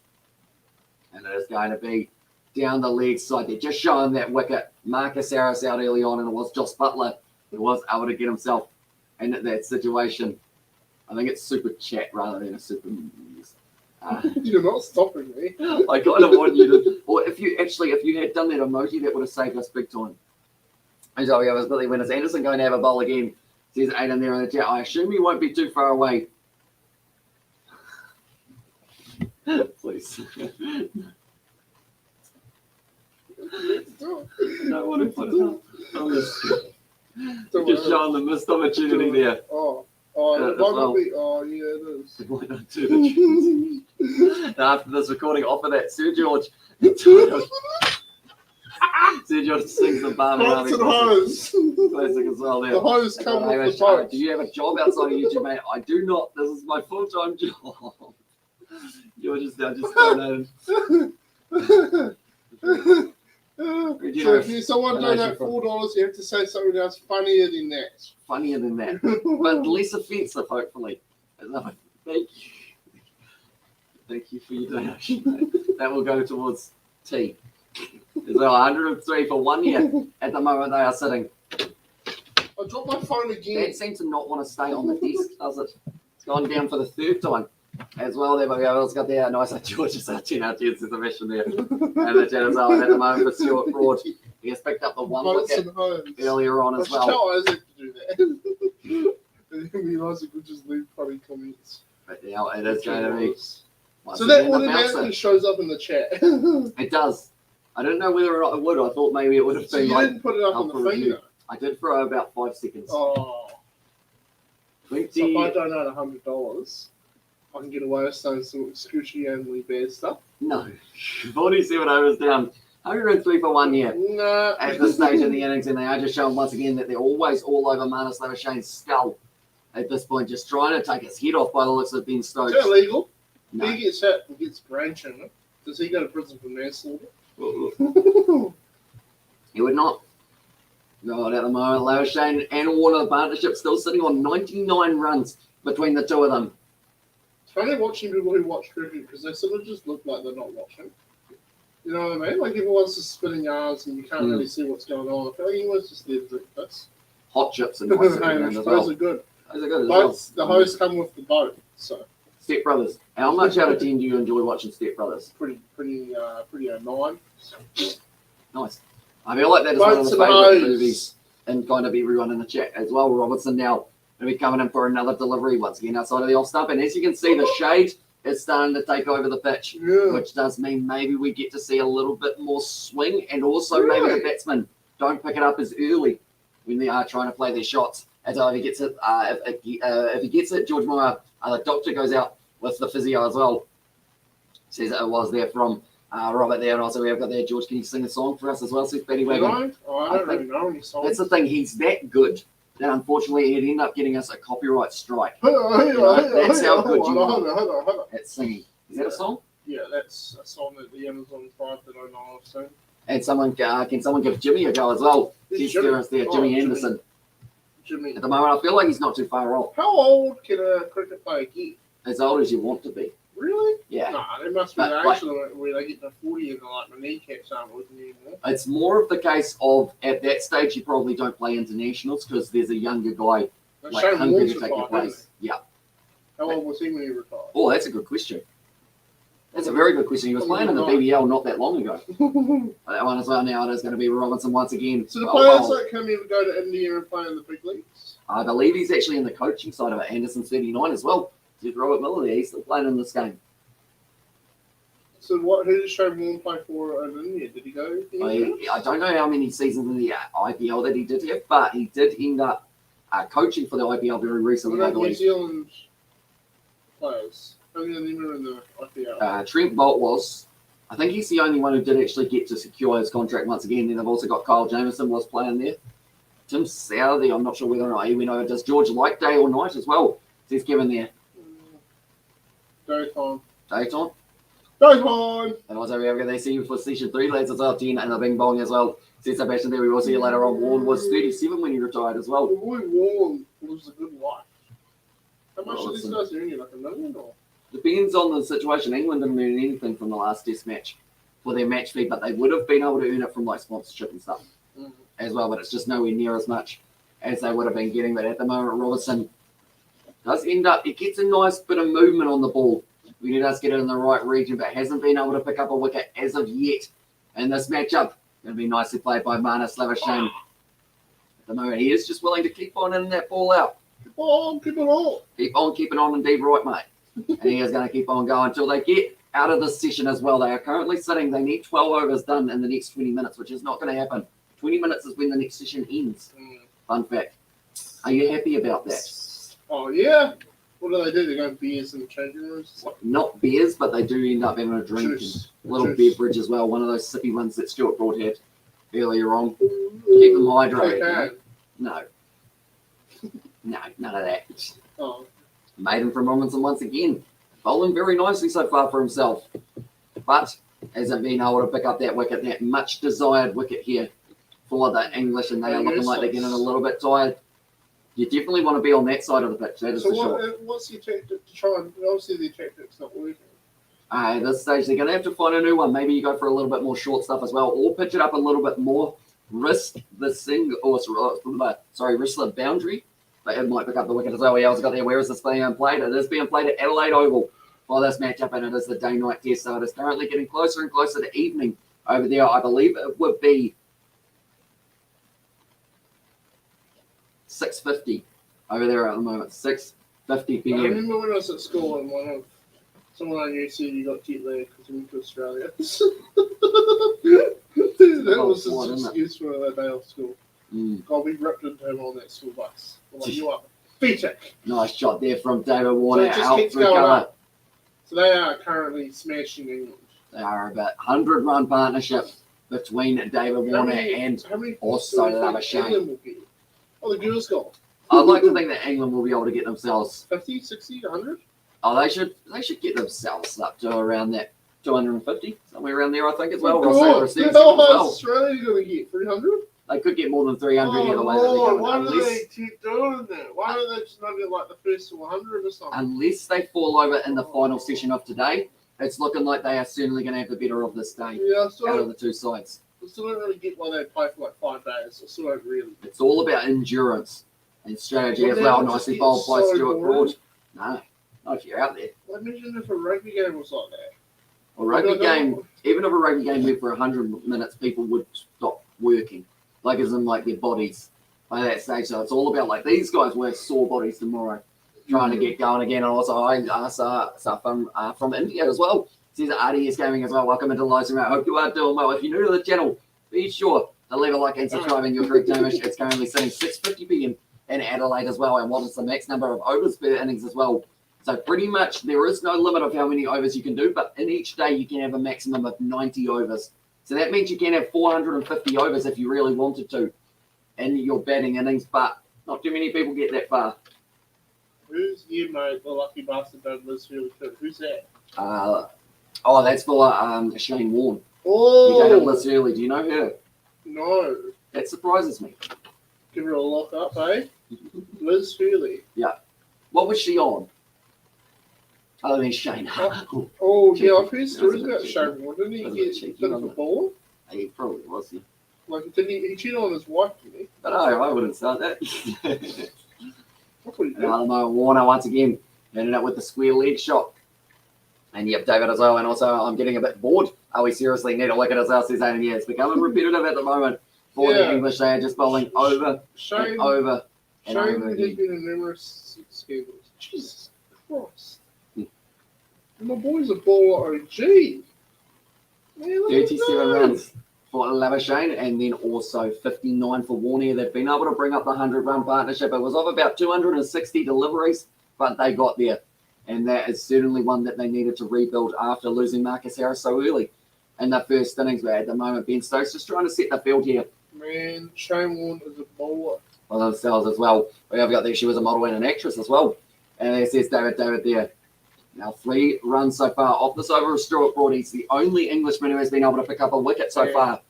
And it is going to be down the leg side. They're just showing that wicket. Marcus Harris out early on, and it was Josh Butler who was able to get himself in that situation. I think it's super chat rather than a super news. You're not stopping me. I kind of want you to, or if you had done that emoji, that would have saved us big time. And so we have Billy Winners. Anderson going to have a bowl again. Says Aiden there in the chat. I assume he won't be too far away. Please. No, what if I don't? I'm just showing the missed opportunity there. Oh, Oh, as it might well. not be. Oh, yeah, it is. It might not do the tunes. After this recording, offer that Sir George. Sir George sings the Barmy Hats Army and hose. classic as well there. The hose come with the Hamish, boat. do you have a job outside of YouTube, mate? I do not. This is my full-time job. You're just now just going in. So if someone donate $4, you have to say something else funnier than that. Funnier than that, but less offensive, hopefully. No, thank you. Thank you for your donation, mate. That will go towards tea. There's 103 for 1 year. At the moment, they are sitting. I dropped my phone again. That seems to not want to stay on the desk, does it? It's gone down for the third time. As well, there we go. It's got there. Nice. George is our 10 out 10 submission there. And the chat is out at the moment for Stuart Broad. He has picked up the one wicket earlier on as well. Tell Isaac to do that. It'd be nice if we just leave funny comments. But now it is going to be. So that automatically shows up in the chat. It does. I don't know whether or not it would. I thought maybe it would have been. So you didn't put it up on the thing, though? I did for about 5 seconds. Oh. 20. So if I donate $100, I can get away with saying some excruciatingly bad stuff? No. 47 overs down. 103 for 1 year. No. At this stage in the innings, and they are just showing once again that they're always all over Marnus Lavishane's skull at this point, just trying to take his head off by the looks of Ben Stokes. Is that illegal? No. He gets hit and gets brain tumor. Does he go to prison for manslaughter? He would not. God, at the moment, Lavishane and Warner, the partnership, still sitting on 99 runs between the two of them. It's funny watching people who watch cricket because they sort of just look like they're not watching. You know what I mean? Like everyone's just spinning yards and you can't really see what's going on. I feel like everyone's just there to drink this. Hot chips and nice as Those well. are good. Those are good as Boats, well. the hosts come with the boat, so Step Brothers. How much out of 10 do you enjoy watching Step Brothers? pretty a 9. Nice. I feel like that is one of Boats the and favourite hoes. movies and kind of everyone in the chat as well. Robertson now going to be coming in for another delivery once again outside of the off stump. And as you can see, the shade is starting to take over the pitch, Yeah. which does mean maybe we get to see a little bit more swing, and also maybe the batsmen don't pick it up as early when they are trying to play their shots. And so if he gets it, if he gets it, George Meyer, the doctor goes out with the physio as well. Says it was there from Robert there, and also we have got there. George, can you sing a song for us as well? Says Betty Wagon. I don't really know any songs. That's the thing. He's that good that unfortunately he'd end up getting us a copyright strike. That's how good you are Hold on. at singing. Is that a song? Yeah, that's a song that the Amazon 5 that I know of sing. And someone can someone give Jimmy a go as well? Who's He's Jimmy? there, Oh, Jimmy Anderson. Jimmy. At the moment, I feel like he's not too far off. How old can a cricket player get? As old as you want to be. Really? Yeah. No, there must be But, an like- age limit where they get to 40 and like my kneecaps aren't working anymore. It's more of the case of at that stage you probably don't play internationals because there's a younger guy Like like Shane hungry Warne's to take your retired, isn't place. Yeah. he? How old was he when he retired? Oh, that's a good question. That's a very good question. He was playing in the BBL not that long ago. That one as well now. It is going to be Robinson once again. So the Oh, players wow. that come here to go to India and play in the big leagues? I believe he's actually in the coaching side of it. Anderson's 39 as well. With Robert Miller there, he's still playing in this game. So who did Shane Warne play for in India? Did he go? I don't know how many seasons in the IPL that he did have, but he did end up coaching for the IPL very recently, What I about New believe. Zealand players? How many of them are in the IPL? Trent Bolt was. I think he's the only one who did actually get to secure his contract once again. Then they've also got Kyle Jamieson was playing there. Tim Southey, I'm not sure whether or not he went over. Does George like day or night as well? Says Kevin there. Daytime. Daytime. Daytime! And also we have they see you for session 3 lads as well, 10 and the Bing Bong as well. Says Sebastian there. We will see you later on. Warren was 37 when he retired as well. The boy Warne lives a good life. How much Well, are these listen. guys earning? Like $1 million or? Depends on the situation. England didn't earn anything from the last test match for their match fee, but they would have been able to earn it from like sponsorship and stuff as well, but it's just nowhere near as much as they would have been getting. But at the moment, Robertson does end up, he gets a nice bit of movement on the ball when he does get it in the right region, but hasn't been able to pick up a wicket as of yet in this matchup. Going to be nicely played by Marnus Lavishane. At the moment, he is just willing to keep on in that ball out. Keep on, keep it on. Keep on keeping on, indeed, right, mate. And he is going to keep on going until they get out of this session as well. They are currently sitting, they need 12 overs done in the next 20 minutes, which is not going to happen. 20 minutes is when the next session ends. Fun fact. Are you happy about that? Oh, yeah? What do? They go beers in the changing rooms? Not beers, but they do end up having a drink. Juice. And a little Juice. beverage as well. One of those sippy ones that Stuart Broad had earlier on. Keep them hydrated. You know? No. No, none of that. Oh. Maiden from Robinson once again. Bowling very nicely so far for himself. But hasn't been able to pick up that wicket, that much desired wicket here for the English, and they are looking like they're getting a little bit tired. You definitely want to be on that side of the pitch, that is for sure. What's your tactic to try and obviously the tactic's not working? At this stage, they're going to have to find a new one. Maybe you go for a little bit more short stuff as well, or pitch it up a little bit more. Risk the risk the boundary. But it might pick up the wicket as well. He also got there. Where is this being played? It is being played at Adelaide Oval for this matchup, and it is the day-night test. So it is currently getting closer and closer to evening over there. I believe it would be 6:50 over there at the moment. 6:50 p.m. I remember when I was at school and someone I knew said you got jet lag because you went to Australia. That was his excuse for a day off school. God, we ripped into him on that school bus. Like, you are pathetic. Nice shot there from David Warner. So out through cover. So they are currently smashing England. They are about 100-run partnership between David Warner and also Labuschagne. Oh, the girls got. I'd like to think that England will be able to get themselves 50, 60, 100. Oh, they should get themselves up to around that 250, somewhere around there, I think, as well. How much Australia going to get? 300? They could get more than 300 either way. Why do they keep doing that? Why don't they just not get like the first to 100 or something? Unless they fall over in the final session of today, it's looking like they are certainly going to have the better of this day out of the two sides. I still don't really get why they play for like 5 days. I still don't really. It's all about endurance and strategy as well. Nicely bowled by Stuart Broad. No, not if you're out there. Imagine if a rugby game was like that. A rugby game, even if a rugby game went for 100 minutes, people would stop working. Like as in like their bodies by that stage. So it's all about like these guys will have sore bodies tomorrow, trying to get going again. And also I from India as well. Says Adi is gaming as well. Welcome into the live stream. I hope you are doing well. If you're new to the channel, be sure to leave a like and subscribe in your correct damage. It's currently sitting 6:50 p.m. in Adelaide as well. And what is the max number of overs per innings as well? So pretty much there is no limit of how many overs you can do, but in each day you can have a maximum of 90 overs. So that means you can have 450 overs if you really wanted to in your batting innings, but not too many people get that far. Who's your mate, the lucky bastard don't live really quick? Who's that? That's for Shane Warne. Oh! You don't Liz Hurley. Do you know her? No. That surprises me. Give her a lock up, eh? Liz Hurley. Yeah. What was she on? Other than Shane. Oh, yeah, I've heard stories about Shane Warne. Didn't he get bit of a ball? He probably was, yeah. Like, didn't he cheated on his wife, didn't he? But no, I wouldn't start that. That's what he did. Another moment, Warner once again ended up with the square leg shot. And yep, David as well. And also, I'm getting a bit bored. We seriously need a look at ourselves, Suzanne. Yeah, it's becoming repetitive at the moment for the English. They are just bowling over and over and over Shane has again. been in numerous scandals. Jesus Christ. And my boy's a bowler OG. Man, 37 runs for Labuschagne and then also 59 for Warner. They've been able to bring up the 100-run partnership. It was of about 260 deliveries, but they got there. And that is certainly one that they needed to rebuild after losing Marcus Harris so early in the first innings. But at the moment, Ben Stokes just trying to set the field here. Man, Shane Warne is a bowler. For themselves as well. We have got there. She was a model and an actress as well. And there says David there. Now 3 runs so far off this over of Stuart Broad. He's the only Englishman who has been able to pick up a wicket so far.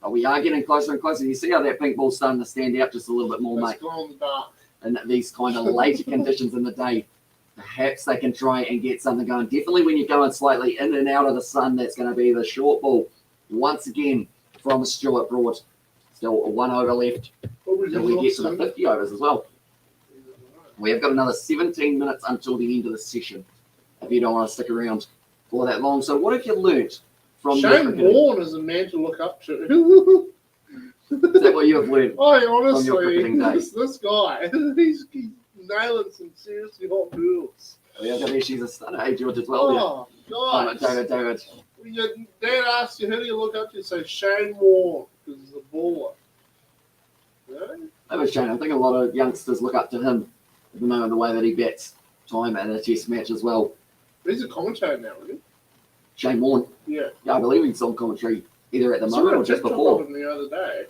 But we are getting closer and closer. You see how that pink ball's starting to stand out just a little bit more, mate. And these kind of later conditions in the day, perhaps they can try and get something going. Definitely when you're going slightly in and out of the sun, that's going to be the short ball. Once again from Stuart Broad. Still 1 over left. Till we get to the 50 overs as well. We have got another 17 minutes until the end of the session, if you don't want to stick around for that long. So what have you learnt from Shane Warne is a man to look up to. Is that what you have learnt honestly, from your cricketing days? This guy, he's nailing some seriously hot girls. Yeah, she's a stunner. Hey, George as well. Oh, guys. David. When your dad asks you, who do you look up to? Say Shane Warne, because he's a baller. That was Shane. I think a lot of youngsters look up to him at the moment, the way that he bets time in a test match as well. He's a commentator now, isn't he? Shane Warne, Yeah. I believe he's on commentary either at the I moment saw or a just TikTok before. of him the other day.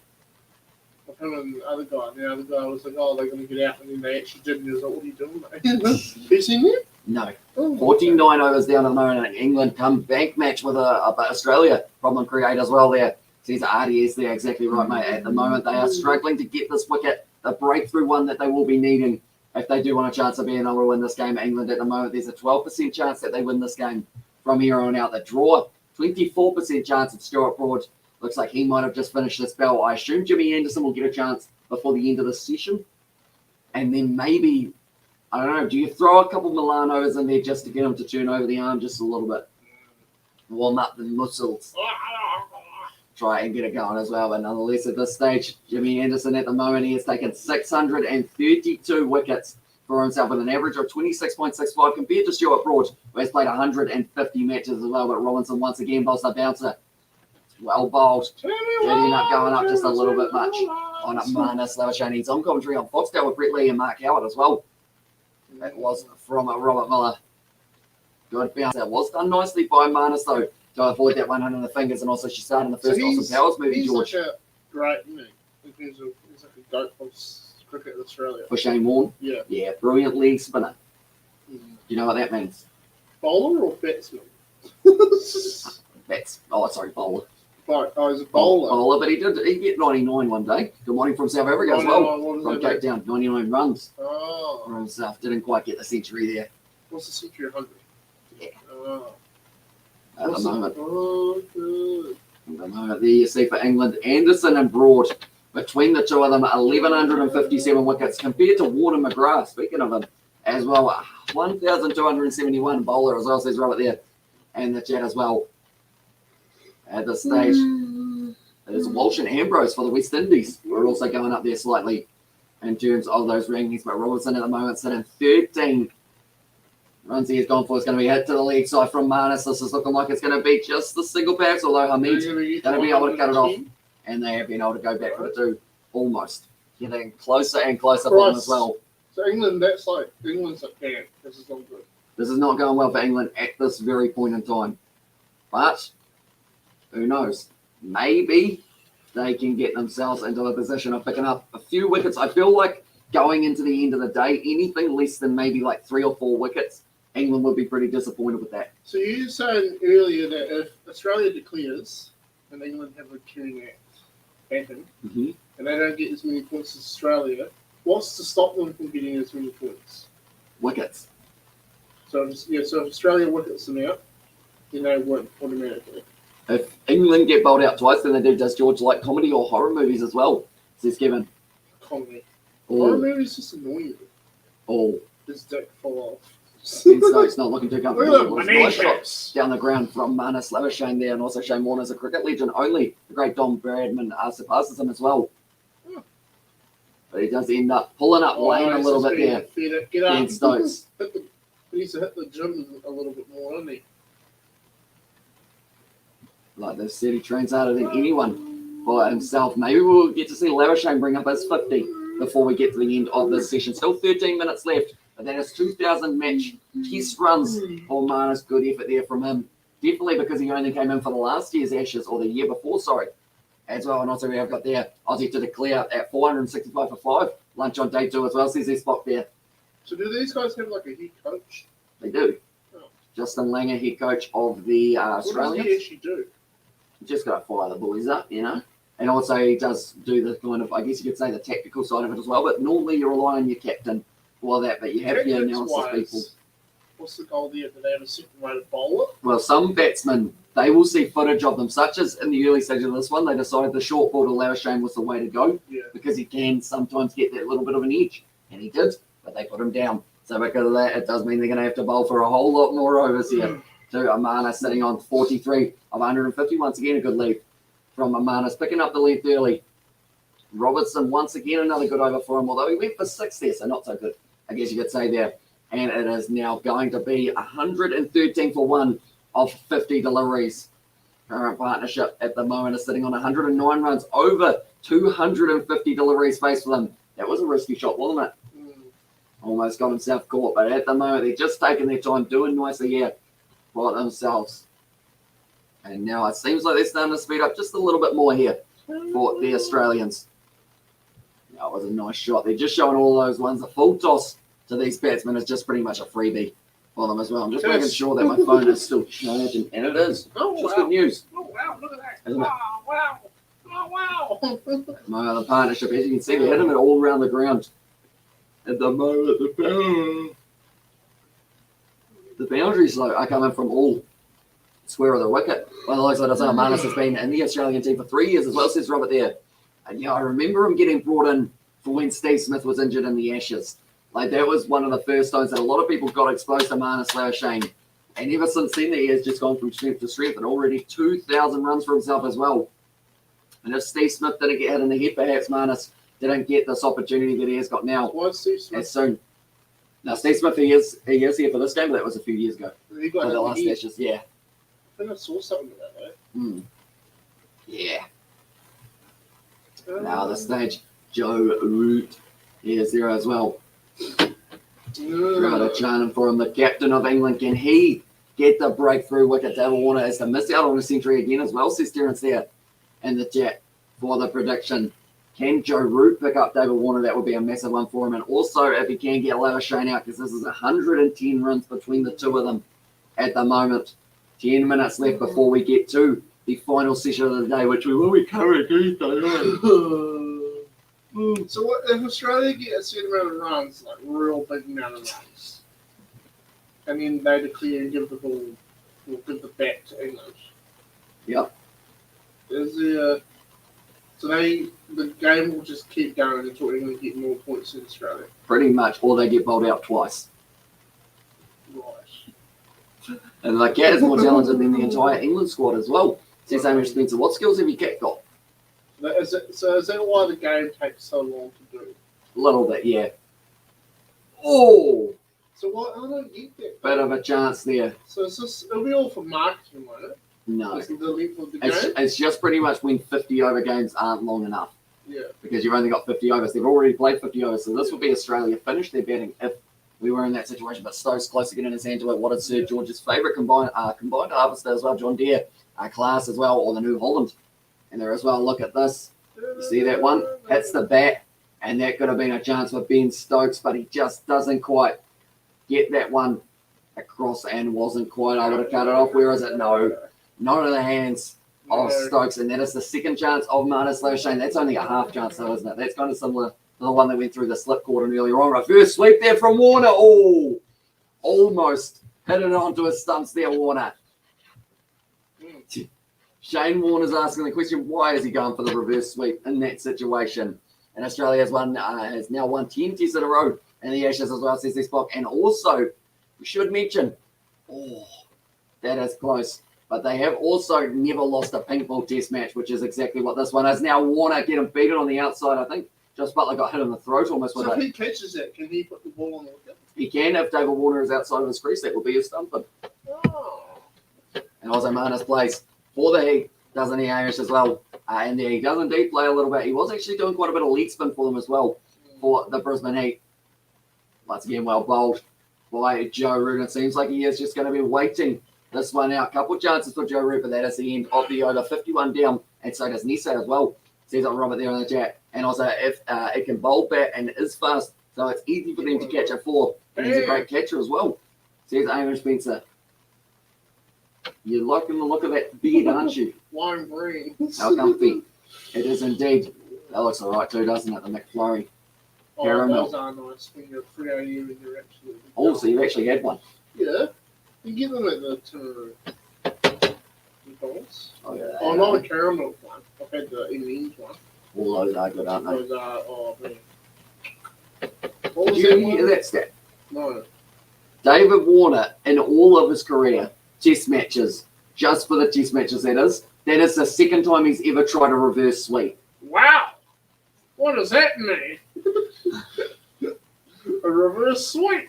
Of him and the other guy. The other guy was like, "Oh, they're going to get out," and then they actually did. And he was like, "What are you doing, mate?" Have you seen that? No. Oh, 49 overs down at the moment, and England come bank match with Australia. Problem create as well there. Says RDS there, exactly right, mate. At the moment, they are struggling to get this wicket, the breakthrough one that they will be needing if they do want a chance of being able to win this game. England at the moment, there's a 12% chance that they win this game from here on out. The draw, 24% chance of Stuart Broad. Looks like he might have just finished this spell. I assume Jimmy Anderson will get a chance before the end of this session. And then maybe, I don't know, do you throw a couple Milanos in there just to get him to turn over the arm just a little bit? Warm up the muscles. Try and get it going as well. But nonetheless, at this stage, Jimmy Anderson at the moment, he has taken 632 wickets for himself with an average of 26.65 compared to Stuart Broad, who has played 150 matches as well. But Robinson once again bowls the bouncer. Well bowled. Getting up, going up just a little bit much on a Marnus Lavashane. He's on commentary on Foxtel with Brett Lee and Mark Howard as well. That was from Robert Miller. Good bounce. That was done nicely by Marnus, though, to avoid that one under the fingers. And also, she started in the first Austin Powers movie, George. He's like a great, you know, in terms of, he's like a goat of cricket in Australia. For Shane Warne? Yeah. Yeah, brilliant leg spinner. You know what that means? Bowler or batsman? Bowler. Oh, he's a bowler. Bowler, but he get 99 one day. Good morning from South Africa as well. From Cape Town, 99 runs Oh. for himself. Didn't quite get the century there. What's the century? 100? Yeah. Oh. At the moment. Oh, good. At the moment, there you see for England, Anderson and Broad. Between the two of them, 1,157 wickets compared to Warner McGrath, speaking of him, as well. 1,271 bowler as well, says Robert there. And the chat as well. At this stage, there's Walsh and Ambrose for the West Indies. We're also going up there slightly in terms of those rankings. But Robertson at the moment sitting 13 runs he has gone for. It's going to be hit to the leg side from Marnus. This is looking like it's going to be just the single packs, although Hamid's going to be able to cut it off. And they have been able to go back for the two almost. Getting closer and closer for them as well. So England's like, damn, this is not good. This is not going well for England at this very point in time. But who knows? Maybe they can get themselves into a position of picking up a few wickets. I feel like going into the end of the day, anything less than maybe like 3 or 4 wickets, England would be pretty disappointed with that. So you were saying earlier that if Australia declares and England have a Turing Act happen, and they don't get as many points as Australia, what's to stop them from getting as many points? Wickets. So if Australia wickets them out, then they win automatically. If England get bowled out twice, then they do. Does George like comedy or horror movies as well? Says Kevin. Comedy. Oh. Horror movies just annoying. Oh. His dick fall off. Ben Stokes not looking too comfortable. Look at my Nice shot down the ground from Marnus Lavashane there, and also Shane Warne is a cricket legend. Only the great Don Bradman surpasses him as well. But he does end up pulling up lane a little bit there. Get up. Ben Stokes. He needs to hit the gym a little bit more, doesn't he? Like they said, he trains harder than anyone for himself. Maybe we'll get to see Lavashane bring up his 50 before we get to the end of this session. Still 13 minutes left, but that is 2,000 match test runs for Marnus. Good effort there from him. Definitely because he only came in for the last year's Ashes, or the year before, sorry, as well. And also we have got there Aussie to declare at 465 for 5. Lunch on day 2 as well, says their spot there. So do these guys have like a head coach? They do. Oh. Justin Langer, head coach of the Australians. What does he actually do? Just got to fire the boys up, you know. And also he does do the kind of, I guess you could say, the tactical side of it as well. But normally you rely on your captain for that. But you have your analysis people. What's the goal there? Do they have a separated bowler? Well, some batsmen, they will see footage of them, such as in the early stage of this one, they decided the short ball to Lavashane was the way to go because he can sometimes get that little bit of an edge. And he did, but they put him down. So because of that, it does mean they're going to have to bowl for a whole lot more overs here. To Marnus sitting on 43 of 150. Once again, a good lead from Marnus, picking up the lead early. Robertson, once again, another good over for him, although he went for 6 there, so not so good, I guess you could say there. And it is now going to be 113 for 1 of 50 deliveries. Current partnership at the moment is sitting on 109 runs, over 250 deliveries faced for them. That was a risky shot, wasn't it? Almost got himself caught, but at the moment they're just taking their time, doing nicely here for themselves. And now it seems like they're starting to speed up just a little bit more here for the Australians. That was a nice shot. They're just showing all those ones. The full toss to these batsmen is just pretty much a freebie for them as well. I'm just making sure that my phone is still charging, and it is. Oh, Just good news. Oh, wow, look at that. Isn't it? Oh, wow. Oh, wow. My other partnership, as you can see, they're hitting it all around the ground. At the moment, the boundaries are coming from all square of the wicket. By the looks of it, Marnus has been in the Australian team for 3 years as well, says Robert there. And yeah, I remember him getting brought in for when Steve Smith was injured in the Ashes. Like, that was one of the first times that a lot of people got exposed to Marnus Shane. And ever since then, he has just gone from strength to strength, and already 2,000 runs for himself as well. And if Steve Smith didn't get hit in the head, perhaps Marnus didn't get this opportunity that he has got now. Why Steve Smith? As soon. Now, Steve Smith, he is here for this game, but that was a few years ago. He got For the last Ashes, yeah. I think I saw something about that. Yeah. Now, the stage, Joe Root, he is there as well. Right, a chanting for him, the captain of England. Can he get the breakthrough wicket? David Warner is to miss out on a century again as well, says Terence there in the chat for the prediction. Can Joe Root pick up David Warner? That would be a massive one for him. And also, if he can get Shane out, because this is 110 runs between the two of them at the moment. 10 minutes left before we get to the final session of the day, which we will be covering Tuesday. So what, if Australia get a certain amount of runs, like real big amount of runs, and then they declare and give the ball, or give the bat to England? Yep. Is there? So the game will just keep going until England get more points than Australia. Pretty much, or they get bowled out twice. Right. And the cat is more talented than the entire England squad as well. Says Amy Spencer, what skills have you cat got? Is that why the game takes so long to do? A little bit, yeah. Oh, So what? I don't get that. bit of a chance there. So it's just, it'll be all for marketing, won't it? No. Just the length of the game? It's just pretty much when 50 over games aren't long enough. Yeah. Because you've only got 50 overs. They've already played 50 overs, so this would be Australia finish their batting if we were in that situation. But Stokes close to getting his hand to it. What is Sir George's favourite combined harvester as well, John Deere, Class as well, or the New Holland. And there as well, look at this. You see that one? Hits the bat, and that could have been a chance for Ben Stokes, but he just doesn't quite get that one across and wasn't quite able to cut it off. Where is it? No. Not in the hands of Stokes, and that is the second chance of Marnus Shane. That's only a half chance, though, isn't it? That's kind of similar to the one that went through the slip cordon earlier on. Reverse sweep there from Warner. Oh, almost hit it onto his stumps there, Warner. Shane Warner's asking the question, why is he going for the reverse sweep in that situation? And Australia has now won 10 tests in a row in the Ashes as well, says this block. And also, we should mention, that is close. But they have also never lost a pink ball test match, which is exactly what this one is. Now Warner getting beaten on the outside, I think. Josh Butler got hit in the throat almost with So it. if he catches it, can he put the ball on the wicket? He can if David Warner is outside of his crease. That will be his stumper. Oh. And also Marnus plays for the Heat, doesn't he, Hamish, as well? And he does indeed play a little bit. He was actually doing quite a bit of lead spin for them as well for the Brisbane Heat. Once again, well bowled by Joe Root. It seems like he is just going to be waiting this one out. Couple chances for Joe Root, but that is the end of the over. 51 down, and so does Nessa as well. Says on Robert there in the chat. And also, if it can bowl bat and is fast, so it's easy for them to catch at 4. And he's a great catcher as well. Says Amy Spencer. You're liking the look of that beard, aren't you? Lime green. How comfy. It is indeed. That looks all right too, doesn't it? The McFlurry. Oh, Caramel. those are nice when you're 3 a.m. and you're actually... Oh, so you've actually had one. Yeah. You get them at the McDonald's. Oh, yeah. Oh, not a caramel one. I've had the M&M's one. All those are good, aren't they? Those are, oh man. What Did was you that hear one? that stat? No. David Warner, in all of his career, test matches, just for the test matches that is the second time he's ever tried a reverse sweep. Wow. What does that mean? A reverse sweep.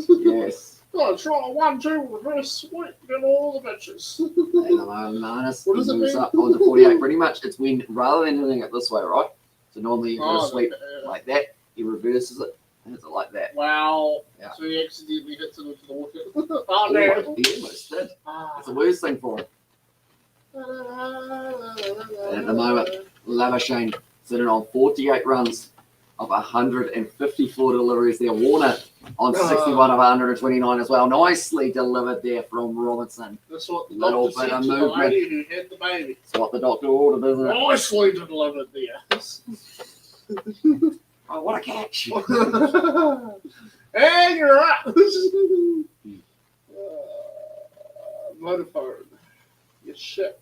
Yes. Oh, try a 1-2 reverse sweep. Get all the bitches. And Marnus What does it moves mean? up onto 48. Pretty much, it's when, rather than doing it this way, right? So normally you put a sweep yeah. like that, he reverses it And it's like that. Wow. Yeah. So he accidentally hits it into the wicket. Oh, Oh, no. he almost did. Ah. It's the worst thing for him. And at the moment, Labuschagne sitting on 48 runs of 154 deliveries there. Warner on 61 of 129 as well. Nicely delivered there from Robinson. That's what the Little doctor bit said of to the movement. lady who had the baby. That's what the doctor ordered, isn't it? Nicely delivered there. Oh, what a catch. And you're up. Motorphone. Your shit.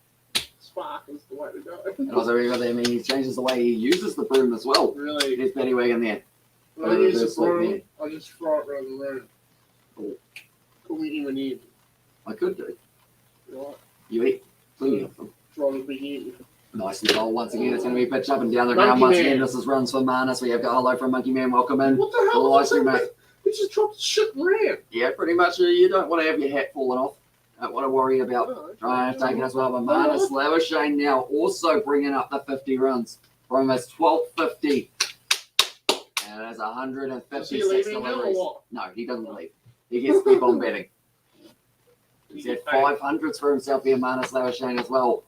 Spark is the way to go. And also, he changes the way he uses the broom as well. Really? There's Betty Wagon there. When I use the broom, I just throw it around the room. Oh. Call me Eminem. I could do. Right. You eat plenty of them. Try to begin. Nicely roll once again. It's going to be pitched up and down the Monkey ground once Man. again. This is runs for Marnus. We have got hello from Monkey Man. Welcome in. What the hell was Livestream, that? mate. He just dropped the shit and ran. Yeah, pretty much. You don't want to have your hat falling off. Don't want to worry about trying to take it as well. But Marnus Labuschagne now also bringing up the 50 runs from his 12th 50. And it is Is he 156 leaving now or deliveries. what? No, he doesn't leave. He gets to keep on betting. He's had 500s for himself here, Marnus Labuschagne as well.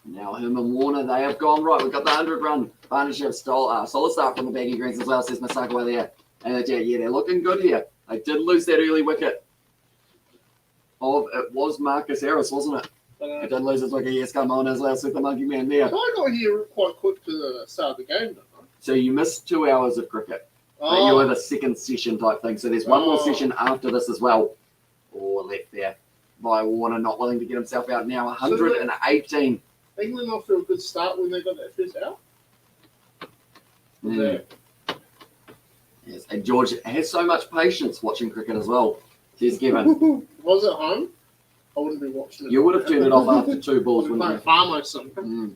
Now him and Warner, they have gone right. We've got the 100-run partnership solid start from the baggy greens as well, says Masakawa there. And yeah, they're looking good here. They did lose that early wicket. It was Marcus Harris, wasn't it? He did lose his wicket. Yes, come on as well, said the Monkey Man there. I got here quite quick to the start of the game, don't I? So you missed 2 hours of cricket. But you were the second session type thing. So there's one more session after this as well. Or left there by Warner, not willing to get himself out now. 118. England off to a good start when they got that first out. Yes, and George has so much patience watching cricket as well. Cheers, Kevin. Was it home? I wouldn't be watching it. You would have turned it off after 2 balls, We're wouldn't playing you? Farmo something.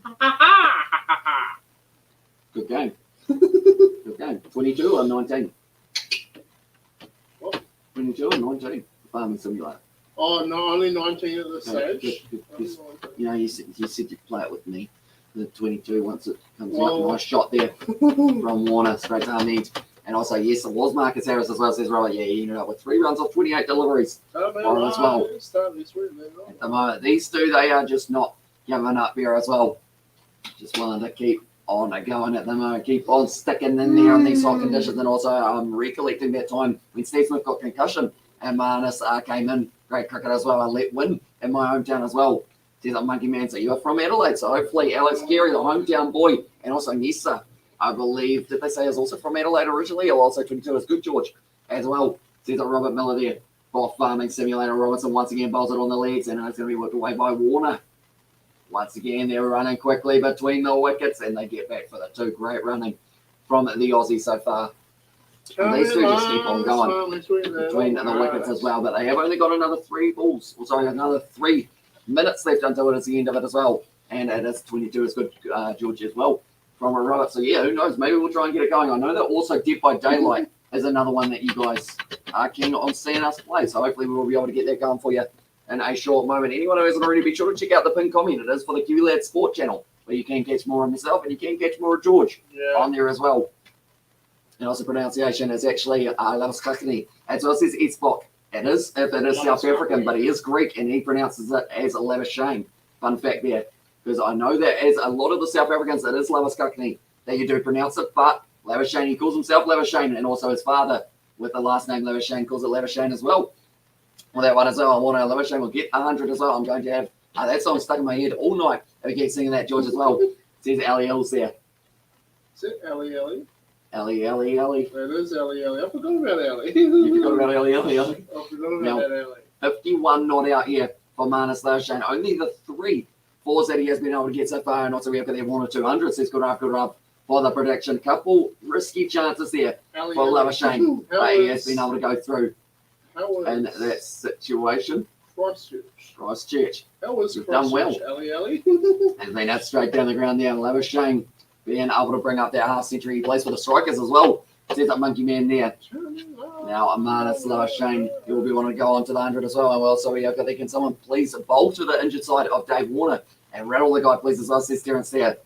Good game. Good game. 22 or 19? What? 22 or 19? Farming simulator. Oh, no, only 19 at this Okay, stage. good. Only 19. You know, you said you'd play it with me. The 22 once it comes Whoa. out. Nice shot there from Warner, straight to Hamid. And also, yes, it was Marcus Harris as well, says Robert. Yeah, he ended up with 3 runs off 28 deliveries. Warren as well. At the moment, these two, they are just not giving up here as well. Just willing to keep on going at the moment, keep on sticking in there in these hot conditions. And also, recollecting that time when Steve Smith got concussion and Marnus came in. Great cricket as well. I let win in my hometown as well. Says a Monkey Man. So you're from Adelaide. So hopefully Alex Carey, the hometown boy, and also Nisa, I believe, did they say is also from Adelaide originally, or also 22 is good, George, as well. Says a Robert Miller there. Off farming simulator. Robinson once again bowls it on the legs, and it's going to be whipped away by Warner. Once again, they're running quickly between the wickets, and they get back for the 2. Great running from the Aussies so far. And these two just keep on going between the wickets as well, but they have only got another 3 balls. Another 3 minutes left until it is the end of it as well. And it is 22 is good, George, as well, from a Robert. So, yeah, who knows? Maybe we'll try and get it going. I know that also Dead by Daylight is another one that you guys are keen on seeing us play. So, hopefully, we will be able to get that going for you in a short moment. Anyone who hasn't already, be sure to check out the pinned comment. It is for the Kiwi Lad Sport channel, where you can catch more of myself and you can catch more of George on there as well. And also pronunciation is actually Lavascakini. As well as says Eastblock. It is, if it is South African, but he is Greek and he pronounces it as Lavaschagne. Fun fact there. Because I know that as a lot of the South Africans, it is Lavascakini that you do pronounce it, but Labuschagne, he calls himself Labuschagne, and also his father with the last name Labuschagne calls it Labuschagne as well. Well, that one as well. I want Labuschagne will get 100 as well. I'm going to have that song stuck in my head all night if I keep singing that, George, as well. It says Ali L's there. Is it Ali Ali? Ali, Ali, Ali. It is Ali Ali. I forgot about Ali. You forgot about Ali, Ali, Ali. I forgot about that Ali. 51 not out here for Marnus Labuschagne. Only the 3 fours that he has been able to get so far, and also we have got their 1 or 200. So it's good up for the prediction. Couple risky chances there for Labuschagne, but he has been able to go through in that situation. Christchurch. How was You've done well. Ali Ali? And then that's straight down the ground there. Labuschagne being able to bring up that half century. He plays for the Strikers as well. Says that Monkey Man there. Now, Marnus Labuschagne, he will be wanting to go on to the 100 as well. And well, so we have got there. Can someone please bowl to the injured side of Dave Warner and rattle the guy, please, as well, says Terence there.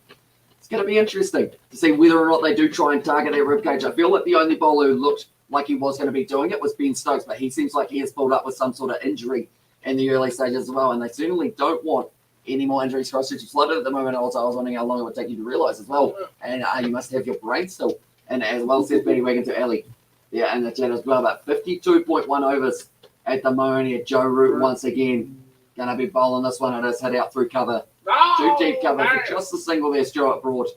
going to be interesting to see whether or not they do try and target that ribcage. I feel like the only bowler who looked like he was going to be doing it was Ben Stokes, but he seems like he has pulled up with some sort of injury in the early stages as well, and they certainly don't want any more injuries cross stretch flooded at the moment. Also, I was wondering how long it would take you to realise as well, and you must have your brain still. And as well says Benny Wagon to Ali, yeah, and the chat as well, about 52.1 overs at the moment here. Joe Root once again going to be bowling this one. It is hit out through cover. Too deep cover for just a single there, Stuart Broad.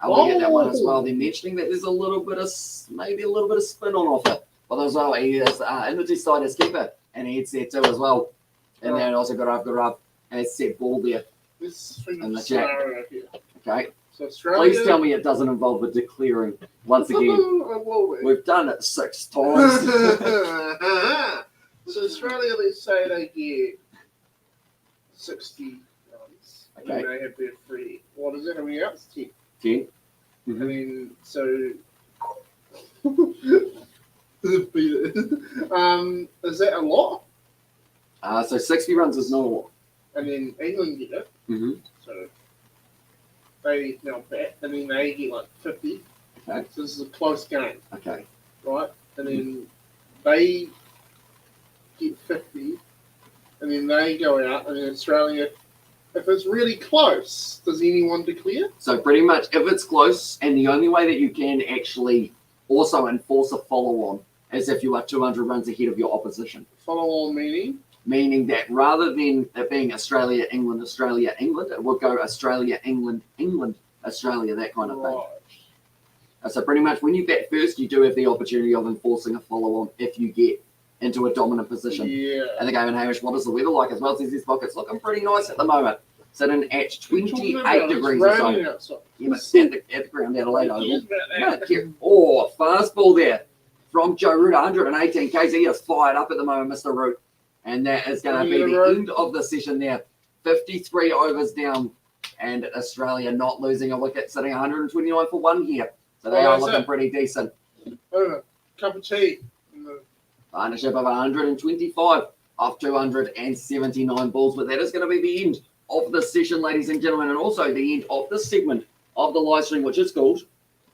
We get that one as well. They're mentioning that there's a little bit of, maybe a little bit of spin on offer. But as well, he is in the side as keeper, and he hits there too as well. And then also got up, and it's set ball there. This in the chat. Here. Okay. So Australia, please tell me it doesn't involve a declaring once again. We've done it 6 times. So Australia, let's say they get 60 runs. Okay. And they have their 3. What is it? How many outs? 10. 10. I mean, so is that a lot? So 60 runs is not a lot. And then England get it. So they now bat, and then they get like 50. Okay. So this is a close game. Okay. Right? And then they get 50, and then they go out, and then Australia, if it's really close, does anyone declare? So pretty much if it's close, and the only way that you can actually also enforce a follow-on is if you are 200 runs ahead of your opposition. Follow-on meaning? Meaning that rather than it being Australia, England, it will go Australia, England, Australia, that kind of thing. So pretty much when you bat first, you do have the opportunity of enforcing a follow-on if you get into a dominant position. Yeah. And the game in Hamish, what is the weather like as well? Says this pocket's looking pretty nice at the moment. Sitting at 28 degrees or so. Yeah, but at the ground, Adelaide Oval. Oh, fastball there from Joe Root, 118 k's. He is fired up at the moment, Mr. Root. And that is going to be the end of the session there. 53 overs down, and Australia not losing a wicket, sitting 129 for 1 here. So they are looking pretty decent. Cup of tea. Partnership of 125 off 279 balls, but that is going to be the end of the session, ladies and gentlemen, and also the end of this segment of the live stream, which is called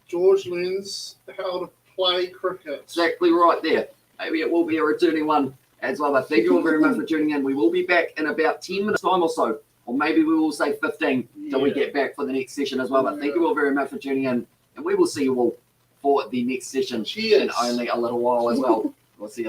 George learns how to play cricket. Exactly right there. Maybe it will be a returning one as well, but thank you all very much for tuning in. We will be back in about 10 minutes time or so, or maybe we will say 15 till we get back for the next session as well, but thank you all very much for tuning in, and we will see you all for the next session in only a little while as well. We'll see you